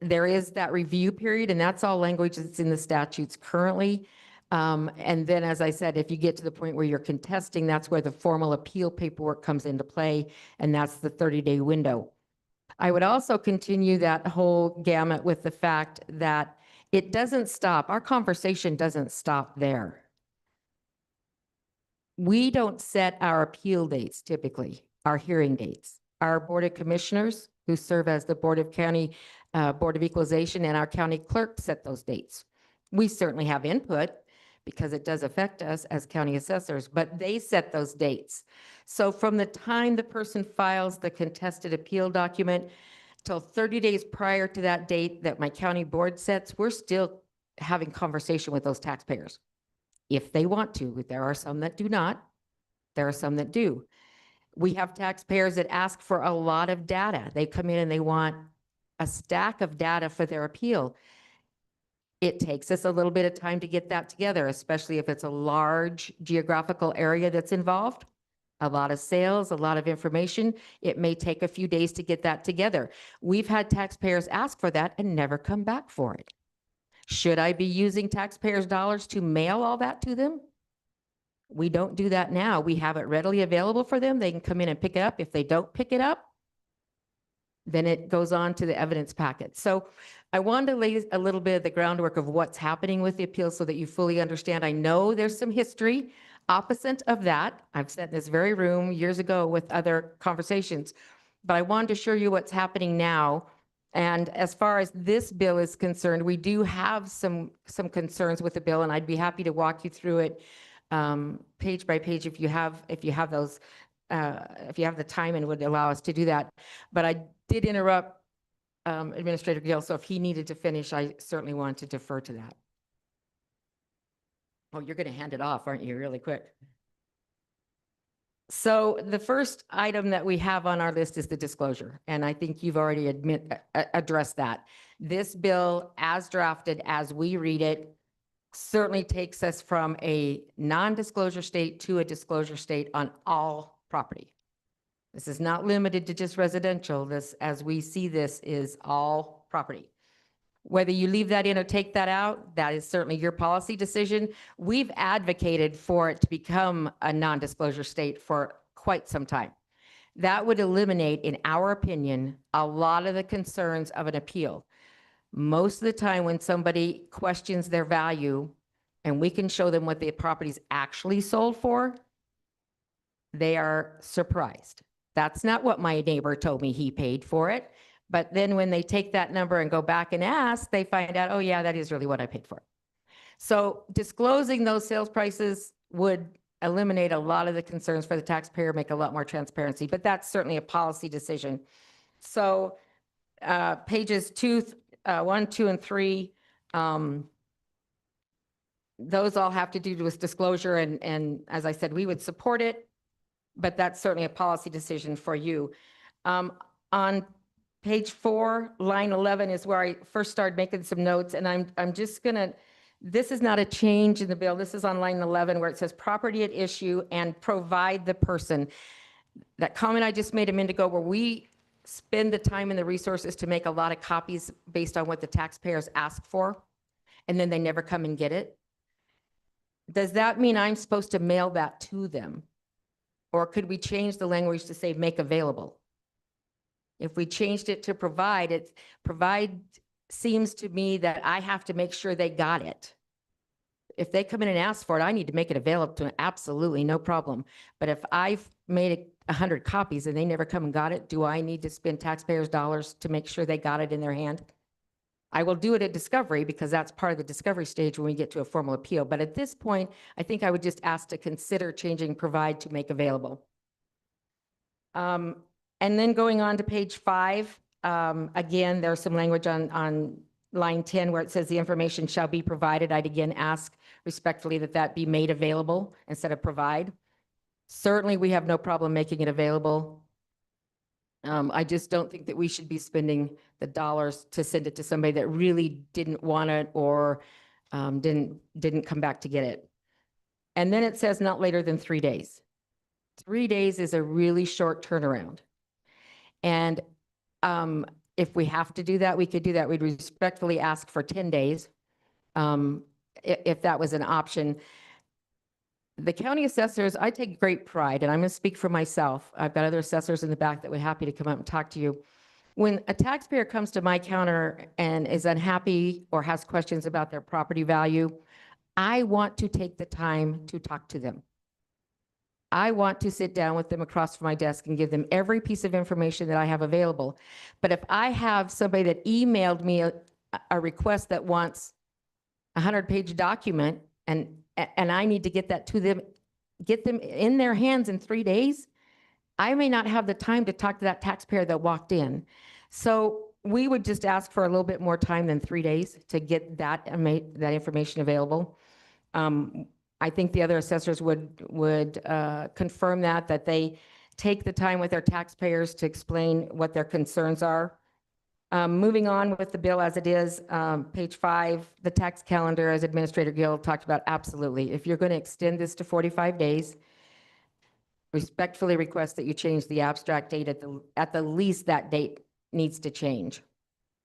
There is that review period, and that's all language that's in the statutes currently. And then, as I said, if you get to the point where you're contesting, that's where the formal appeal paperwork comes into play, and that's the 30-day window. I would also continue that whole gamut with the fact that it doesn't stop. Our conversation doesn't stop there. We don't set our appeal dates typically, our hearing dates. Our Board of Commissioners, who serve as the Board of Equalization, and our county clerk set those dates. We certainly have input, because it does affect us as county assessors, but they set those dates. So from the time the person files the contested appeal document till 30 days prior to that date that my county board sets, we're still having conversation with those taxpayers. If they want to, there are some that do not. There are some that do. We have taxpayers that ask for a lot of data. They come in and they want a stack of data for their appeal. It takes us a little bit of time to get that together, especially if it's a large geographical area that's involved. A lot of sales, a lot of information. It may take a few days to get that together. We've had taxpayers ask for that and never come back for it. Should I be using taxpayers' dollars to mail all that to them? We don't do that now. We have it readily available for them. They can come in and pick it up. If they don't pick it up, then it goes on to the evidence packet. So I wanted to lay a little bit of the groundwork of what's happening with the appeal so that you fully understand. I know there's some history opposite of that. I've sat in this very room years ago with other conversations, but I wanted to show you what's happening now. And as far as this bill is concerned, we do have some concerns with the bill, and I'd be happy to walk you through it page by page if you have those, if you have the time and would allow us to do that. But I did interrupt Administrator Gill, so if he needed to finish, I certainly want to defer to that. Oh, you're going to hand it off, aren't you, really quick? So the first item that we have on our list is the disclosure, and I think you've already addressed that. This bill, as drafted, as we read it, certainly takes us from a non-disclosure state to a disclosure state on all property. This is not limited to just residential. This, as we see this, is all property. Whether you leave that in or take that out, that is certainly your policy decision. We've advocated for it to become a non-disclosure state for quite some time. That would eliminate, in our opinion, a lot of the concerns of an appeal. Most of the time when somebody questions their value and we can show them what the property's actually sold for, they are surprised. That's not what my neighbor told me he paid for it. But then when they take that number and go back and ask, they find out, oh yeah, that is really what I paid for. So disclosing those sales prices would eliminate a lot of the concerns for the taxpayer, make a lot more transparency, but that's certainly a policy decision. So pages 1, 2, and 3, those all have to do with disclosure. And as I said, we would support it, but that's certainly a policy decision for you. On page 4, line 11 is where I first started making some notes, and I'm just gonna, this is not a change in the bill. This is on line 11 where it says property at issue and provide the person. That comment I just made a minute ago where we spend the time and the resources to make a lot of copies based on what the taxpayers ask for, and then they never come and get it. Does that mean I'm supposed to mail that to them? Or could we change the language to say make available? If we changed it to provide, provide seems to me that I have to make sure they got it. If they come in and ask for it, I need to make it available to them. Absolutely, no problem. But if I've made 100 copies and they never come and got it, do I need to spend taxpayers' dollars to make sure they got it in their hand? I will do it at discovery because that's part of the discovery stage when we get to a formal appeal. But at this point, I think I would just ask to consider changing provide to make available. And then going on to page 5, again, there's some language on line 10 where it says the information shall be provided. I'd again ask respectfully that that be made available instead of provide. Certainly, we have no problem making it available. I just don't think that we should be spending the dollars to send it to somebody that really didn't want it or didn't come back to get it. And then it says not later than 3 days. 3 days is a really short turnaround. And if we have to do that, we could do that. We'd respectfully ask for 10 days if that was an option. The county assessors, I take great pride, and I'm going to speak for myself. I've got other assessors in the back that would be happy to come up and talk to you. When a taxpayer comes to my counter and is unhappy or has questions about their property value, I want to take the time to talk to them. I want to sit down with them across from my desk and give them every piece of information that I have available. But if I have somebody that emailed me a request that wants a 100-page document, and and I need to get that to them, get them in their hands in 3 days, I may not have the time to talk to that taxpayer that walked in. So we would just ask for a little bit more time than 3 days to get that, that information available. I think the other assessors would confirm that they take the time with their taxpayers to explain what their concerns are. Moving on with the bill as it is, page 5, the tax calendar, as Administrator Gill talked about, absolutely. If you're going to extend this to 45 days, respectfully request that you change the abstract date at the least that date needs to change,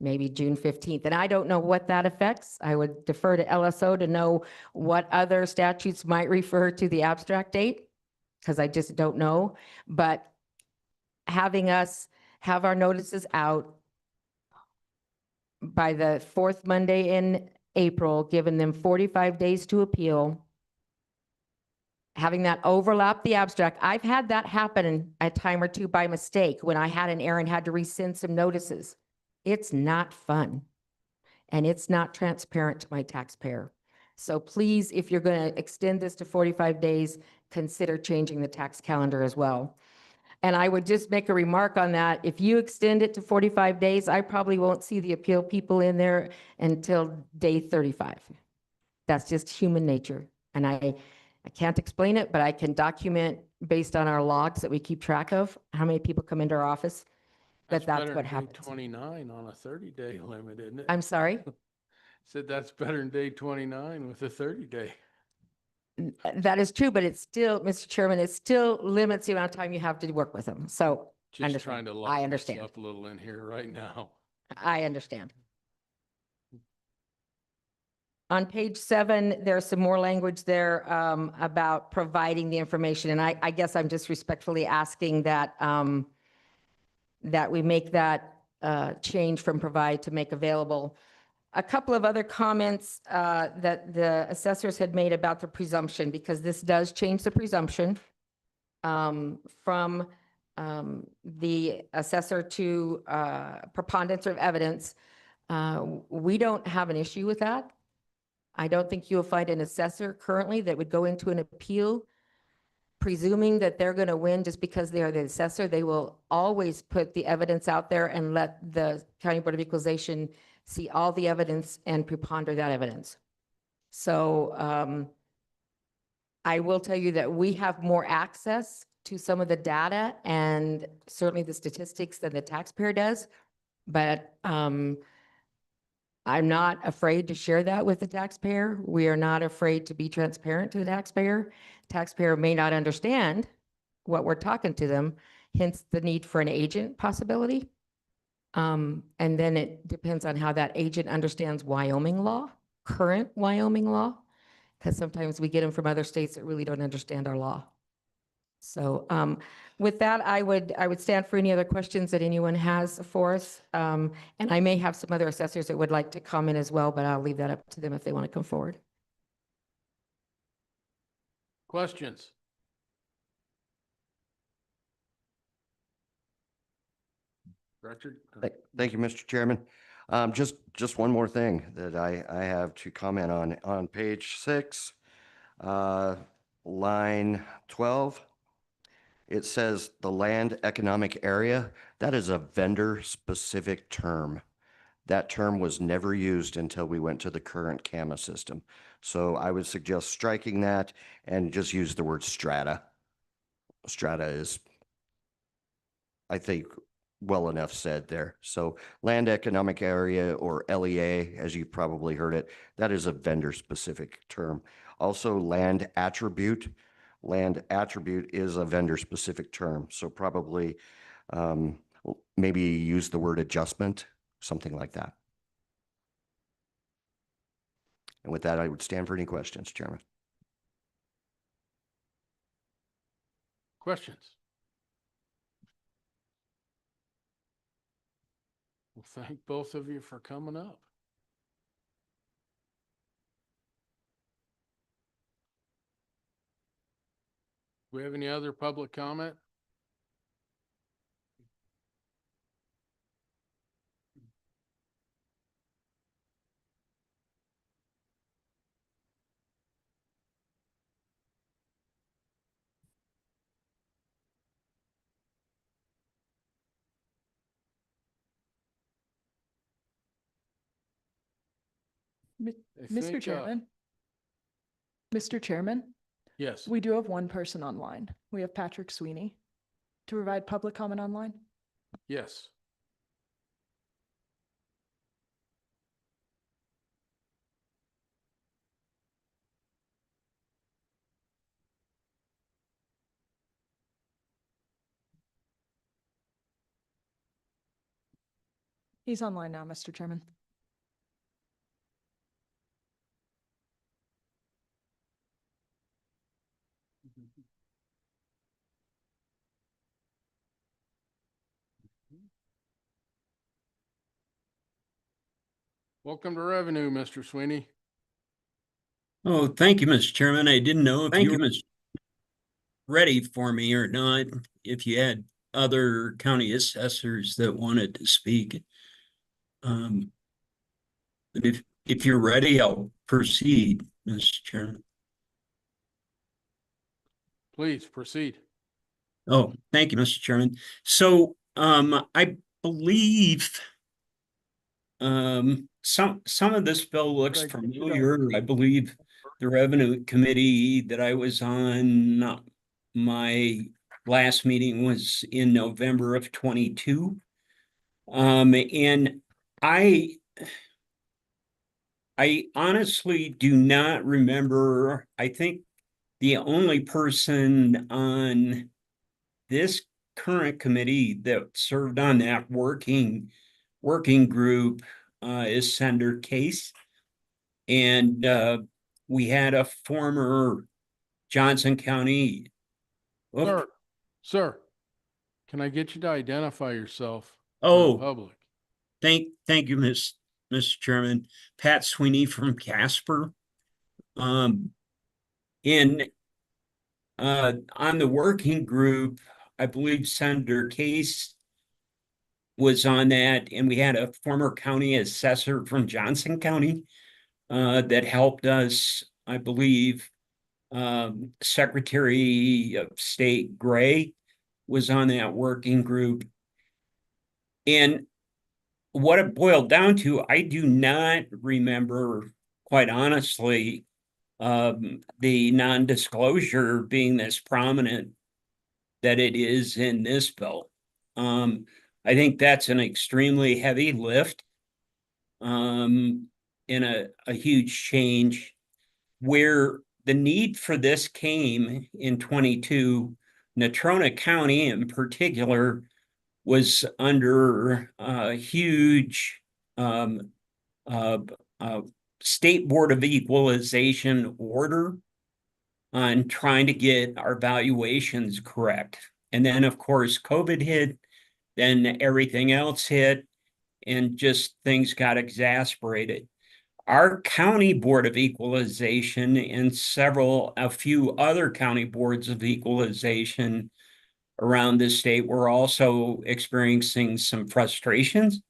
maybe June 15th. And I don't know what that affects. I would defer to LSO to know what other statutes might refer to the abstract date, because I just don't know. But having us have our notices out by the 4th Monday in April, giving them 45 days to appeal, having that overlap the abstract. I've had that happen a time or two by mistake when I had an error and had to rescind some notices. It's not fun, and it's not transparent to my taxpayer. So please, if you're going to extend this to 45 days, consider changing the tax calendar as well. And I would just make a remark on that. If you extend it to 45 days, I probably won't see the appeal people in there until day 35. That's just human nature. And I can't explain it, but I can document based on our logs that we keep track of, how many people come into our office, that's better what than day happens. 29 on a 30-day limit, isn't it? I'm sorry? Said that's better than day 29 with a 30-day. That is true, but it's still, Mr. Chairman, it still limits the amount of time you have to work with them. So Just understand. trying to I lock understand. myself a little in here right now. I understand. On page 7, there's some more language there about providing the information. And I guess I'm just respectfully asking that, that we make that change from provide to make available. A couple of other comments that the assessors had made about the presumption, because this does change the presumption from the assessor to preponderance of evidence. We don't have an issue with that. I don't think you'll find an assessor currently that would go into an appeal presuming that they're going to win just because they are the assessor. They will always put the evidence out there and let the County Board of Equalization see all the evidence and preponder that evidence. So I will tell you that we have more access to some of the data and certainly the statistics than the taxpayer does, but I'm not afraid to share that with the taxpayer. We are not afraid to be transparent to the taxpayer. Taxpayer may not understand what we're talking to them, hence the need for an agent possibility. And then it depends on how that agent understands Wyoming law, current Wyoming law, because sometimes we get them from other states that really don't understand our law. So with that, I would stand for any other questions that anyone has for us. And I may have some other assessors that would like to comment as well, but I'll leave that up to them if they want to come forward. Questions? Richard? Thank you, Mr. Chairman. Just one more thing that I have to comment on. On page 6, line 12, it says the land economic area. That is a vendor-specific term. That term was never used until we went to the current CAMA system. So I would suggest striking that and just use the word strata. Strata is, I think, well enough said there. So land economic area, or LEA, as you probably heard it, that is a vendor-specific term. Also, land attribute. Land attribute is a vendor-specific term. So probably maybe use the word adjustment, something like that. And with that, I would stand for any questions, Chairman. Questions? Well, thank both of you for coming up. Do we have any other public comment? Mi- I Mr. think, Chairman? Mr. Chairman, Yes. we do have one person online. We have Patrick Sweeney to provide public comment online. Yes. He's online now, Mr. Chairman. Welcome to Revenue, Mr. Sweeney. Oh, thank you, Mr. Chairman. I didn't know if you were ready for me or not, if you had other county assessors that wanted to speak. But if you're ready, I'll proceed, Mr. Chairman. Please proceed. Oh, thank you, Mr. Chairman. So, I believe some of this bill looks familiar. I believe the Revenue Committee that I was on, my last meeting was in November of 22. And I honestly do not remember. I think the only person on this current committee that served on that working group is Senator Case. And we had a former Johnson County. Sir, can I get you to identify yourself? Oh, public. Thank you, Mr. Chairman. Pat Sweeney from Casper. And on the working group, I believe Senator Case was on that, and we had a former county assessor from Johnson County that helped us, I believe. Secretary of State Gray was on that working group. And what it boiled down to, I do not remember, quite honestly, the non-disclosure being this prominent that it is in this bill. I think that's an extremely heavy lift and a huge change. Where the need for this came in 22, Natrona County in particular was under a huge State Board of Equalization order on trying to get our valuations correct. And then, of course, COVID hit, then everything else hit, and just things got exasperated. Our county board of equalization and a few other county boards of equalization around the state were also experiencing some frustrations.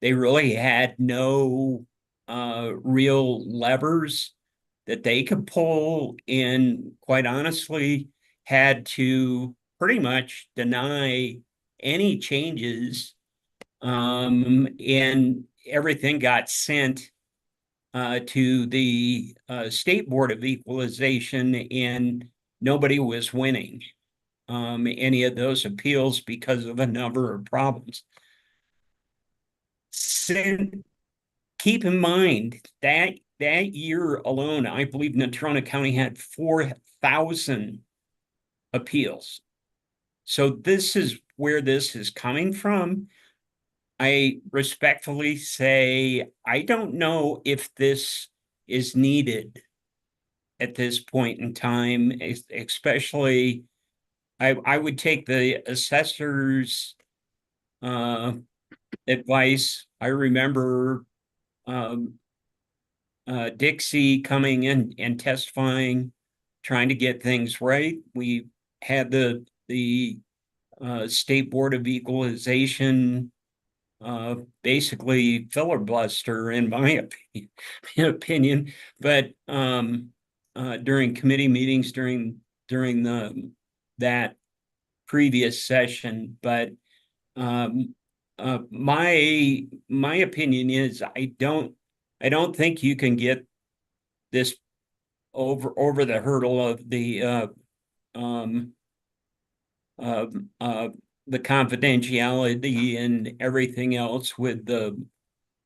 They really had no real levers that they could pull, and quite honestly, had to pretty much deny any changes. And everything got sent to the State Board of Equalization, and nobody was winning any of those appeals because of a number of problems. Keep in mind that year alone, I believe Natrona County had 4,000 appeals. So this is where this is coming from. I respectfully say, I don't know if this is needed at this point in time, especially I would take the assessor's advice. I remember Dixie coming in and testifying, trying to get things right. We had the State Board of Equalization basically filibuster, in my opinion. But during committee meetings during that previous session. But my opinion is I don't I don't think you can get this over the hurdle of the confidentiality and everything else with the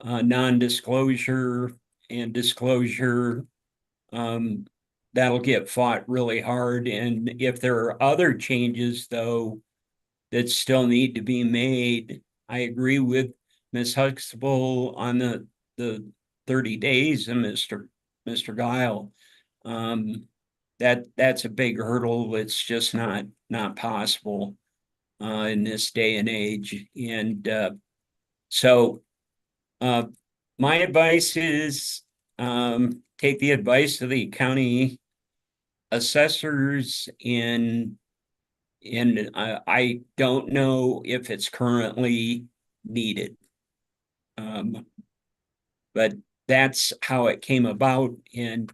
non-disclosure and disclosure. That'll get fought really hard. And if there are other changes, though, that still need to be made, I agree with Ms. Huxtable on the 30 days and Mr. Guile. That's a big hurdle. It's just not possible in this day and age. And so my advice is take the advice of the county assessors, and I don't know if it's currently needed. But that's how it came about, and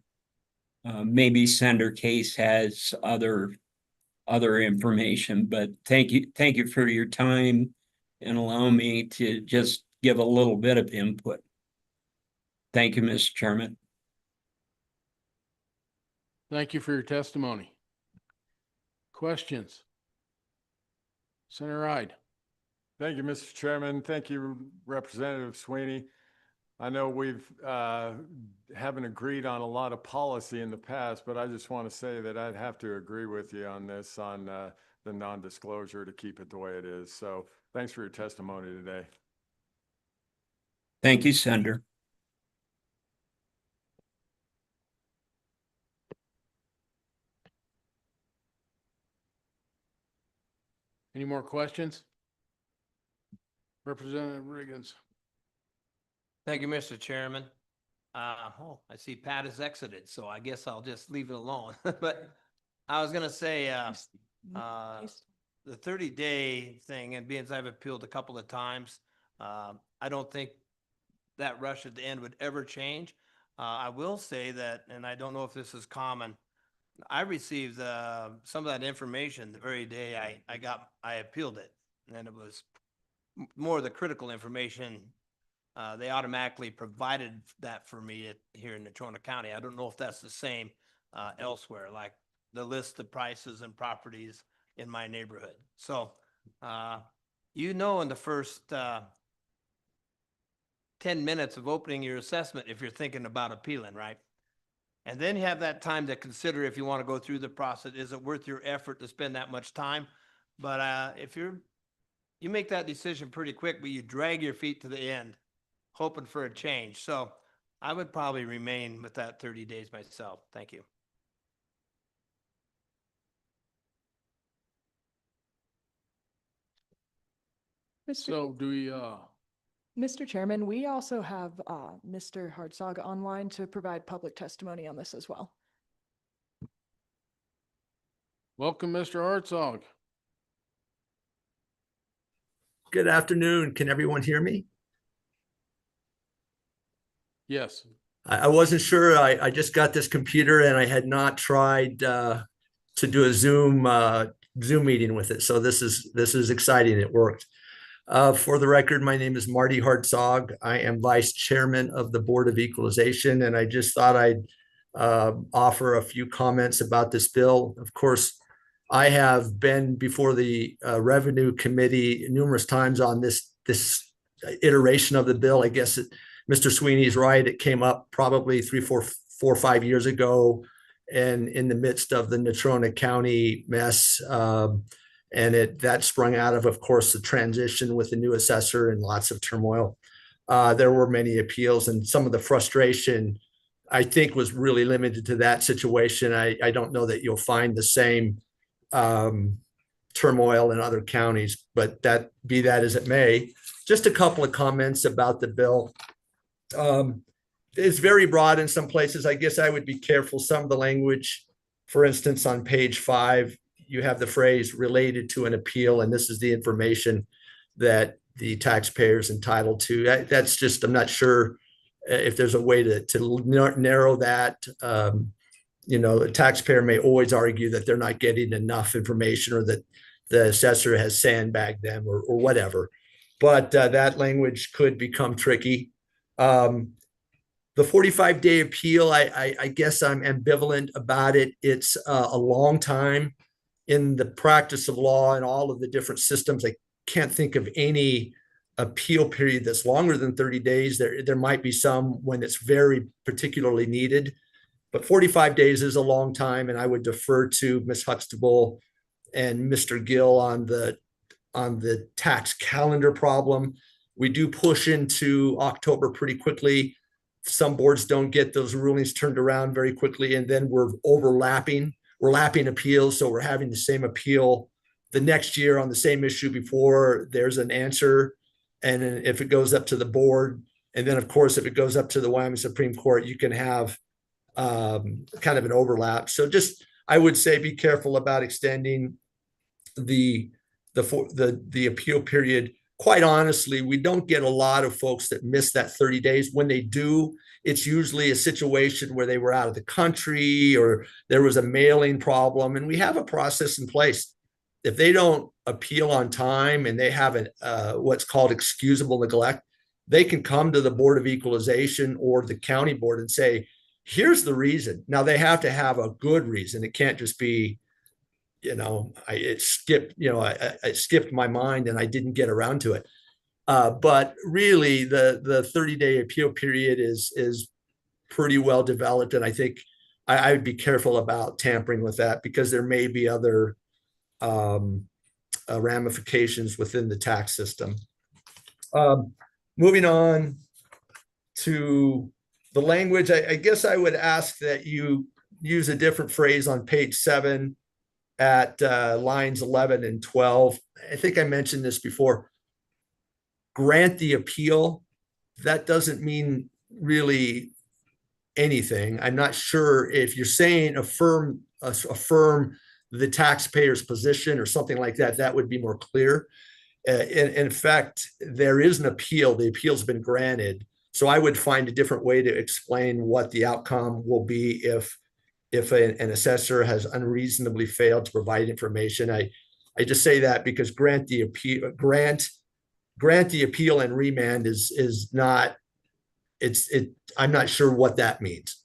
maybe Senator Case has other information. But thank you for your time and allow me to just give a little bit of input. Thank you, Mr. Chairman. Thank you for your testimony. Questions? Senator Hyde. Thank you, Mr. Chairman. Thank you, Representative Sweeney. I know we've haven't agreed on a lot of policy in the past, but I just want to say that I'd have to agree with you on this, on the non-disclosure, to keep it the way it is. So thanks for your testimony today. Thank you, Senator. Any more questions? Representative Riggins. Thank you, Mr. Chairman. I see Pat has exited, so I guess I'll just leave it alone. But I was gonna say, the 30-day thing, and being as I've appealed a couple of times, I don't think that rush at the end would ever change. I will say that, and I don't know if this is common, I received some of that information the very day I appealed it, and it was more of the critical information. They automatically provided that for me here in Natrona County. I don't know if that's the same elsewhere, like the list of prices and properties in my neighborhood. So, in the first 10 minutes of opening your assessment, if you're thinking about appealing, right? And then you have that time to consider if you want to go through the process. Is it worth your effort to spend that much time? But if you make that decision pretty quick, but you drag your feet to the end, hoping for a change. So I would probably remain with that 30 days myself. Thank you. So do we, Mr. Chairman, we also have Mr. Hartzog online to provide public testimony on this as well. welcome, Mr. Hartzog. Good afternoon. Can everyone hear me? Yes. I wasn't sure. I just got this computer and I had not tried to do a Zoom meeting with it. So this is exciting. It worked. For the record, my name is Marty Hartzog. I am Vice Chairman of the Board of Equalization, and I just thought I'd offer a few comments about this bill. Of course, I have been before the Revenue Committee numerous times on this iteration of the bill. I guess Mr. Sweeney's right. It came up probably 4 or 5 years ago, and in the midst of the Natrona County mess. And that sprung out of course, the transition with the new assessor and lots of turmoil. There were many appeals, and some of the frustration, I think, was really limited to that situation. I don't know that you'll find the same turmoil in other counties, but be that as it may, just a couple of comments about the bill. It's very broad in some places. I guess I would be careful. Some of the language, for instance, on page 5, you have the phrase related to an appeal, and this is the information that the taxpayer is entitled to. That's just, I'm not sure if there's a way to narrow that. The taxpayer may always argue that they're not getting enough information, or that the assessor has sandbagged them, or whatever. But that language could become tricky. The 45-day appeal, I guess I'm ambivalent about it. It's a long time in the practice of law and all of the different systems. I can't think of any appeal period that's longer than 30 days. There might be some when it's very particularly needed, but 45 days is a long time, and I would defer to Ms. Huxtable and Mr. Gill on the tax calendar problem. We do push into October pretty quickly. Some boards don't get those rulings turned around very quickly, and then we're lapping appeals, so we're having the same appeal the next year on the same issue before there's an answer. And then if it goes up to the board, and then of course, if it goes up to the Wyoming Supreme Court, you can have kind of an overlap. So just, I would say, be careful about extending the appeal period. Quite honestly, we don't get a lot of folks that miss that 30 days. When they do, it's usually a situation where they were out of the country or there was a mailing problem, and we have a process in place. If they don't appeal on time and they have what's called excusable neglect, they can come to the Board of Equalization or the county board and say, here's the reason. Now they have to have a good reason. It can't just be, it skipped my mind and I didn't get around to it. But really the 30-day appeal period is pretty well developed. And I think I would be careful about tampering with that, because there may be other ramifications within the tax system. Moving on to the language, I guess I would ask that you use a different phrase on page 7 at lines 11 and 12. I think I mentioned this before. Grant the appeal. That doesn't mean really anything. I'm not sure if you're saying affirm the taxpayer's position or something like that. That would be more clear. In fact, there is an appeal. The appeal's been granted. So I would find a different way to explain what the outcome will be if an assessor has unreasonably failed to provide information. I just say that because grant the appeal and remand is not, I'm not sure what that means.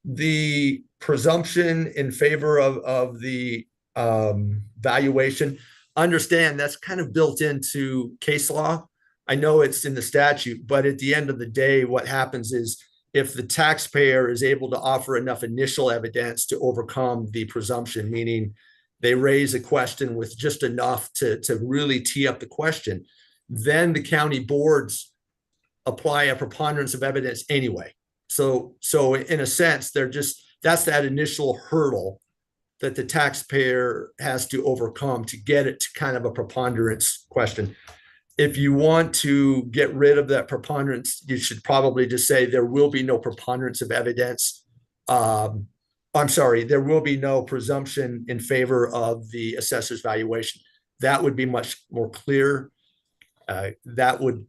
The presumption in favor of the valuation, understand that's kind of built into case law. I know it's in the statute, but at the end of the day, what happens is if the taxpayer is able to offer enough initial evidence to overcome the presumption, meaning they raise a question with just enough to really tee up the question, then the county boards apply a preponderance of evidence anyway. So in a sense, that's that initial hurdle that the taxpayer has to overcome to get it to kind of a preponderance question. If you want to get rid of that preponderance, you should probably just say there will be no preponderance of evidence. I'm sorry, there will be no presumption in favor of the assessor's valuation. That would be much more clear. That would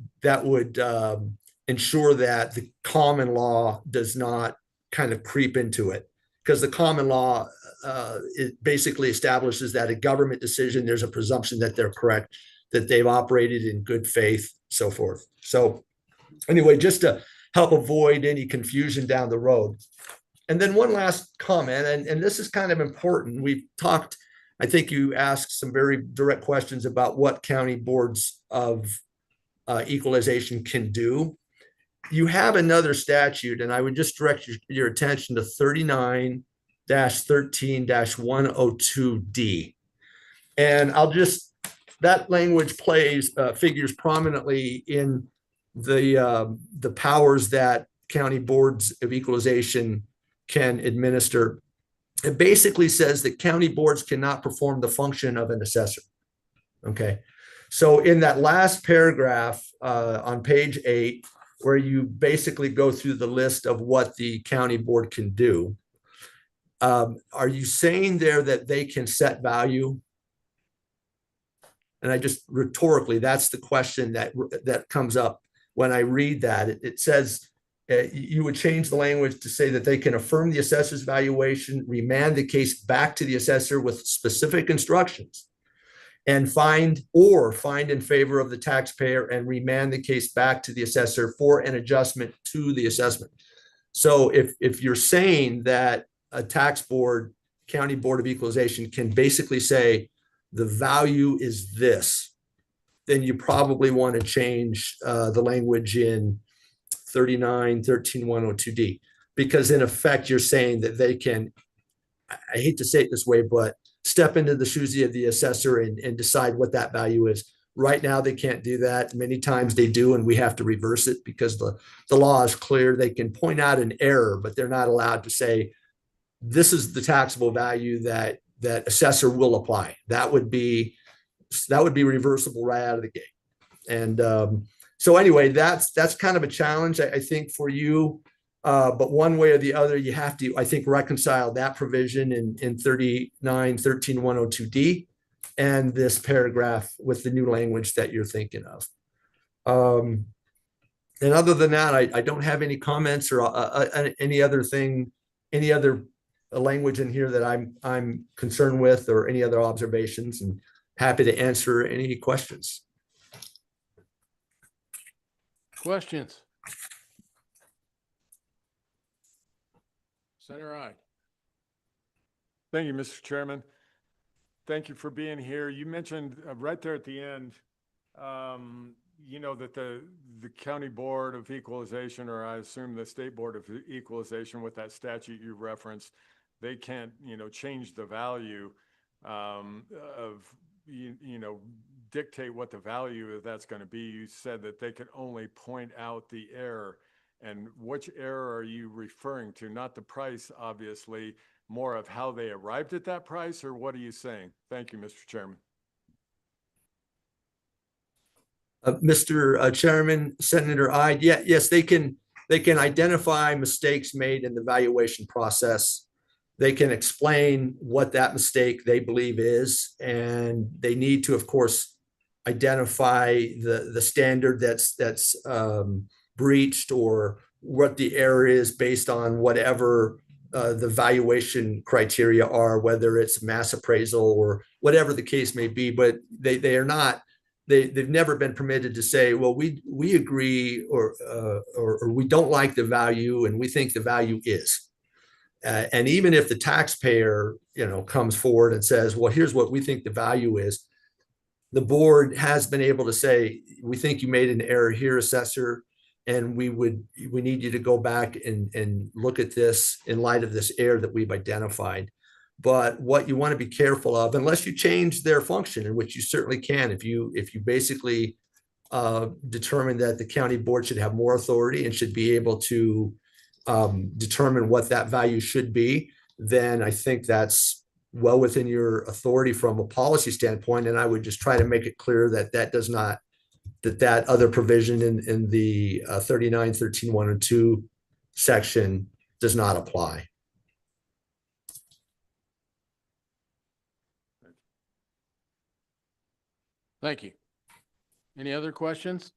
ensure that the common law does not kind of creep into it, because the common law it basically establishes that a government decision, there's a presumption that they're correct, that they've operated in good faith, so forth. So anyway, just to help avoid any confusion down the road. And then one last comment, and this is kind of important. We've talked, I think you asked some very direct questions about what county boards of equalization can do. You have another statute, and I would just direct your attention to 39-13-102D. And that language figures prominently in the powers that county boards of equalization can administer. It basically says that county boards cannot perform the function of an assessor. Okay. So in that last paragraph on page 8, where you basically go through the list of what the county board can do, are you saying there that they can set value? And I just rhetorically, that's the question that comes up when I read that. It says you would change the language to say that they can affirm the assessor's valuation, remand the case back to the assessor with specific instructions, and find in favor of the taxpayer and remand the case back to the assessor for an adjustment to the assessment. So if you're saying that a tax board, county board of equalization can basically say the value is this, then you probably want to change the language in 39-13-102D, because in effect, you're saying that they can, I hate to say it this way, but step into the shoes of the assessor and decide what that value is. Right now, they can't do that. Many times they do, and we have to reverse it because the law is clear. They can point out an error, but they're not allowed to say, this is the taxable value that assessor will apply. That would be reversible right out of the gate. And so anyway, that's kind of a challenge, I think, for you. But one way or the other, you have to, I think, reconcile that provision in 39-13-102D and this paragraph with the new language that you're thinking of. And other than that, I don't have any comments or any other language in here that I'm concerned with, or any other observations, and happy to answer any questions. Questions? Center aisle. Thank you, Mr. Chairman. Thank you for being here. You mentioned right there at the end, that the County Board of Equalization, or I assume the State Board of Equalization, with that statute you referenced, they can't, change the value of, dictate what the value of that's going to be. You said that they could only point out the error. And which error are you referring to? Not the price, obviously, more of how they arrived at that price, or what are you saying? Thank you, Mr. Chairman. Mr. Chairman, Senator Ide, yes, they can identify mistakes made in the valuation process. They can explain what that mistake they believe is, and they need to, of course, identify the standard that's breached, or what the error is based on whatever the valuation criteria are, whether it's mass appraisal or whatever the case may be. But they are not. They've never been permitted to say, well, we agree, or we don't like the value, and we think the value is. And even if the taxpayer, comes forward and says, well, here's what we think the value is, the board has been able to say, we think you made an error here, assessor, and we need you to go back and look at this in light of this error that we've identified. But what you want to be careful of, unless you change their function, in which you certainly can, if you basically determine that the county board should have more authority and should be able to determine what that value should be, then I think that's well within your authority from a policy standpoint. And I would just try to make it clear that that other provision in the 39-13-102 section does not apply. Thank you. Any other questions?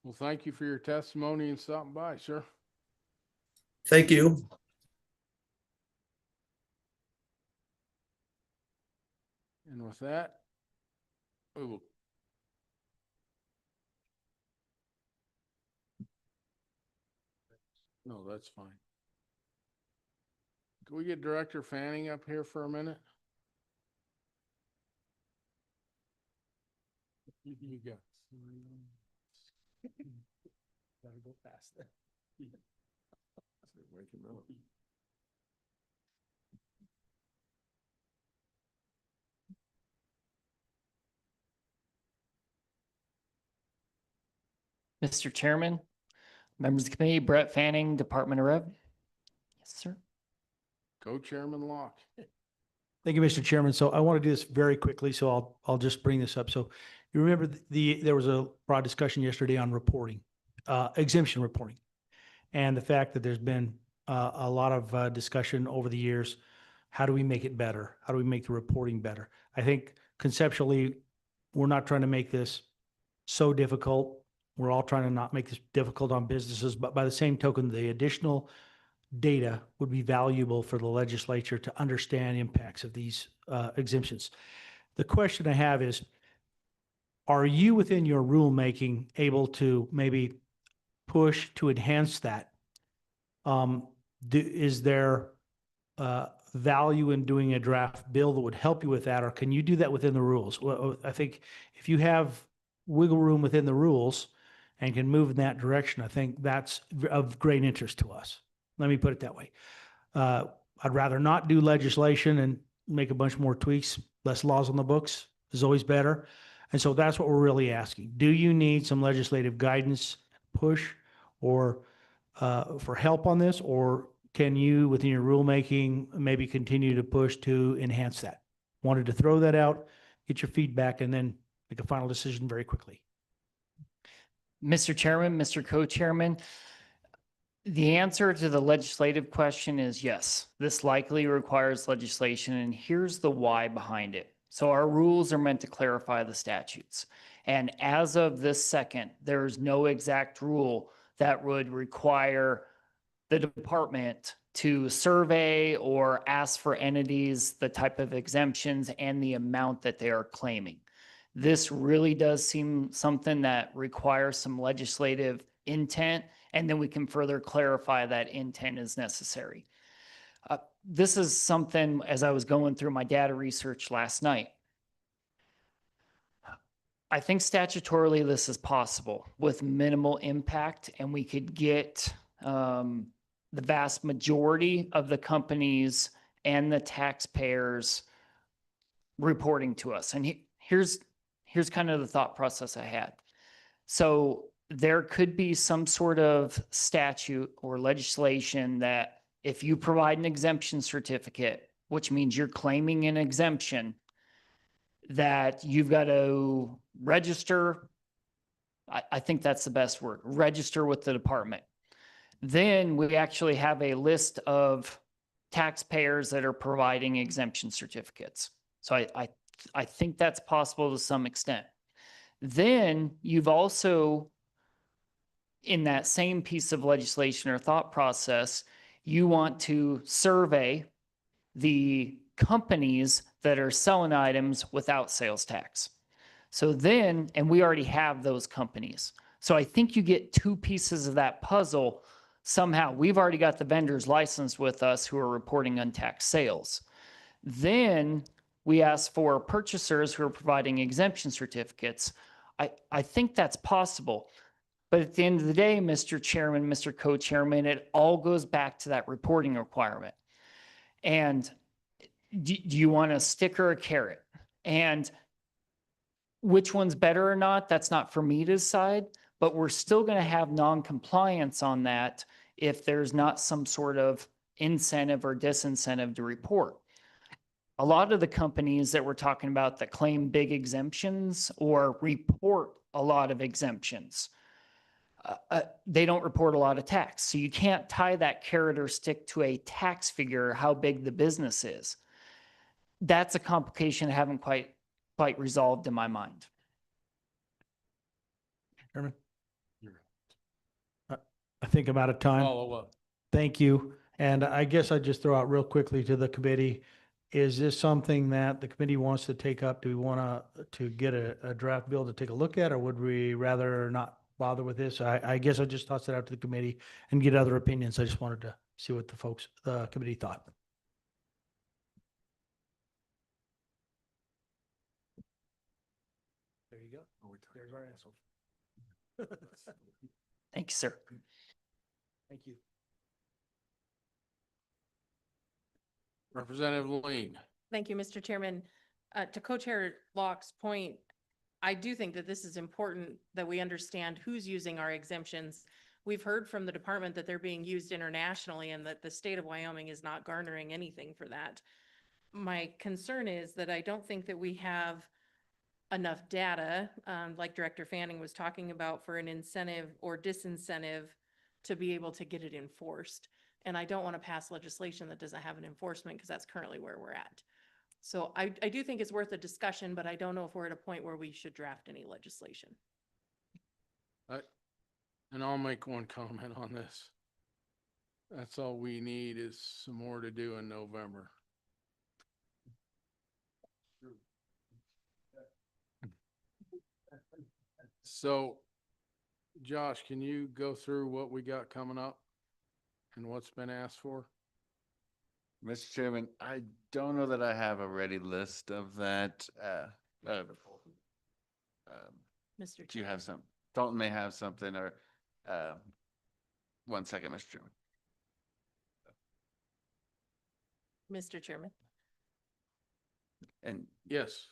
Well, thank you for your testimony and stopping by, sir. Thank you. And with that, we will. No, that's fine. Can we get Director Fanning up here for a minute? You go. Gotta go faster. Wake him up. Mr. Chairman, members of the committee, Brett Fanning, Department of Rev. Yes, sir. Co-Chairman Locke. Thank you, Mr. Chairman. So I want to do this very quickly, so I'll just bring this up. So you remember there was a broad discussion yesterday on reporting, exemption reporting, and the fact that there's been a lot of discussion over the years. How do we make it better? How do we make the reporting better? I think conceptually, we're not trying to make this so difficult. We're all trying to not make this difficult on businesses, but by the same token, the additional data would be valuable for the legislature to understand impacts of these exemptions. The question I have is, are you within your rulemaking able to maybe push to enhance that? Is there value in doing a draft bill that would help you with that, or can you do that within the rules? Well, I think if you have wiggle room within the rules and can move in that direction, I think that's of great interest to us. Let me put it that way. I'd rather not do legislation and make a bunch more tweaks. Less laws on the books is always better. And so that's what we're really asking. Do you need some legislative guidance, push, or for help on this, or can you, within your rulemaking, maybe continue to push to enhance that? Wanted to throw that out, get your feedback, and then make a final decision very quickly. Mr. Chairman, Mr. Co-Chairman, the answer to the legislative question is yes. This likely requires legislation, and here's the why behind it. So our rules are meant to clarify the statutes. And as of this second, there is no exact rule that would require the department to survey or ask for entities the type of exemptions and the amount that they are claiming. This really does seem something that requires some legislative intent, and then we can further clarify that intent as necessary. This is something, as I was going through my data research last night, I think statutorily this is possible with minimal impact, and we could get the vast majority of the companies and the taxpayers reporting to us. And here's kind of the thought process I had. So there could be some sort of statute or legislation that if you provide an exemption certificate, which means you're claiming an exemption, that you've got to register. I think that's the best word, register with the department. Then we actually have a list of taxpayers that are providing exemption certificates. So I think that's possible to some extent. Then you've also, in that same piece of legislation or thought process, you want to survey the companies that are selling items without sales tax. So then, and we already have those companies. So I think you get two pieces of that puzzle somehow. We've already got the vendors licensed with us who are reporting untaxed sales. Then we ask for purchasers who are providing exemption certificates. I think that's possible. But at the end of the day, Mr. Chairman, Mr. Co-Chairman, it all goes back to that reporting requirement. And do you want a stick or a carrot? And which one's better or not, that's not for me to decide, but we're still going to have non-compliance on that if there's not some sort of incentive or disincentive to report. A lot of the companies that we're talking about that claim big exemptions or report a lot of exemptions, they don't report a lot of tax. So you can't tie that carrot or stick to a tax figure, how big the business is. That's a complication I haven't quite resolved in my mind. Chairman? I think I'm out of time. Follow up. Thank you. And I guess I'd just throw out real quickly to the committee, is this something that the committee wants to take up? Do we want to get a draft bill to take a look at, or would we rather not bother with this? I guess I'll just toss it out to the committee and get other opinions. I just wanted to see what the committee thought. There you go. There's our answer. Thank you, sir. Thank you. Representative Lean. Thank you, Mr. Chairman. To Co-Chair Locke's point, I do think that this is important that we understand who's using our exemptions. We've heard from the department that they're being used internationally and that the state of Wyoming is not garnering anything for that. My concern is that I don't think that we have enough data, like Director Fanning was talking about, for an incentive or disincentive to be able to get it enforced. And I don't want to pass legislation that doesn't have an enforcement, because that's currently where we're at. So I do think it's worth a discussion, but I don't know if we're at a point where we should draft any legislation. And I'll make one comment on this. That's all we need is some more to do in November. So, Josh, can you go through what we got coming up and what's been asked for? Mr. Chairman, I don't know that I have a ready list of that. Mr. Do you Chairman. have some? Dalton may have something or, 1 second, Mr. Chairman. Mr. Chairman, And Yes.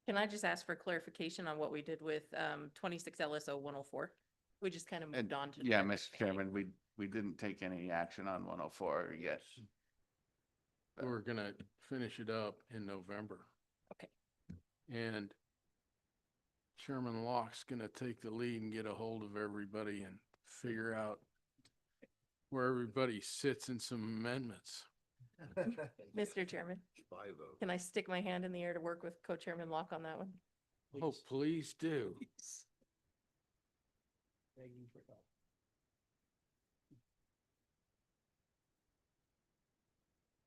can I just ask for clarification on what we did with 26 LSO 104? We just kind of moved And, on to. yeah, the- Mr. Chairman, we didn't take any action on 104 yet. We're gonna finish it up in November. Okay. And Chairman Locke's gonna take the lead and get a hold of everybody and figure out where everybody sits in some amendments. Mr. Chairman, can I stick my hand in the air to work with Co-Chairman Locke on that one? Oh, please do.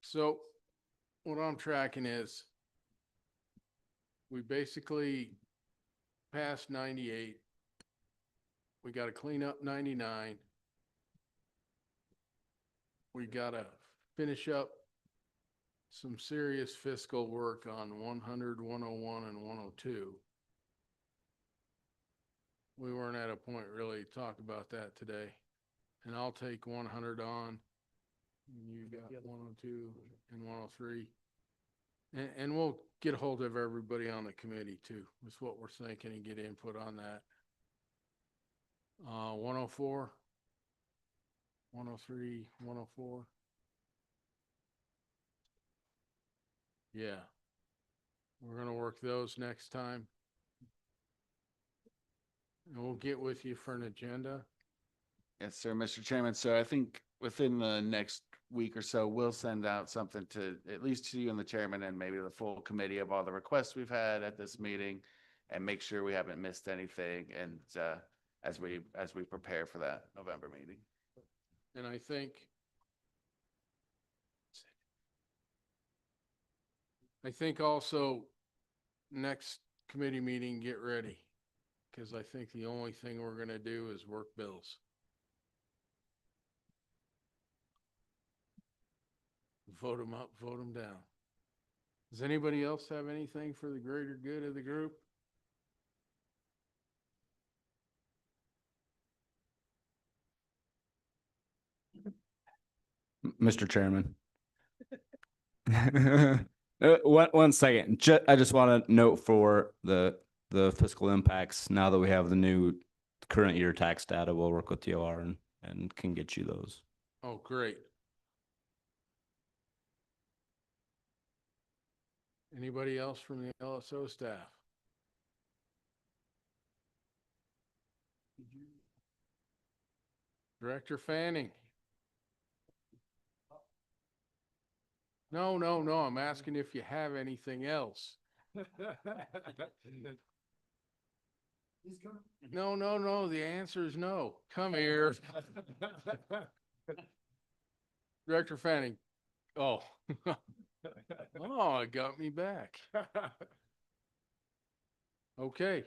So what I'm tracking is we basically passed 98. We got to clean up 99. We got to finish up some serious fiscal work on 100, 101, and 102. We weren't at a point really to talk about that today. And I'll take 100 on. And you got 102 and 103. And we'll get a hold of everybody on the committee too. That's what we're thinking and get input on that. 104, 103, 104. Yeah. We're gonna work those next time. And we'll get with you for an agenda. Yes, sir, Mr. Chairman. So I think within the next week or so, we'll send out something to at least to you and the chairman and maybe the full committee of all the requests we've had at this meeting and make sure we haven't missed anything. And as we prepare for that November meeting. And I think also next committee meeting, get ready. Because I think the only thing we're gonna do is work bills. Vote them up, vote them down. Does anybody else have anything for the greater good of the group? Mr. Chairman. One second. I just want to note for the fiscal impacts, now that we have the new current year tax data, we'll work with DOR and can get you those. Oh, great. Anybody else from the LSO staff? Director Fanning? No, I'm asking if you have anything else. No, the answer is no. Come here. Director Fanning. Oh. Oh, it got me back. Okay.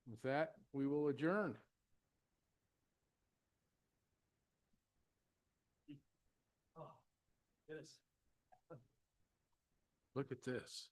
With that, we will adjourn. Look at this.